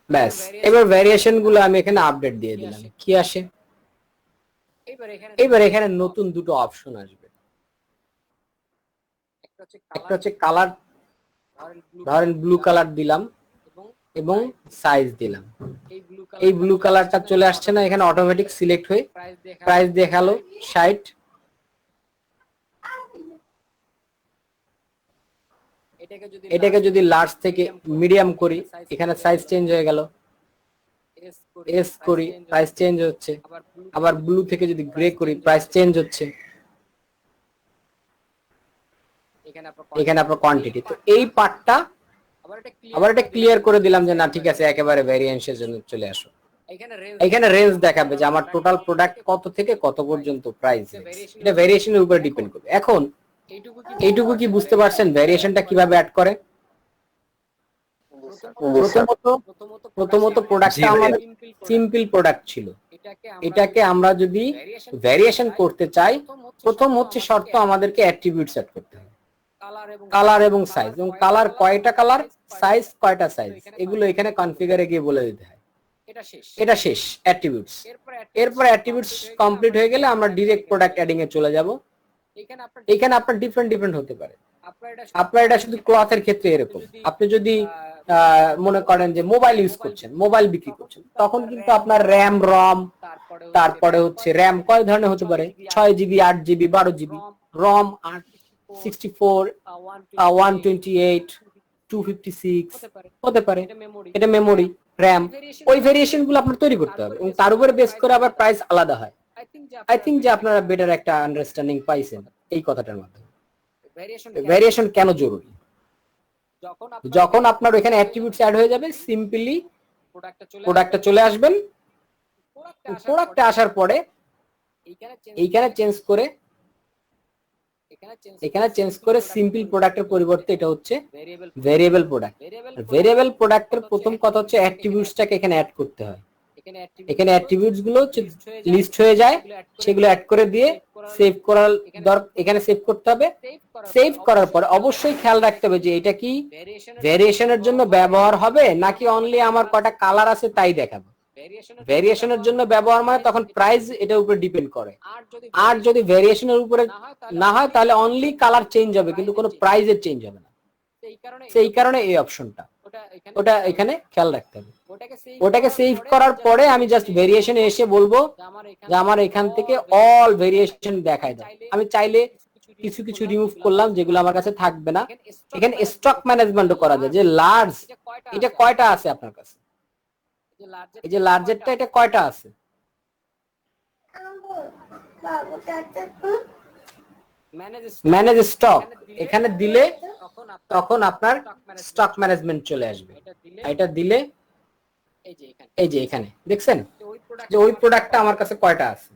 ব্যাস, এবার ভ্যারিয়েশন গুলো আমি এখানে আপডেট দিয়ে দিলাম। কি আসে? এবার এখানে নতুন দুটো অপশন আসবে। একটা হচ্ছে কালার, ধরেন ব্লু কালার দিলাম এবং সাইজ দিলাম। এই ব্লু কালারটা চলে আসছে না এখানে অটোমেটিক সিলেক্ট হয়ে? প্রাইস দেখালো 60। এটাকে যদি লার্জ থেকে মিডিয়াম করি, এখানে সাইজ চেঞ্জ হয়ে গেল। এস করি, প্রাইস চেঞ্জ হচ্ছে। আবার ব্লু থেকে যদি গ্রে করি, প্রাইস চেঞ্জ হচ্ছে। এখানে আপনার কোয়ান্টিটি। তো এই পার্টটা আবার এটা ক্লিয়ার করে দিলাম যে না ঠিক আছে, একেবারে ভ্যারিয়েন্সের জন্য চলে আসো। এখানে রেঞ্জ দেখাবে যে আমার টোটাল প্রোডাক্ট কত থেকে কত পর্যন্ত প্রাইস। এটা ভ্যারিয়েশনের উপরে ডিপেন্ড করবে। এখন এইটুকু কি বুঝতে পারছেন ভ্যারিয়েশনটা কিভাবে অ্যাড করে? প্রথমত প্রোডাক্টটা আমাদের সিম্পল প্রোডাক্ট ছিল। এটাকে আমরা যদি ভ্যারিয়েশন করতে চাই, প্রথম হচ্ছে শর্ত আমাদেরকে অ্যাট্রিবিউটস সেট করতে হবে, কালার এবং সাইজ। এবং কালার কয়টা কালার, সাইজ কয়টা সাইজ, এগুলো এখানে কনফিগারে গিয়ে বলে দিতে হয়। এটা শেষ অ্যাট্রিবিউটস। এরপর অ্যাট্রিবিউটস কমপ্লিট হয়ে গেলে আমরা ডিরেক্ট প্রোডাক্ট অ্যাডিং এ চলে যাব। এখানে আপনার ডিফারেন্ট হতে পারে। আপনার এটা শুধু ক্লথের ক্ষেত্রে এরকম। আপনি যদি মনে করেন যে মোবাইল ইউজ করছেন, মোবাইল বিক্রি করছেন, তখন কিন্তু আপনার র্যাম, রম, তারপরে হচ্ছে র্যাম কয় ধরনের হতে পারে? 6 জিবি, 8 জিবি, 12 জিবি, রম 64, 128, 256 হতে পারে। এটা মেমোরি, র্যাম। ওই ভেরিয়েশন গুলো আপনার তৈরি করতে হবে এবং তার উপরে বেস করে আবার প্রাইস আলাদা হয়। আই থিঙ্ক যে আপনারা বেটার একটা আন্ডারস্ট্যান্ডিং পাইছেন এই কথাটার মাধ্যমে। ভেরিয়েশন কেন জরুরি? যখন আপনার ওখানে অ্যাট্রিবিউটস অ্যাড হয়ে যাবে, সিম্পলি প্রোডাক্টটা চলে আসবেন। প্রোডাক্টে আসার পরে এইখানে চেঞ্জ করে এখানে চেঞ্জ করে সিম্পল প্রোডাক্টের পরিবর্তে এটা হচ্ছে ভেরিয়েবল প্রোডাক্ট। ভেরিয়েবল প্রোডাক্টের প্রথম কথা হচ্ছে অ্যাট্রিবিউটসটাকে এখানে অ্যাড করতে হয়। এখানে অ্যাট্রিবিউটস গুলো লিস্ট হয়ে যায়, সেগুলো অ্যাড করে দিয়ে সেভ করার এখানে সেভ করতে হবে। সেভ করার পর অবশ্যই খেয়াল রাখতে হবে যে এটা কি ভেরিয়েশনের জন্য ব্যবহার হবে নাকি অনলি আমার কটা কালার আছে তাই দেখাবে। ভেরিয়েশনের জন্য ব্যবহার মানে তখন প্রাইস এটার উপরে ডিপেন্ড করে। আর যদি ভেরিয়েশনের উপরে না হয় তাহলে অনলি কালার চেঞ্জ হবে কিন্তু কোনো প্রাইসের চেঞ্জ হবে না। সেই কারণে এই অপশনটা ওটা এখানে খেয়াল রাখতে হবে। ওটাকে সেভ করার পরে আমি জাস্ট ভেরিয়েশনে এসে বলবো যে আমার এখান থেকে অল ভেরিয়েশন দেখায় দাও। আমি চাইলে কিছু কিছু রিমুভ করলাম যেগুলো আমার কাছে থাকবে না। এখানে স্টক ম্যানেজমেন্টও করা যায় যে লার্জ এটা কয়টা আছে আপনার কাছে, এই যে লার্জেরটা এটা কয়টা আছে। ম্যানেজ স্টক এখানে দিলে তখন আপনার স্টক ম্যানেজমেন্ট চলে আসবে। এটা দিলে এই যে এখানে দেখছেন যে ওই প্রোডাক্টটা আমার কাছে কয়টা আছে।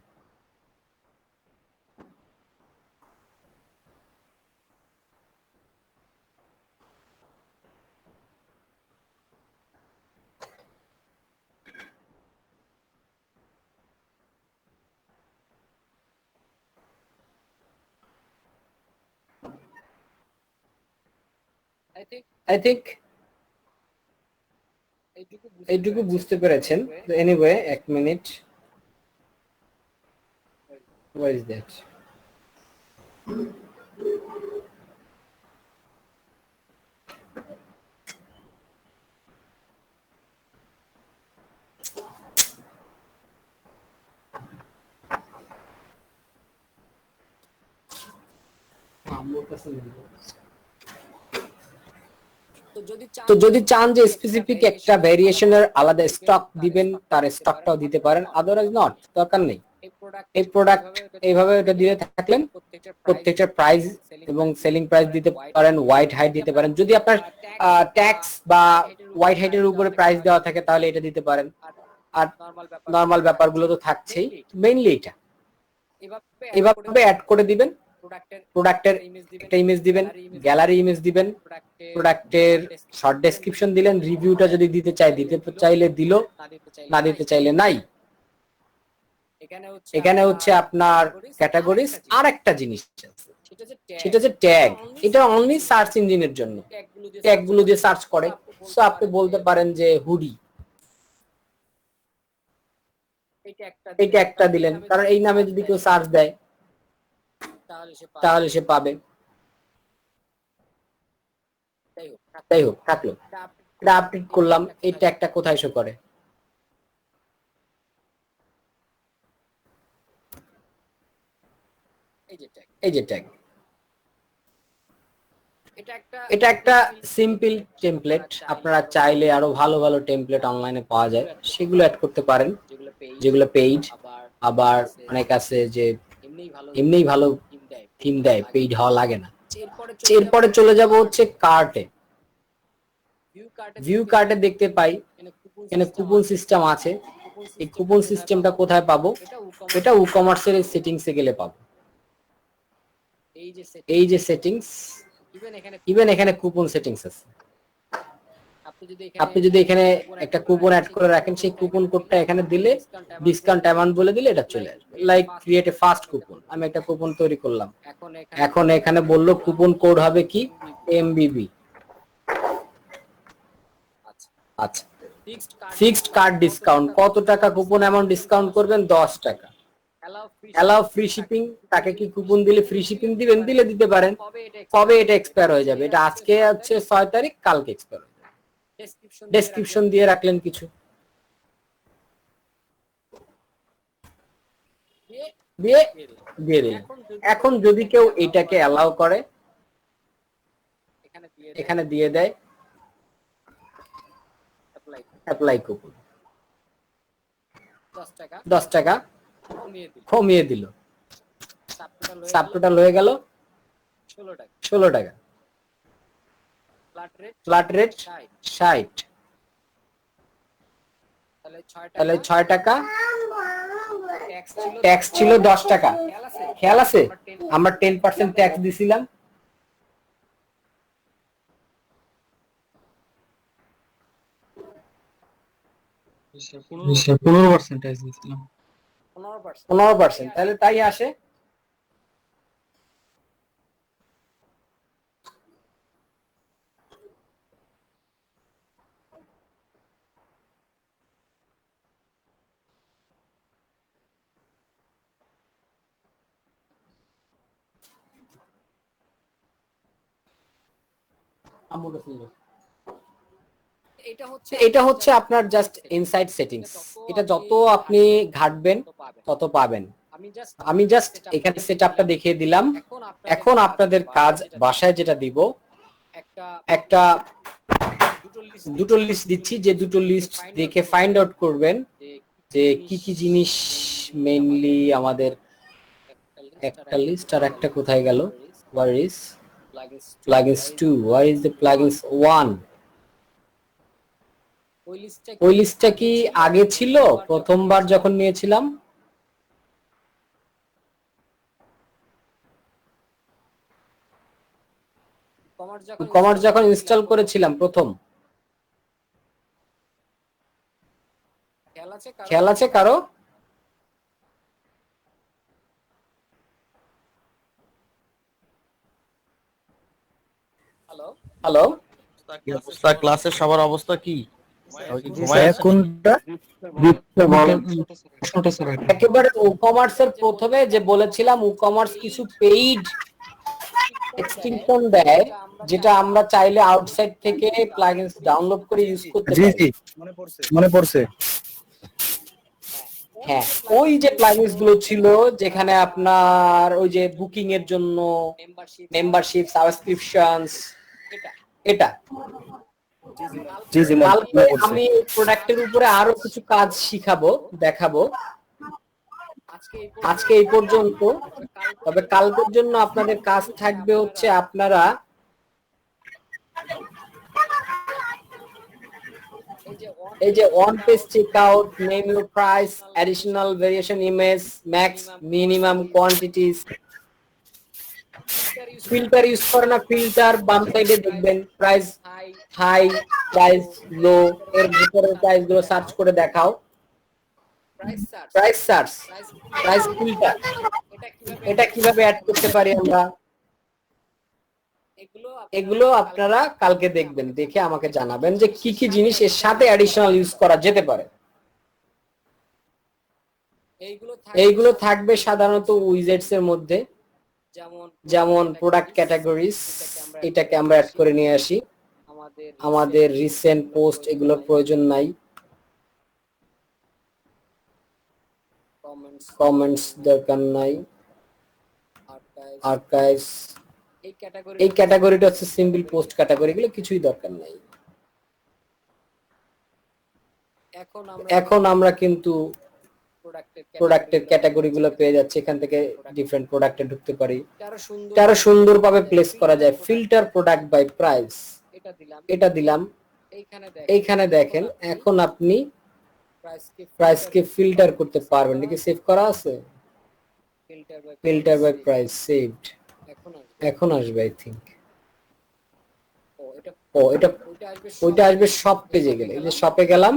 I think এইটুকু বুঝতে পেরেছেন। এনিওয়ে এক মিনিট, what is that? তো যদি চান যে স্পেসিফিক একটা ভেরিয়েশনের আলাদা স্টক দিবেন তার স্টকটাও দিতে পারেন, আদারওয়াইজ নট, দরকার নেই। এই প্রোডাক্ট এইভাবে এটা দিয়ে থাকলেন প্রত্যেকটা প্রাইস এবং সেলিং প্রাইস দিতে পারেন, হোয়াইট হাইট দিতে পারেন। যদি আপনার ট্যাক্স বা হোয়াইট হাইটের উপরে প্রাইস দেওয়া থাকে তাহলে এটা দিতে পারেন। আর নরমাল ব্যাপারগুলো তো থাকছেই, মেইনলি এটা এভাবে অ্যাড করে দিবেন। প্রোডাক্টের একটা ইমেজ দিবেন, গ্যালারি ইমেজ দিবেন, প্রোডাক্টের শর্ট ডেসক্রিপশন দিলেন, রিভিউটা যদি দিতে চাইলে দিল, না দিতে চাইলে নাই। এখানে হচ্ছে আপনার ক্যাটাগরিজ। আর একটা জিনিস সেটা হচ্ছে ট্যাগ। এটা অনলি সার্চ ইঞ্জিনের জন্য, ট্যাগগুলো দিয়ে সার্চ করে। সো আপনি বলতে পারেন যে হুডি, এটা একটা দিলেন, কারণ এই নামে যদি কেউ সার্চ দেয় তাহলে সে পাবে। যাই হোক থাকলো, এটা আপডেট করলাম। এই ট্যাগটা কোথায় শো করে? এই যে ট্যাগ, এটা একটা সিম্পল টেমপ্লেট। আপনারা চাইলে আরো ভালো ভালো টেমপ্লেট অনলাইনে পাওয়া যায়, সেগুলো অ্যাড করতে পারেন, যেগুলো পেইড। আবার অনেক আছে যে এমনিই ভালো থিম দেয়, পেইড হওয়া লাগে না। এরপরে চলে যাব হচ্ছে কার্টে। ভিউ কার্টে দেখতে পাই এখানে কুপন সিস্টেম আছে। এই কুপন সিস্টেমটা কোথায় পাবো? এটা ই কমার্সের সেটিংসে গেলে পাবো। এই যে সেটিংস, ইভেন এখানে কুপন সেটিংস আছে। আপনি যদি এখানে একটা কুপন অ্যাড করে রাখেন, সেই কুপন কোডটা এখানে দিলে ডিসকাউন্ট অ্যামাউন্ট বলে দিলে এটা চলে আসবে। Like create a fast coupon, আমি একটা কুপন তৈরি করলাম। এখন এখানে বললো কুপন কোড হবে কি এমবিবি। আচ্ছা, ফিক্সড কার্ড ডিসকাউন্ট কত টাকা কুপন অ্যামাউন্ট ডিসকাউন্ট করবেন? 10 টাকা। অ্যালাউ ফ্রি শিপিং, তাকে কি কুপন দিলে ফ্রি শিপিং দিবেন? দিলে দিতে পারেন। কবে এটা এক্সপায়ার হয়ে যাবে? এটা আজকে হচ্ছে 6 তারিখ, কালকে এক্সপায়ার হয়ে যাবে। ডেসক্রিপশন দিয়ে রাখলেন কিছু, দিয়ে দিলেন। এখন যদি কেউ এটাকে অ্যালাউ করে, এখানে দিয়ে দেয় অ্যাপ্লাই কুপন, 10 টাকা কমিয়ে দিল। সাবটোটাল হয়ে গেল 16 টাকা। ফ্ল্যাট রেট 60, তাহলে 6 টাকা। ট্যাক্স ছিল 10 টাকা, খেয়াল আছে আমরা 10% ট্যাক্স দিছিলাম। স্যার 15% ট্যাক্স দিয়েছিলাম। 15%, তাহলে তাই আসে। এটা হচ্ছে আপনার জাস্ট ইনসাইড সেটিংস। এটা যত আপনি ঘাটবেন তত পাবেন। আমি জাস্ট এখানে সেটআপটা দেখিয়ে দিলাম। এখন আপনাদের কাজ, বাসায় যেটা দিব, একটা দুটো লিস্ট দিচ্ছি, যে দুটো লিস্ট দেখে ফাইন্ড আউট করবেন যে কি কি জিনিস মেইনলি আমাদের। একটা লিস্ট আর একটা কোথায় গেল? where is plugins 2, where is the plugins 1? ওই লিস্টটা কি আগে ছিল প্রথমবার যখন নিয়েছিলাম? কমার্স যখন ইনস্টল করেছিলাম প্রথম। খেয়াল আছে কারো? হ্যালো, ক্লাসের সবার অবস্থা কি? কোনটা? একেবারে ই-কমার্সের প্রথমে যে বলেছিলাম, ই-কমার্স কিছু পেইড এক্সটেনশন দেয়, যেটা আমরা চাইলে আউটসাইড থেকে প্লাগইনস ডাউনলোড করে ইউজ করতে জি পারি। জি মনে পড়ছে। হ্যাঁ, ওই যে প্লাগইনস গুলো ছিল, যেখানে আপনার ওই যে বুকিং এর জন্য মেম্বারশিপ, সাবস্ক্রিপশনস, এটা জি জি কালকে আমি প্রোডাক্টের উপরে আরো কিছু কাজ শিখাবো, দেখাবো। আজকে এই পর্যন্ত। তবে কালকের জন্য আপনাদের কাজ থাকবে হচ্ছে, আপনারা এই যে one page checkout, name your price, additional variation image, max minimum quantities, filter use করে না, ফিল্টার বাম সাইডে দেখবেন, প্রাইস হাই, প্রাইস লো, এর ভিতরে প্রাইস গুলো সার্চ করে দেখাও। প্রাইস সার্চ, প্রাইস ফিল্টার, এটা কিভাবে অ্যাড করতে পারি আমরা, এগুলো আপনারা কালকে দেখবেন, দেখে আমাকে জানাবেন যে কি কি জিনিস এর সাথে অ্যাডিশনাল ইউজ করা যেতে পারে। এইগুলো থাকবে সাধারণত উইজেটস এর মধ্যে, যেমন প্রোডাক্ট ক্যাটাগরিজ, এটাকে আমরা অ্যাড করে নিয়ে আসি। আমাদের রিসেন্ট পোস্ট এগুলোর প্রয়োজন নাই। কমেন্টস দরকার নাই। আর্কাইভস, এই ক্যাটাগরিটা হচ্ছে সিম্পল পোস্ট ক্যাটাগরি, এগুলো কিছুই দরকার নাই। এখন আমরা কিন্তু প্রোডাক্টের ক্যাটাগরি গুলো পেয়ে যাচ্ছে, এখান থেকে ডিফারেন্ট প্রোডাক্টে ঢুকতে পারি। আরো সুন্দরভাবে প্লেস করা যায়। ফিল্টার প্রোডাক্ট বাই প্রাইস, এটা দিলাম। এইখানে দেখেন, এখন আপনি প্রাইসকে ফিল্টার করতে পারবেন। নাকি সেভ করা আছে? ফিল্টার বাই প্রাইস সেভড, এখন আসবে আই থিংক। এটা ওইটা আসবে শপ পেজে গেলে। এই যে শপে গেলাম,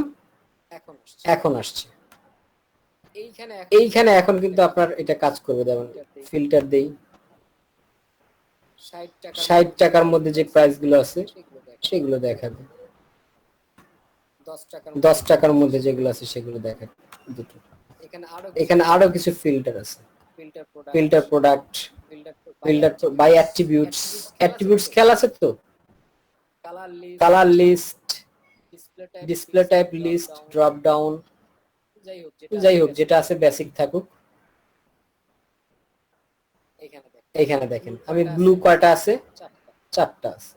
এখন আসছে। এইখানে এখন কিন্তু আপনার এটা কাজ করবে। যেমন ফিল্টার দেই, 60 টাকার মধ্যে যে প্রাইস গুলো আছে সেগুলো দেখাবে। 10 টাকার মধ্যে যেগুলো আছে সেগুলো দেখাবে। দুটো এখানে আরো কিছু ফিল্টার আছে। Filter product, filter by attributes. Attributes খেয়াল আছে তো? Colour list, display type list, drop down, যাই হোক যেটা আছে বেসিক থাকুক। এখানে দেখেন আমি ব্লু কয়টা আছে? 4টা আছে।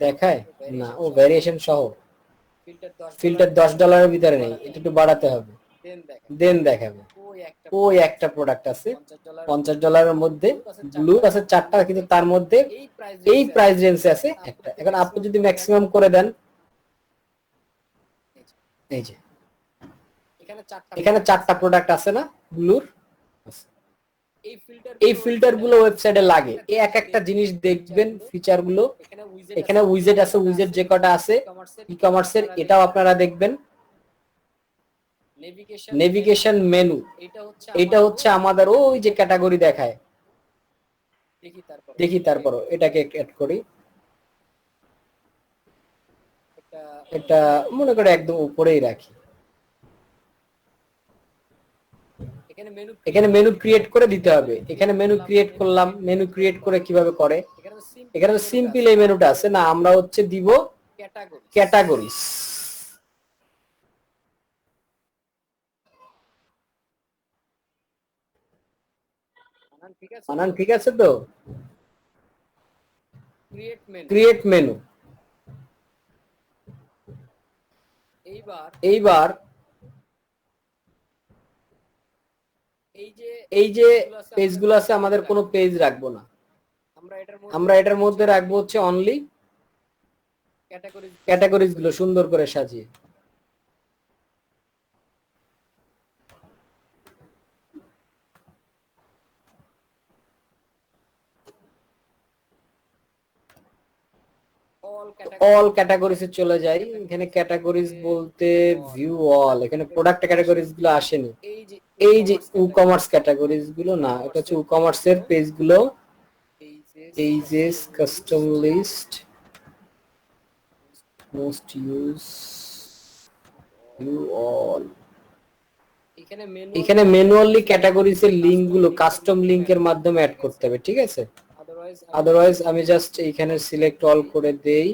দেখায় না, ও ভেরিয়েশন সহ। ফিল্টার $10 ভিতরে নেই, এটা একটু বাড়াতে হবে, দেন দেখাবে। ওই একটা প্রোডাক্ট আছে $50 মধ্যে, ব্লু আছে 4টা, কিন্তু তার মধ্যে এই প্রাইস রেঞ্জে আছে একটা। এখন আপনি যদি ম্যাক্সিমাম করে দেন, এই যে এখানে 4টা প্রোডাক্ট আছে না ব্লুর? এই ফিল্টার গুলো ওয়েবসাইটে লাগে। এই এক একটা জিনিস দেখবেন ফিচার গুলো, এখানে উইজেট আছে, উইজেট যে কটা আছে ই কমার্সের এটাও আপনারা দেখবেন। নেভিগেশন মেনু, এটা হচ্ছে আমাদের ওই যে ক্যাটাগরি দেখায়, দেখি তারপর এটাকে অ্যাড করি। এটা মনে করে একদম উপরেই রাখি। এখানে মেনু ক্রিয়েট করে দিতে হবে। এখানে মেনু ক্রিয়েট করলাম, মেনু ক্রিয়েট করে কিভাবে করে, এখানে তো সিম্পল এই মেনুটা আছে না, আমরা হচ্ছে দিব ক্যাটাগরিজ। বানান ঠিক আছে তো? Create menu. এইবার এই যে পেজগুলো আছে, আমাদের কোনো পেজ রাখবো না, আমরা এটার মধ্যে রাখবো হচ্ছে অনলি ক্যাটাগরিজ গুলো সুন্দর করে সাজিয়ে। অল ক্যাটাগরিজ এ চলে যাই। এখানে ক্যাটাগরিজ বলতে ভিউ অল, এখানে প্রোডাক্ট ক্যাটাগরিজ গুলো আসেনি। এই যে ই কমার্স ক্যাটাগরিজ গুলো না, এটা হচ্ছে ই কমার্স এর পেজ গুলো। Pages, custom list, most use, view all. এখানে ম্যানুয়ালি ক্যাটাগরিজ এর লিংক গুলো কাস্টম লিংকের মাধ্যমে অ্যাড করতে হবে, ঠিক আছে? আদারওয়াইজ আমি জাস্ট এইখানে সিলেক্ট অল করে দেই।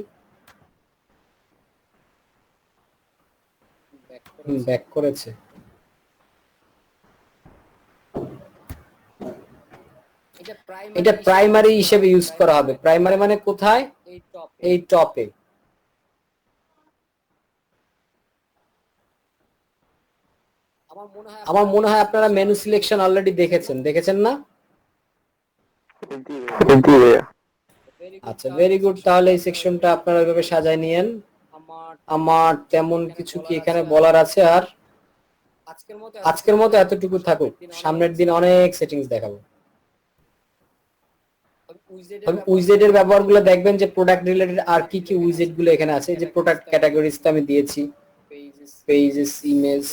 ব্যাক করেছে। এটা প্রাইমারি হিসেবে ইউজ করা হবে। প্রাইমারি মানে কোথায়? এই টপে। আমার মনে হয় আপনারা মেনু সিলেকশন অলরেডি দেখেছেন না? আচ্ছা, ভেরি গুড। তাহলে এই সেকশনটা আপনারা ওইভাবে সাজায় নিয়েন। আমার তেমন কিছু কি এখানে বলার আছে আর? আজকের মতো এতটুকু থাকুক, সামনের দিন অনেক সেটিংস দেখাবো। উইজেট এর ব্যবহারগুলো দেখবেন যে প্রোডাক্ট রিলেটেড আর কি কি উইজেট গুলো এখানে আছে। যে প্রোডাক্ট ক্যাটাগরিজ তো আমি দিয়েছি, pages, image,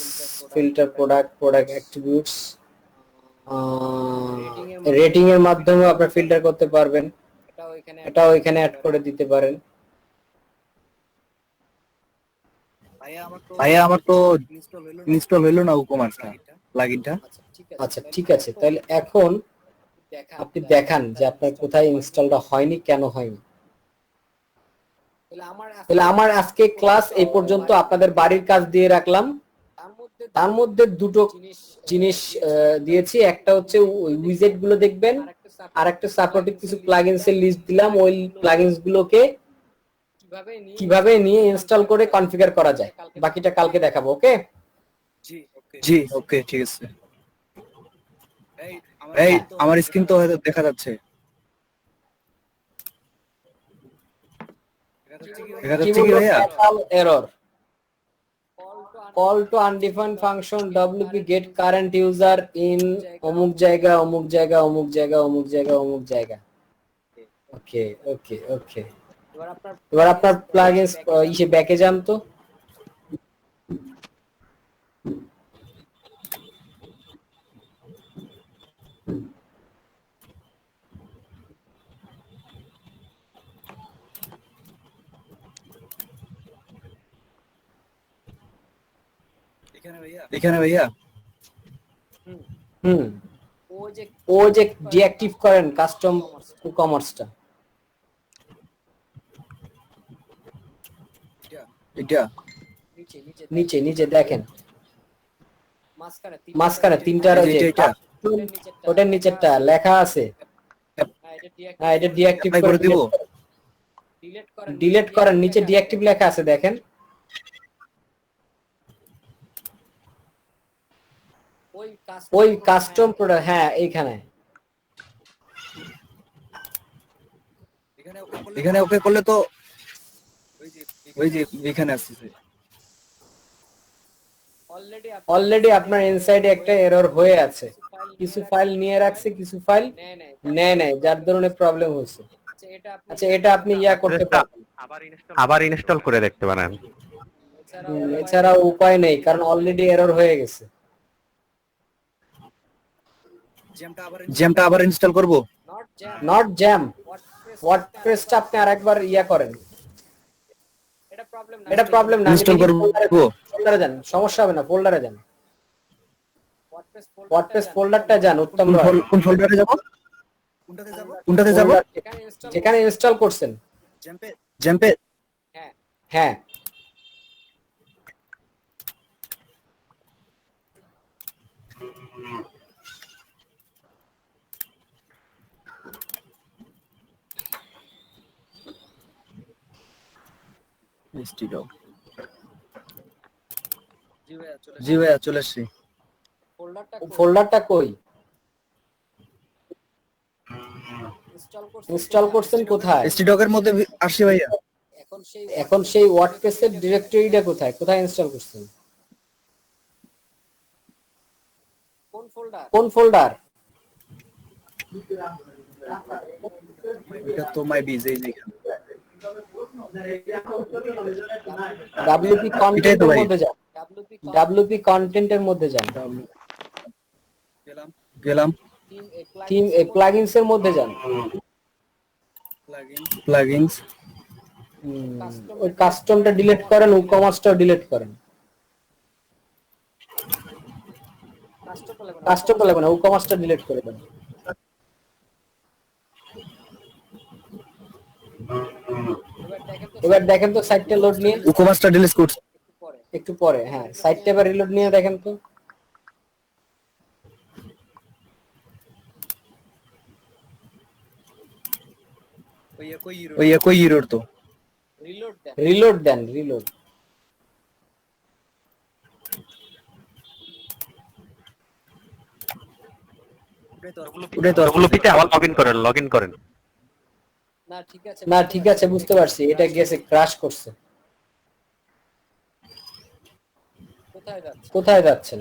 filter, product attributes. Rating এর মাধ্যমে আপনারা ফিল্টার করতে পারবেন, এটাও এখানে অ্যাড করে দিতে পারেন। ভাইয়া আমার তো ইনস্টল হইলো না উকমার্সটা, প্লাগইনটা। আচ্ছা ঠিক আছে, তাহলে এখন আপনি দেখান যে আপনার কোথায় ইনস্টলটা হয়নি, কেন হয়নি। তাহলে আমার আজকে ক্লাস এই পর্যন্ত, আপনাদের বাড়ির কাজ দিয়ে রাখলাম। তার মধ্যে দুটো জিনিস দিয়েছি। একটা হচ্ছে উইজেট গুলো দেখবেন, আর একটা সাপোর্টিভ কিছু প্লাগইনস এর লিস্ট দিলাম। ওই প্লাগইনস গুলোকে কিভাবে নিয়ে ইনস্টল করে কনফিগার করা যায়, বাকিটা কালকে দেখাবো। ওকে জি ওকে, ঠিক আছে। এই আমার স্ক্রিন তো হয়তো দেখা যাচ্ছে। দেখা যাচ্ছে কি ভাইয়া? Error, call to undefined function wp get current user in অমুক জায়গা অমুক জায়গা অমুক জায়গা অমুক জায়গা অমুক জায়গা। ওকে ওকে ওকে, এবার আপনার প্লাগইনস ইসে ব্যাকে যান তো। এখানে ভাইয়া ও যে ডিঅ্যাক্টিভ করেন কাস্টম কমার্সটা, এটা নিচে নিচে দেখেন মাঝখানে তিনটার ওটার নিচেরটা লেখা আছে। হ্যাঁ, এটা ডিঅ্যাক্টিভ করে দিব, ডিলিট করেন। নিচে ডিঅ্যাক্টিভ লেখা আছে দেখেন। ওই কাস্টম প্রোডাক্ট, হ্যাঁ এইখানে। এখানে ওকে করলে তো ওই যে এখানে আসছে। অলরেডি আপনার ইনসাইডে একটা এরর হয়ে আছে, কিছু ফাইল নিয়ে রাখছে, কিছু ফাইল নেয় নাই, যার ধরনে প্রবলেম হচ্ছে। আচ্ছা, এটা আপনি ইয়া করতে পারবেন, আবার ইনস্টল করে দেখতে পারেন। এছাড়া উপায় নেই, কারণ অলরেডি এরর হয়ে গেছে। জ্যামটা আবার ইনস্টল করব? নট জ্যাম, ওয়ার্ডপ্রেসটা আপনি আরেকবার ইয়া করেন। এটা প্রবলেম না, ইনস্টল করব? ফোল্ডারে যান, সমস্যা হবে না, ফোল্ডারে যান, ওয়ার্ডপ্রেস ফোল্ডারটা যান। উত্তম রয়, কোন ফোল্ডারে যাব? কোনটাতে যাব? যেখানে ইনস্টল করছেন। জ্যাম্পে? হ্যাঁ, জি ভাইয়া চলে আসছি। ফোল্ডারটা কই? ইনস্টল করছেন কোথায়? এসটিডকের মধ্যে আসছি ভাইয়া। এখন সেই ওয়ার্ডপ্রেসের ডিরেক্টরিটা কোথায়, কোথায় ইনস্টল করছেন? কোন ফোল্ডার? এটা তো মাই বিজ এই যে ডাব্লিউপি কন্টেন্টের মধ্যে যান, ডাব্লিউপি কন্টেন্টের মধ্যে যান, গেলাম। থিম প্লাগইনস এর মধ্যে যান। প্লাগইনস, ওই কাস্টমটা ডিলিট করেন, উকমার্সটাও ডিলিট করেন। কাস্টমটা লাগবে না, উকমার্সটা ডিলিট করে দেন। এবার দেখেন তো সাইটটা লোড নিয়ে, উকমার্সটা ডিলিট করছি। একটু পরে, হ্যাঁ, সাইটটা এবার রিলোড নিয়ে দেখেন তো। ওই একই এরর তো। রিলোড দেন, রিলোড। ডব্লিউপিতে আবার লগইন করেন। না ঠিক আছে, বুঝতে পারছি, এটা গেছে ক্র্যাশ করছে। কোথায় যাচ্ছেন?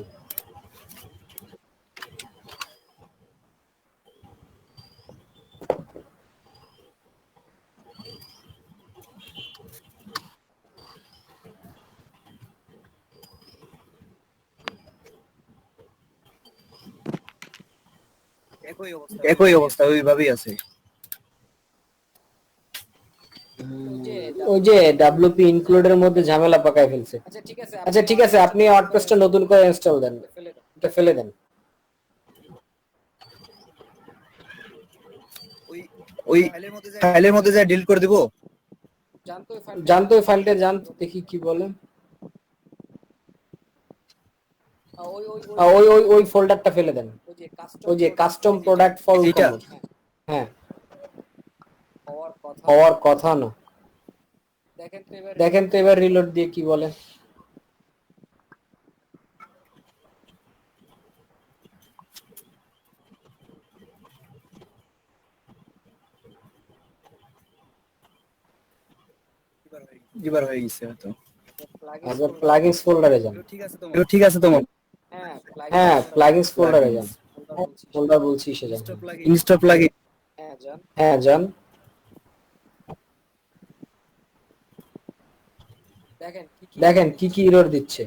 একই অবস্থা, ওইভাবেই আছে। ওই যে ডাব্লিউপি ইনক্লুডের মধ্যে ঝামেলা পাকায় ফেলছে। আচ্ছা ঠিক আছে, আপনি ওয়ার্ডপ্রেসটা নতুন করে ইনস্টল দেন, এটা ফেলে দেন। ওই ফাইলের মধ্যে যা ডিলিট করে দিব। জানতো ওই ফাইলটা, জানতো, দেখি কি বলে। ওই ওই ওই ফোল্ডারটা ফেলে দেন, ওই যে কাস্টম প্রোডাক্ট ফর উকমার্স। হ্যাঁ, হওয়ার কথা না। দেখেন তো এবার রিলোড দিয়ে কি বলে। এবার হয়ে গেছে হয়তো। আগে প্লাগইনস ফোল্ডারে যান। ঠিক আছে তোমার। হ্যাঁ, প্লাগইনস ফোল্ডারে যান, ফোল্ডার বলছি সে যান। Install plugin. হ্যাঁ যান। দেখেন কি কি এরর দিচ্ছে।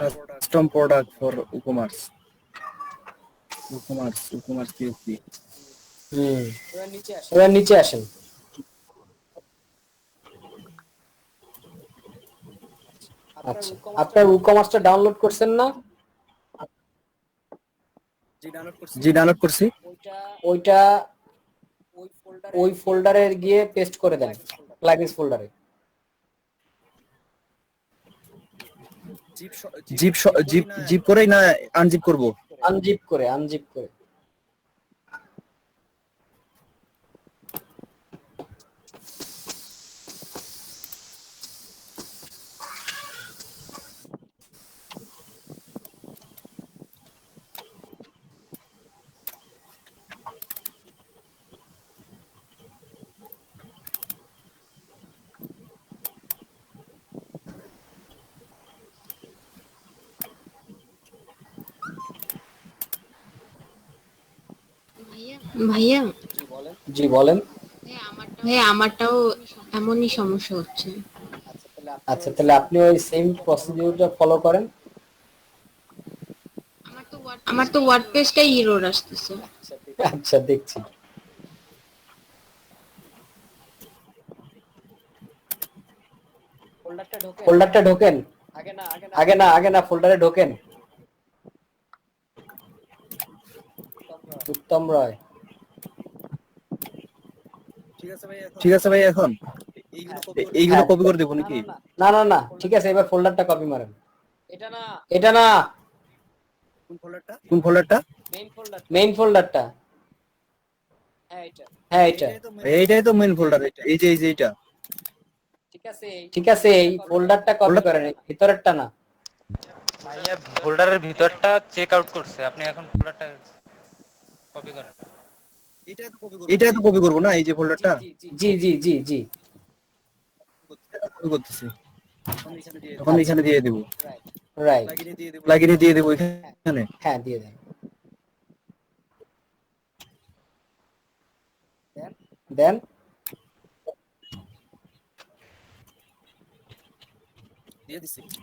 Custom product for WooCommerce. WooCommerce PSP. এবার নিচে আসেন। আচ্ছা, আপনার উকমার্সটা ডাউনলোড করছেন না? জি ডাউনলোড করছি। ওইটা ওই ফোল্ডারে গিয়ে পেস্ট করে দেন, প্লাগইনস ফোল্ডারে। জিপ করেই না আনজিপ করব? আনজিপ করে, আনজিপ করে। ভাইয়া, জি বলেন। ভাইয়া আমারটাও এমনই সমস্যা হচ্ছে। আচ্ছা, তাহলে আপনি ওই সেম প্রসিডিউরটা ফলো করেন। আমার তো ওয়ার্ডপ্রেসটাই এরর আসতেছে। আচ্ছা, দেখছি। ফোল্ডারটা ঢোকেন। আগে না ফোল্ডারে ঢোকেন। উত্তম রয়। ঠিক আছে ভাই, এখন এইগুলো হ্যাঁ। কপি করে দেবো নাকি? না, ঠিক আছে, এবার ফোল্ডারটা কপি মারেন। এটা না, কোন ফোল্ডারটা? মেইন ফোল্ডারটা। হ্যাঁ, এটা। এইটাই তো মেইন ফোল্ডার। এই যে এইটা। ঠিক আছে, এই ফোল্ডারটা কপি করেন, ভিতরেরটা না। ভাইয়া ফোল্ডারের ভিতরটা চেক আউট করছে, আপনি এখন ফোল্ডারটা কপি করেন। এইটাই তো কপি করবো না, এই যে ফোল্ডারটা জি। কপি করতেছি। এখন এখানে দিয়ে দেবো, রাইট। লাগিয়ে দিয়ে দেবো এখানে। হ্যাঁ, দিয়ে দেন। দেন।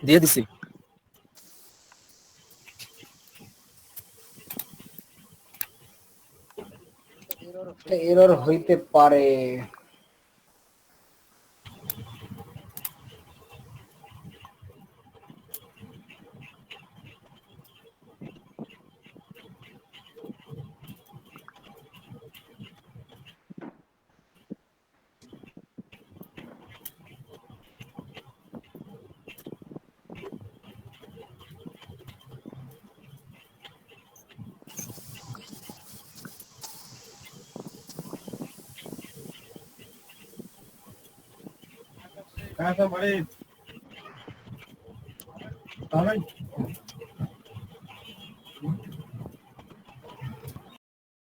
দিয়ে দিছি। এরর হইতে পারে। হ্যাঁ,